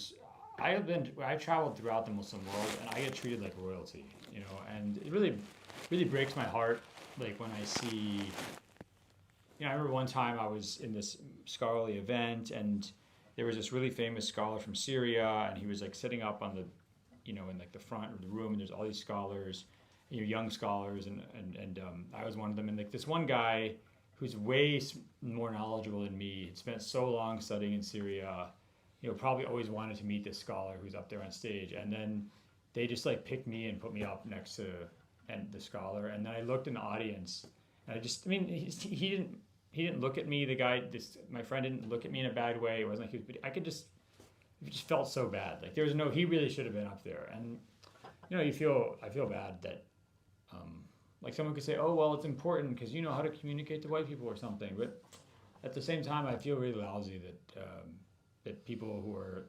I've traveled throughout the Muslim world, and I get treated like royalty. And it really breaks my heart. When I see. I remember one time I was in this scholarly event, and there was this really famous scholar from Syria, and he was sitting up on the, in the front of the room, and there's all these scholars. Young scholars, and I was one of them. And this one guy who's way more knowledgeable than me, had spent so long studying in Syria, probably always wanted to meet this scholar who's up there on stage. And then they just picked me and put me up next to the scholar. And then I looked in the audience, and he didn't look at me. The guy, my friend, didn't look at me in a bad way. It wasn't he was, but it just felt so bad. There was he really should have been up there. And I feel bad that. Someone could say, oh, well, it's important because you know how to communicate to white people or something. But at the same time, I feel really lousy that people who are,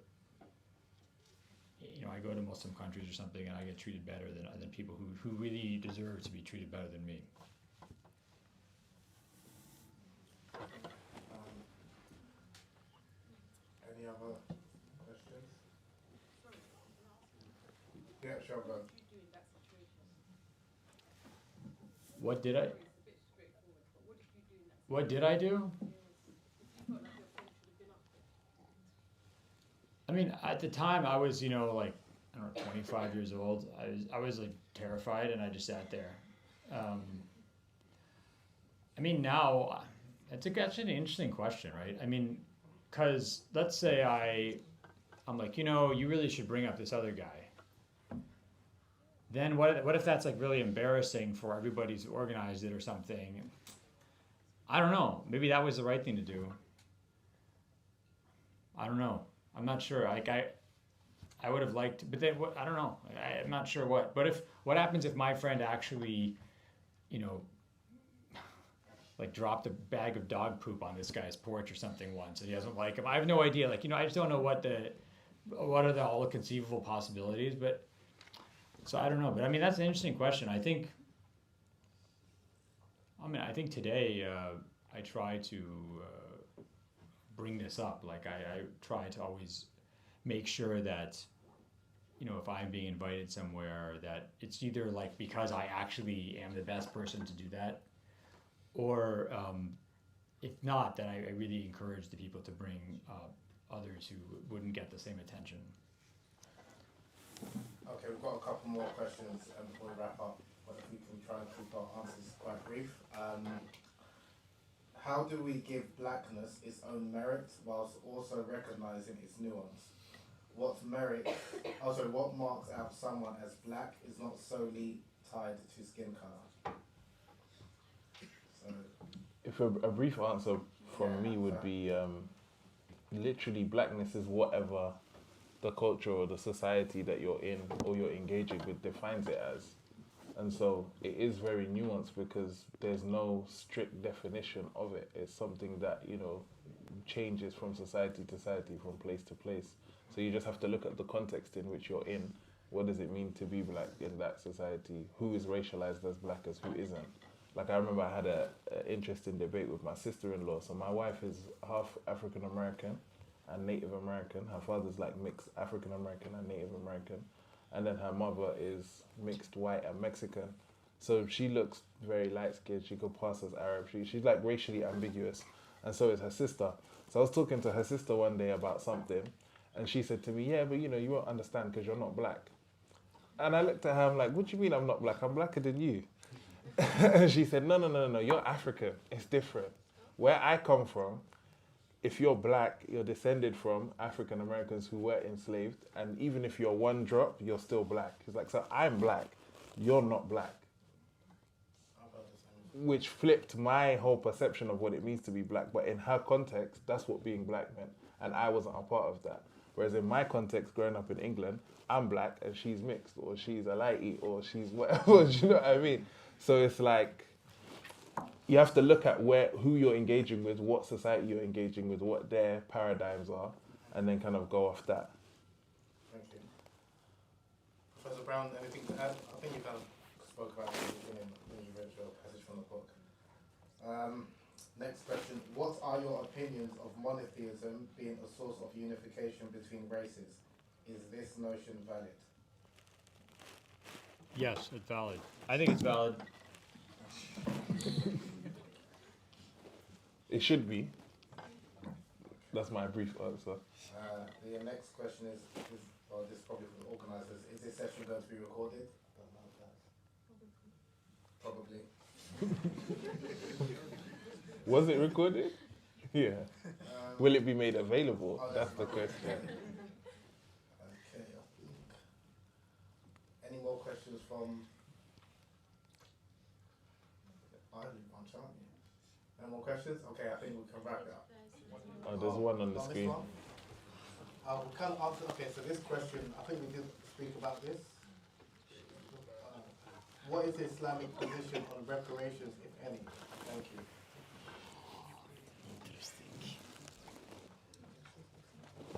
I go to Muslim countries or something and I get treated better than people who really deserve to be treated better than me. Any other questions? Yeah, sure, go. What did I do? I I mean, at the time I was, like, I don't know, 25 years old. I was like terrified, and I just sat there. I mean, now it's actually an interesting question, right? I mean, because let's say I'm like, you really should bring up this other guy. Then what if that's like really embarrassing for everybody who's organized it or something? I don't know. Maybe that was the right thing to do. I don't know. I'm not sure. Like I would have liked, but then what? I don't know. I'm not sure what. But what happens if my friend actually, like dropped a bag of dog poop on this guy's porch or something once, and he doesn't like him? I have no idea. Like, I just don't know what are all the conceivable possibilities. But so I don't know. But I mean, that's an interesting question. I think today I try to bring this up. Like I try to always make sure that, if I'm being invited somewhere, that it's either like because I actually am the best person to do that, or if not, then I really encourage the people to bring others who wouldn't get the same attention. Okay, we've got a couple more questions before we wrap up, but if we can try and keep our answers quite brief. How do we give blackness its own merit whilst also recognizing its nuance? What marks out someone as black is not solely tied to skin color. So, If a brief answer from me would be, literally blackness is whatever the culture or the society that you're in or you're engaging with defines it as. And so it is very nuanced because there's no strict definition of it. It's something that, changes from society to society, from place to place. So you just have to look at the context in which you're in. What does it mean to be black in that society? Who is racialized as black as who isn't? Like, I remember I had an interesting debate with my sister-in-law. So my wife is half African-American and Native American. Her father's like mixed African-American and Native American. And then her mother is mixed white and Mexican. So she looks very light-skinned. She could pass as Arab. She's like racially ambiguous. And so is her sister. So I was talking to her sister one day about something. And she said to me, yeah, but you won't understand because you're not black. And I looked at her, I'm like, what do you mean I'm not black? I'm blacker than you. And she said, no, you're African. It's different. Where I come from, if you're black, you're descended from African Americans who were enslaved, and even if you're one drop, you're still black. It's like, so I'm black, you're not black. Which flipped my whole perception of what it means to be black, but in her context, that's what being black meant, and I wasn't a part of that. Whereas in my context, growing up in England, I'm black and she's mixed, or she's a lighty, or she's whatever, do you know what I mean? So it's like, you have to look at who you're engaging with, what society you're engaging with, what their paradigms are, and then kind of go off that. thank you. Professor Brown, anything to add? I think you kind of spoke about it at the beginning when you read your passage from the book. Next question. What are your opinions of monotheism being a source of unification between races? Is this notion valid? Yes, it's valid. I think it's valid. It should be. That's my brief answer. The next question is this is probably for the organisers. Is this session going to be recorded? Probably. Was it recorded? Yeah. Will it be made available? That's the question. Okay, I think. Any more questions from Ireland, aren't you? No more questions? Okay, I think we can wrap it up. Oh, there's one on the this screen. one? We can't answer. Okay, so this question, I think we did speak about this. What is the Islamic position on reparations, if any? Thank you.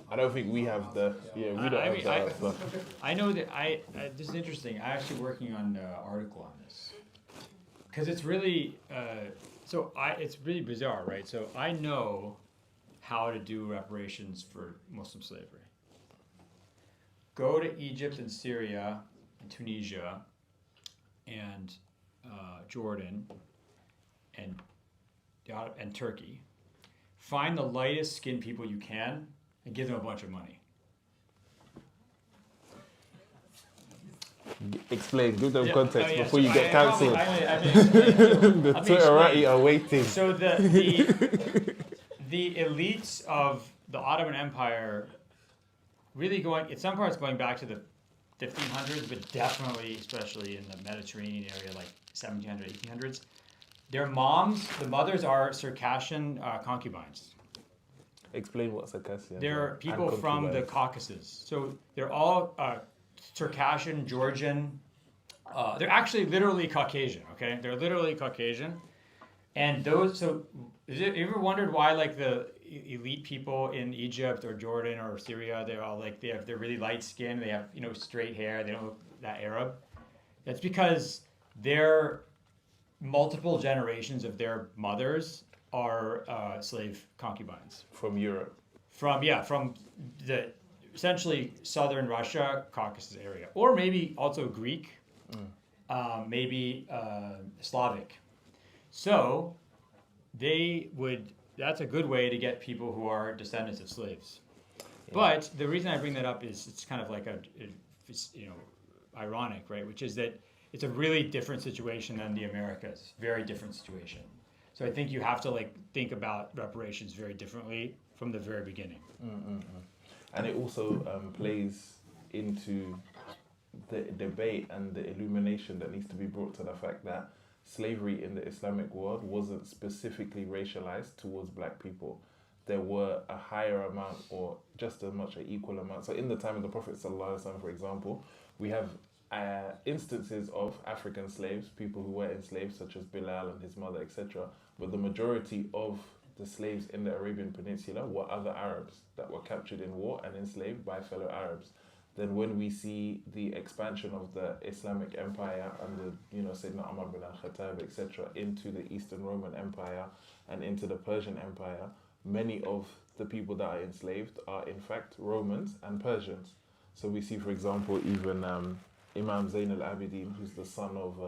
I don't think we have the, we don't have the answer. I know that this is interesting. I'm actually working on an article on this. Because it's really, it's really bizarre, right? So I know how to do reparations for Muslim slavery. Go to Egypt and Syria and Tunisia and Jordan and Turkey. Find the lightest skinned people you can and give them a bunch of money. Explain, give them Yeah, context oh, yeah, before so you get probably- cancelled. I may explain. The Let me Twitterati explain. are waiting. So the elites of the Ottoman Empire really going, in some parts going back to the 1500s, but definitely, especially in the Mediterranean area, like 1700s, 1800s. Their moms, the mothers are Circassian concubines. Explain what Circassian. They're people from the Caucasus. So they're all Circassian, Georgian. They're actually literally Caucasian, okay? They're literally Caucasian. And those, so, you ever wondered why, like, the elite people in Egypt or Jordan or Syria, they're all like, they're really light skinned, they have, straight hair, they don't look that Arab? That's because their multiple generations of their mothers are slave concubines. From Europe. From the essentially southern Russia, Caucasus area. Or maybe also Greek, maybe Slavic. So that's a good way to get people who are descendants of slaves. Yeah. But the reason I bring that up is it's kind of like ironic, right? Which is that it's a really different situation than the Americas, very different situation. So I think you have to think about reparations very differently from the very beginning. And it also plays into the debate and the illumination that needs to be brought to the fact that slavery in the Islamic world wasn't specifically racialized towards black people. There were a higher amount or just as much an equal amount. So in the time of the Prophet ﷺ, for example, we have instances of African slaves, people who were enslaved, such as Bilal and his mother, etc. But the majority of the slaves in the Arabian Peninsula were other Arabs that were captured in war and enslaved by fellow Arabs. Then when we see the expansion of the Islamic Empire and the, Sayyidina Umar bin al-Khattab, etc., into the Eastern Roman Empire and into the Persian Empire, many of the people that are enslaved are in fact Romans and Persians. So we see, for example, even Imam Zayn al-Abidin, who's the son of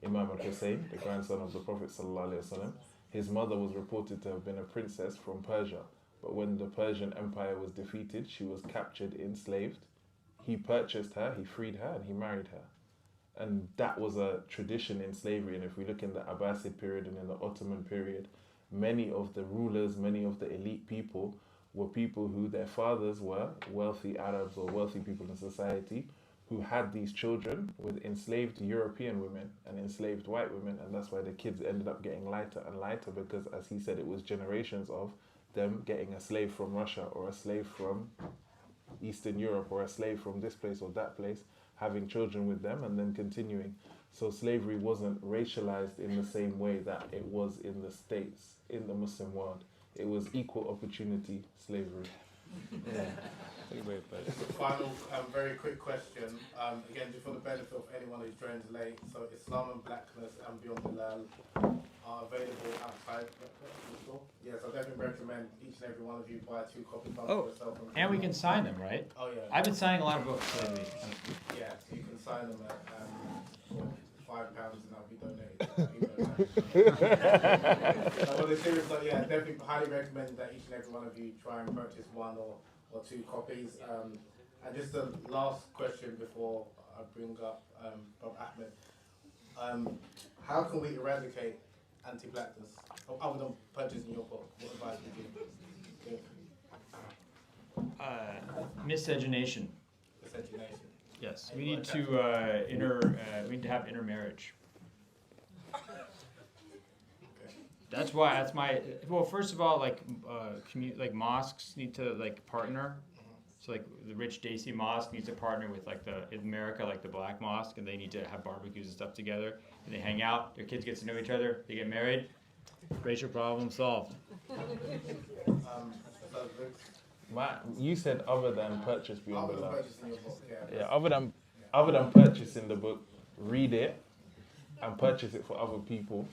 Imam al-Hussein, the grandson of the Prophet ﷺ. His mother was reported to have been a princess from Persia. But when the Persian Empire was defeated, she was captured, enslaved. He purchased her, he freed her, and he married her. And that was a tradition in slavery. And if we look in the Abbasid period and in the Ottoman period, many of the rulers, many of the elite people were people who their fathers were wealthy Arabs or wealthy people in society who had these children with enslaved European women and enslaved white women. And that's why the kids ended up getting lighter and lighter, because, as he said, it was generations of them getting a slave from Russia or a slave from Eastern Europe or a slave from this place or that place, having children with them and then continuing. So slavery wasn't racialized in the same way that it was in the States, in the Muslim world. It was equal opportunity slavery. Yeah. Final, very quick question. Again, just for the benefit of anyone who's joined late. So Islam and Blackness and Beyond Bilal are available outside the store. Yes, I definitely recommend each and every one of you buy 2 copies for yourself. And we can sign them, right? Oh yeah. I've been signing a lot of books lately. Yeah, so you can sign them at £5 and I'll be donated. Well, the series, yeah, definitely highly recommend that each and every one of you try and purchase 1 or 2 copies. And just a last question before I bring up Bob Ahmed. How can we eradicate anti-blackness other than purchasing your book? What advice would you give? Miscegenation. Miscegenation. Yes, we need to we need to have intermarriage. That's well, first of all, mosques need to partner. So the rich Desi Mosque needs to partner with in America, the Black Mosque, and they need to have barbecues and stuff together, and they hang out, their kids get to know each other, they get married, racial problem solved. You said other than purchase Beyond Bilal. Purchasing your book, yeah, other than purchasing the book, read it and purchase it for other people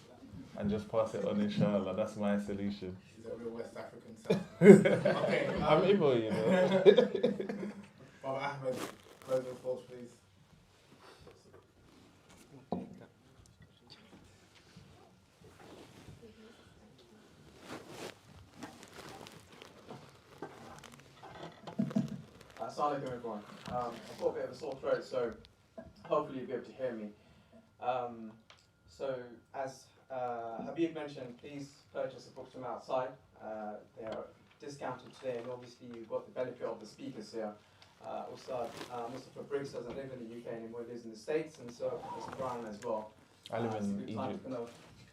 and just pass it on, inshallah. That's my solution. He's a real West African self. Okay. I'm evil, you know. Bob Ahmed, closing thoughts, please. Assalamu alaikum everyone. I've got a bit of a sore throat, so hopefully you'll be able to hear me. So as Habib mentioned, please purchase the books from outside. They are discounted today, and obviously you've got the benefit of the speakers here. Ustadh Mustafa Briggs doesn't live in the UK anymore, he lives in the States, and so does Brian as well. I live in it's a good time to Egypt. kind of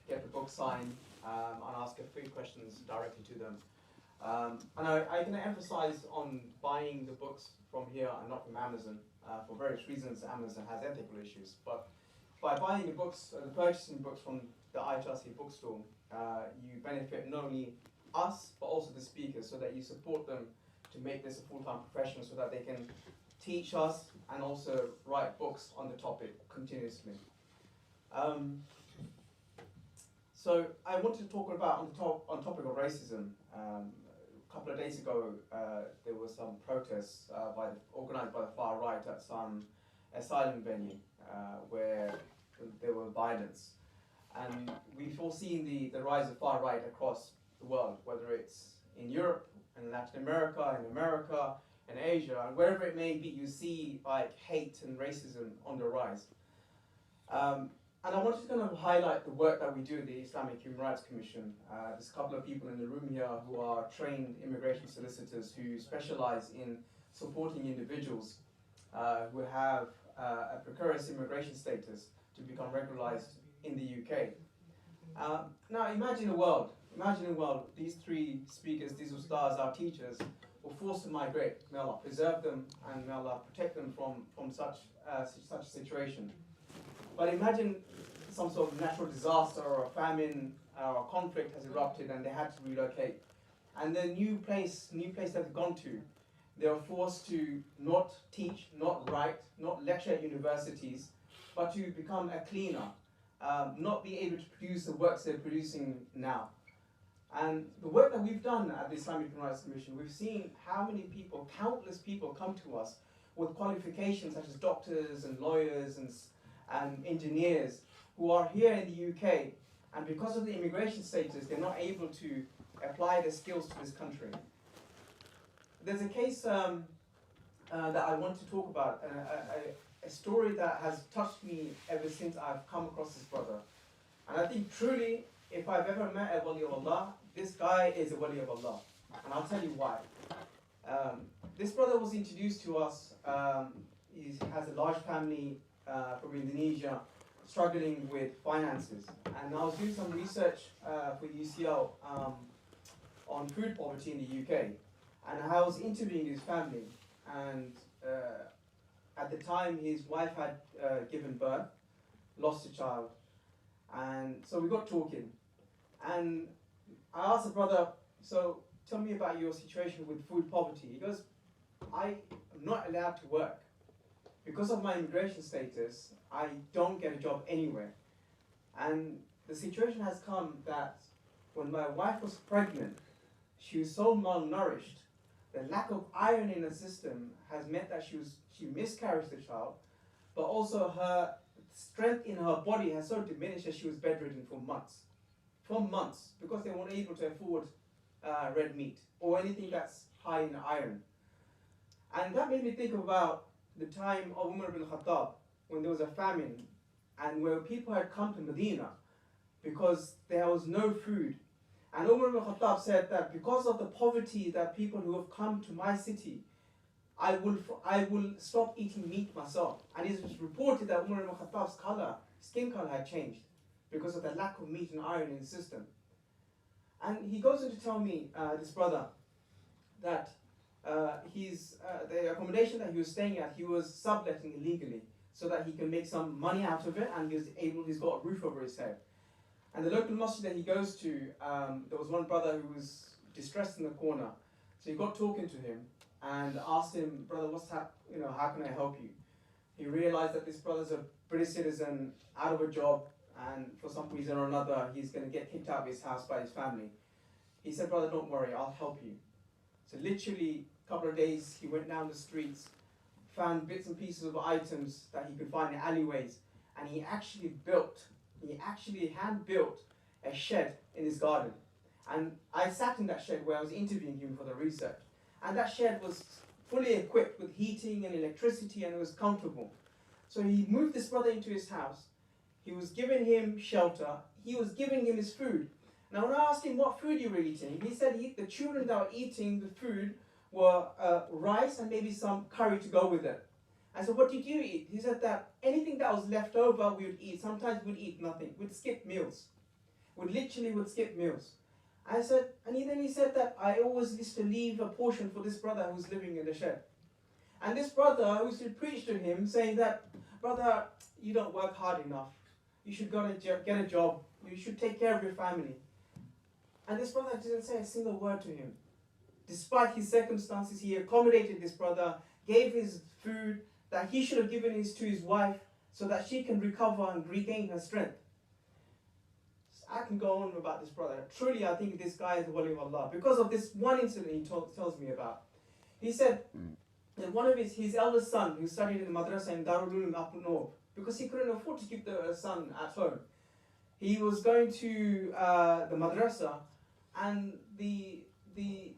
get the book signed and ask a few questions directly to them. And I'm going to emphasize on buying the books from here and not from Amazon. For various reasons, Amazon has ethical issues. But by buying the books, purchasing books from the IHRC bookstore, you benefit not only us, but also the speakers, so that you support them to make this a full-time profession, so that they can teach us and also write books on the topic continuously. So I wanted to talk about on topic of racism. A couple of days ago, there was some protests organized by the far right at some asylum venue where there were violence. And we've all seen the rise of far right across the world, whether it's in Europe, in Latin America, in Asia, and wherever it may be, you see like hate and racism on the rise. And I wanted to kind of highlight the work that we do at the Islamic Human Rights Commission. There's a couple of people in the room here who are trained immigration solicitors who specialize in supporting individuals who have a precarious immigration status to become regularized in the UK. Now imagine a world, these three speakers, these ustadhs, our teachers, were forced to migrate. May Allah preserve them and may Allah protect them from such a situation. But imagine some sort of natural disaster or a famine or a conflict has erupted and they had to relocate. And the new place they've gone to, they are forced to not teach, not write, not lecture at universities, but to become a cleaner, not be able to produce the works they're producing now. And the work that we've done at the Islamic Human Rights Commission, we've seen how many people, countless people come to us with qualifications such as doctors and lawyers and engineers who are here in the UK, and because of the immigration status, they're not able to apply their skills to this country. There's a case that I want to talk about, a story that has touched me ever since I've come across this brother. And I think truly, if I've ever met a wali of Allah, this guy is a wali of Allah. And I'll tell you why. This brother was introduced to us. He has a large family from Indonesia, struggling with finances. And I was doing some research for UCL on food poverty in the UK. And I was interviewing his family. And at the time, his wife had given birth, lost a child. And so we got talking. And I asked the brother, so tell me about your situation with food poverty. He goes, I am not allowed to work. Because of my immigration status, I don't get a job anywhere. And the situation has come that when my wife was pregnant, she was so malnourished. The lack of iron in her system has meant that she miscarried the child, but also her strength in her body has so diminished that she was bedridden for months. For months, because they weren't able to afford red meat or anything that's high in iron. And that made me think about the time of Umar ibn Khattab, when there was a famine and where people had come to Medina because there was no food. And Umar ibn Khattab said that because of the poverty that people who have come to my city, I will stop eating meat myself. And it was reported that Umar ibn Khattab's skin color had changed because of the lack of meat and iron in the system. And he goes on to tell me, this brother, that the accommodation that he was staying at, he was subletting illegally so that he can make some money out of it, and he's got a roof over his head. And the local mosque that he goes to, there was one brother who was distressed in the corner. So he got talking to him and asked him, brother, how can I help you? He realized that this brother's a British citizen, out of a job, and for some reason or another, he's going to get kicked out of his house by his family. He said, brother, don't worry, I'll help you. So literally, a couple of days, he went down the streets, found bits and pieces of items that he could find in alleyways, and he actually hand-built a shed in his garden. And I sat in that shed where I was interviewing him for the research. And that shed was fully equipped with heating and electricity, and it was comfortable. So he moved this brother into his house. He was giving him shelter. He was giving him his food. Now when I asked him what food you were eating, he said the children that were eating the food were rice and maybe some curry to go with it. I said, what did you eat? He said that anything that was left over we would eat. Sometimes we'd eat nothing. We'd skip meals. We'd literally skip meals. I said, and then he said that I always used to leave a portion for this brother who's living in the shed. And this brother used to preach to him saying that, brother, you don't work hard enough. You should go and get a job. You should take care of your family. And this brother didn't say a single word to him. Despite his circumstances, he accommodated this brother, gave his food that he should have given to his wife so that she can recover and regain her strength. I can go on about this brother. Truly, I think this guy is the wali of Allah because of this one incident he tells me about. He said that one of his eldest son, who studied in the madrasa in Darul Uloom up north, because he couldn't afford to keep the son at home, he was going to the madrasa, and the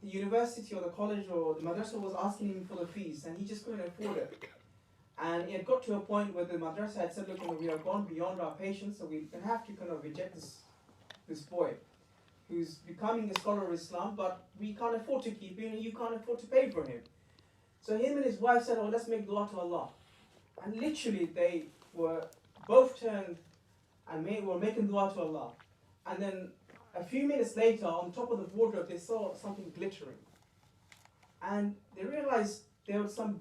university or the college or the madrasa was asking him for the fees, and he just couldn't afford it. And it had got to a point where the madrasa had said, look, we have gone beyond our patience, so we have to kind of reject this boy who's becoming a scholar of Islam, but we can't afford to keep him and you can't afford to pay for him. So him and his wife said, oh, let's make dua to Allah. And literally they were both turned and were making dua to Allah. And then a few minutes later, on top of the wardrobe, they saw something glittering. And they realized there was some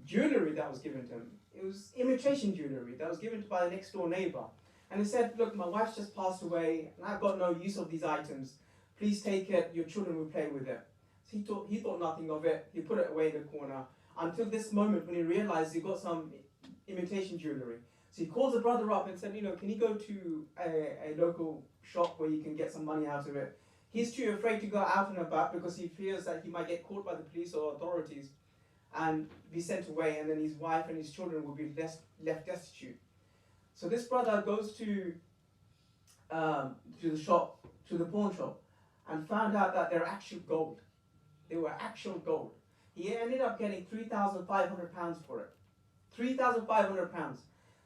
jewelry that was given to him. It was imitation jewelry that was given by the next door neighbor. And he said, look, my wife's just passed away and I've got no use of these items. Please take it, your children will play with it. So he thought nothing of it. He put it away in the corner until this moment when he realized he got some imitation jewelry. So he calls the brother up and said, can you go to a local shop where you can get some money out of it? He's too afraid to go out and about because he fears that he might get caught by the police or authorities and be sent away, and then his wife and his children will be left destitute. So this brother goes to the shop, to the pawn shop, and found out that they're actual gold. They were actual gold. He ended up getting £3,500 for it. £3,500.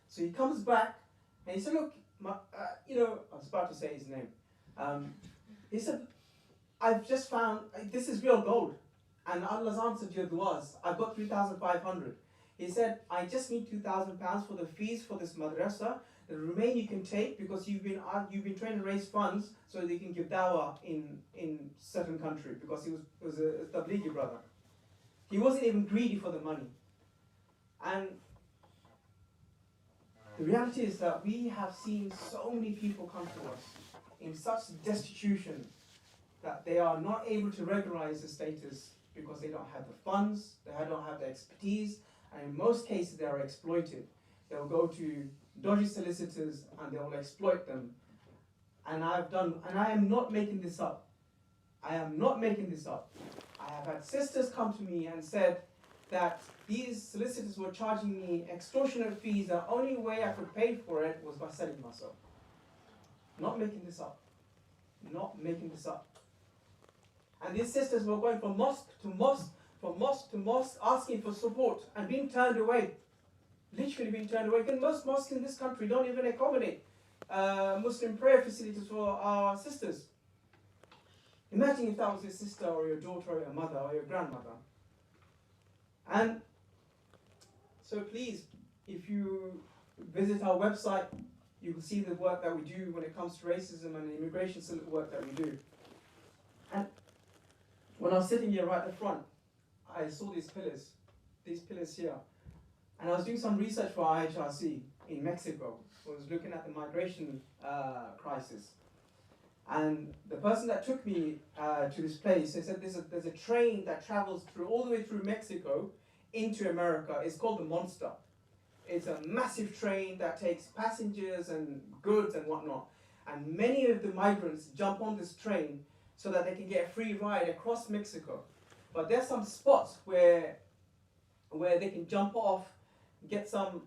So he comes back and he said, look, I was about to say his name. He said, I've just found, this is real gold. And Allah's answered your du'as. I've got 3,500. He said, I just need £2,000 for the fees for this madrasa. The remaining you can take because you've been trying to raise funds so that you can give dawah in certain country, because he was a tablighi brother. He wasn't even greedy for the money. And the reality is that we have seen so many people come to us in such destitution that they are not able to regularize the status because they don't have the funds, they don't have the expertise, and in most cases they are exploited. They'll go to dodgy solicitors and they will exploit them. And I am not making this up. I am not making this up. I have had sisters come to me and said that these solicitors were charging me extortionate fees. The only way I could pay for it was by selling myself. Not making this up. Not making this up. And these sisters were going from mosque to mosque, from mosque to mosque, asking for support and being turned away. Literally being turned away. And most mosques in this country don't even accommodate Muslim prayer facilities for our sisters. Imagine if that was your sister or your daughter or your mother or your grandmother. And so please, if you visit our website, you will see the work that we do when it comes to racism and immigration work that we do. And when I was sitting here right at the front, I saw these pillars here. And I was doing some research for IHRC in Mexico. I was looking at the migration crisis. And the person that took me to this place, they said there's a train that travels all the way through Mexico into America. It's called the Monster. It's a massive train that takes passengers and goods and whatnot. And many of the migrants jump on this train so that they can get a free ride across Mexico. But there's some spots where they can jump off, get some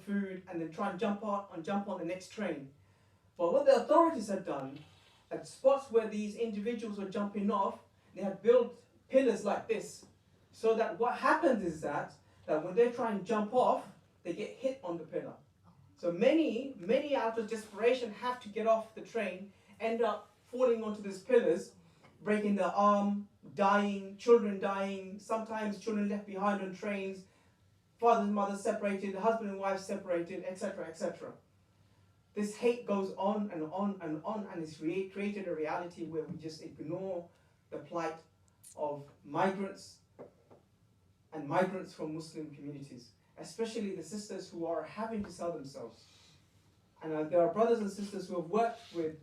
food, and then try and jump on the next train. But what the authorities had done, at spots where these individuals were jumping off, they had built pillars like this, so that what happens is that when they try and jump off, they get hit on the pillar. So many out of desperation have to get off the train, end up falling onto these pillars, breaking their arm, dying, children dying, sometimes children left behind on trains, fathers and mothers separated, husband and wife separated, etc., etc. This hate goes on and on and on, and it's created a reality where we just ignore the plight of migrants and migrants from Muslim communities, especially the sisters who are having to sell themselves. And there are brothers and sisters who have worked with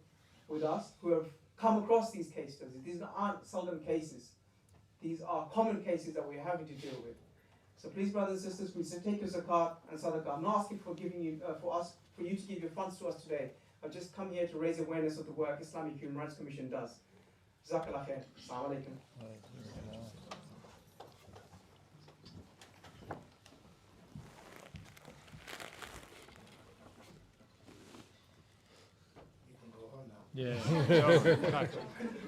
us, who have come across these case studies. These aren't seldom cases. These are common cases that we're having to deal with. So please, brothers and sisters, we take your zakat and sadaqah. I'm not asking for giving you, for you to give your funds to us today. I've just come here to raise awareness of the work Islamic Human Rights Commission does. Jazakallah khair. Assalamu alaikum. You can go home now. Yeah.